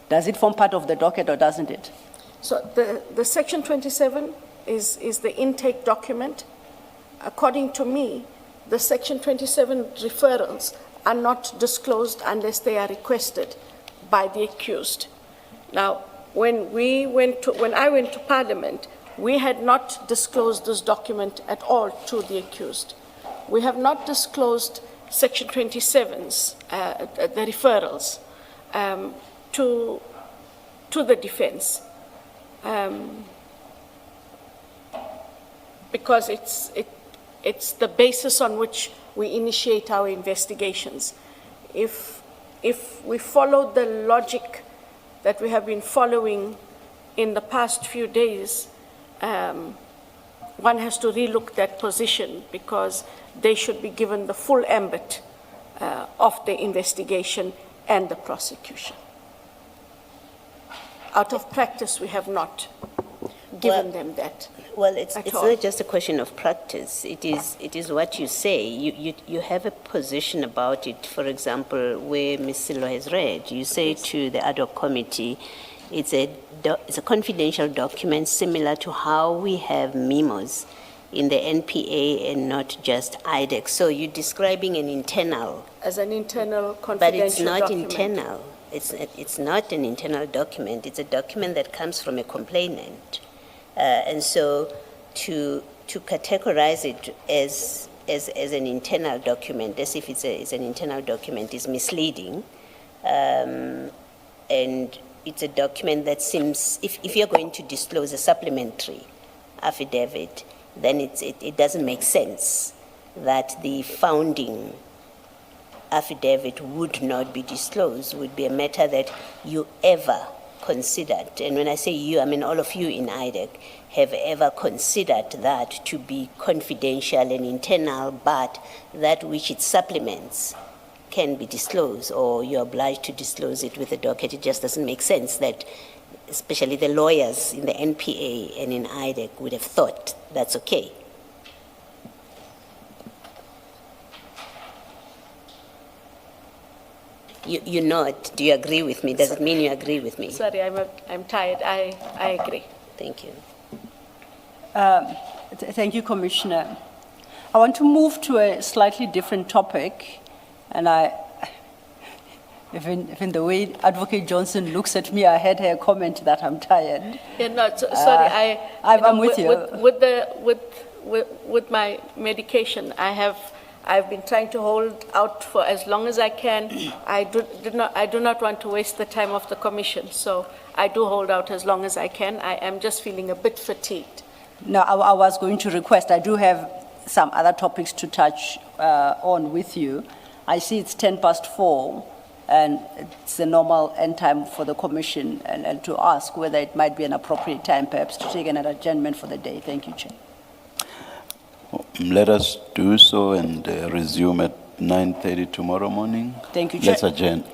does it form part of the docket or doesn't it? So the Section 27 is the intake document. According to me, the Section 27 referrals are not disclosed unless they are requested by the accused. Now, when I went to Parliament, we had not disclosed this document at all to the accused. We have not disclosed Section 27's, the referrals, to the defense, because it's the basis on which we initiate our investigations. If we follow the logic that we have been following in the past few days, one has to relook that position because they should be given the full ambit of the investigation and the prosecution. Out of practice, we have not given them that. Well, it's not just a question of practice. It is what you say. You have a position about it. For example, where Ms. Silo has read, you say to the ad hoc committee, it's a confidential document similar to how we have memos in the NPA and not just IDAC. So you're describing an internal. As an internal confidential But it's not document. internal. It's not an internal document. It's a document that comes from a complainant. And so to categorize it as an internal document, as if it's an internal document, is misleading. And it's a document that seems, if you're going to disclose a supplementary affidavit, then it doesn't make sense that the founding affidavit would not be disclosed, would be a matter that you ever considered, and when I say you, I mean all of you in IDAC, have ever considered that to be confidential and internal, but that which it supplements can be disclosed, or you're obliged to disclose it with the docket. It just doesn't make sense that, especially the lawyers in the NPA and in IDAC would have thought that's okay. You nod. Do you agree with me? Does it mean you agree with me? Sorry, I'm tired. I agree. Thank you. Thank you, Commissioner. I want to move to a slightly different topic, and even the way Advocate Johnson looks at me, I had her comment that I'm tired. Yeah, no, sorry. I'm with you. With my medication, I've been trying to hold out for as long as I can. I do not want to waste the time of the commission, so I do hold out as long as I can. I am just feeling a bit fatigued. No, I was going to request, I do have some other topics to touch on with you. I see it's 4:10, and it's the normal end time for the commission, and to ask whether it might be an appropriate time perhaps to take another adjournment for the day. Thank you, Chair. Let us do so and resume at 9:30 tomorrow morning. Thank you, Chair. Let's adjourn.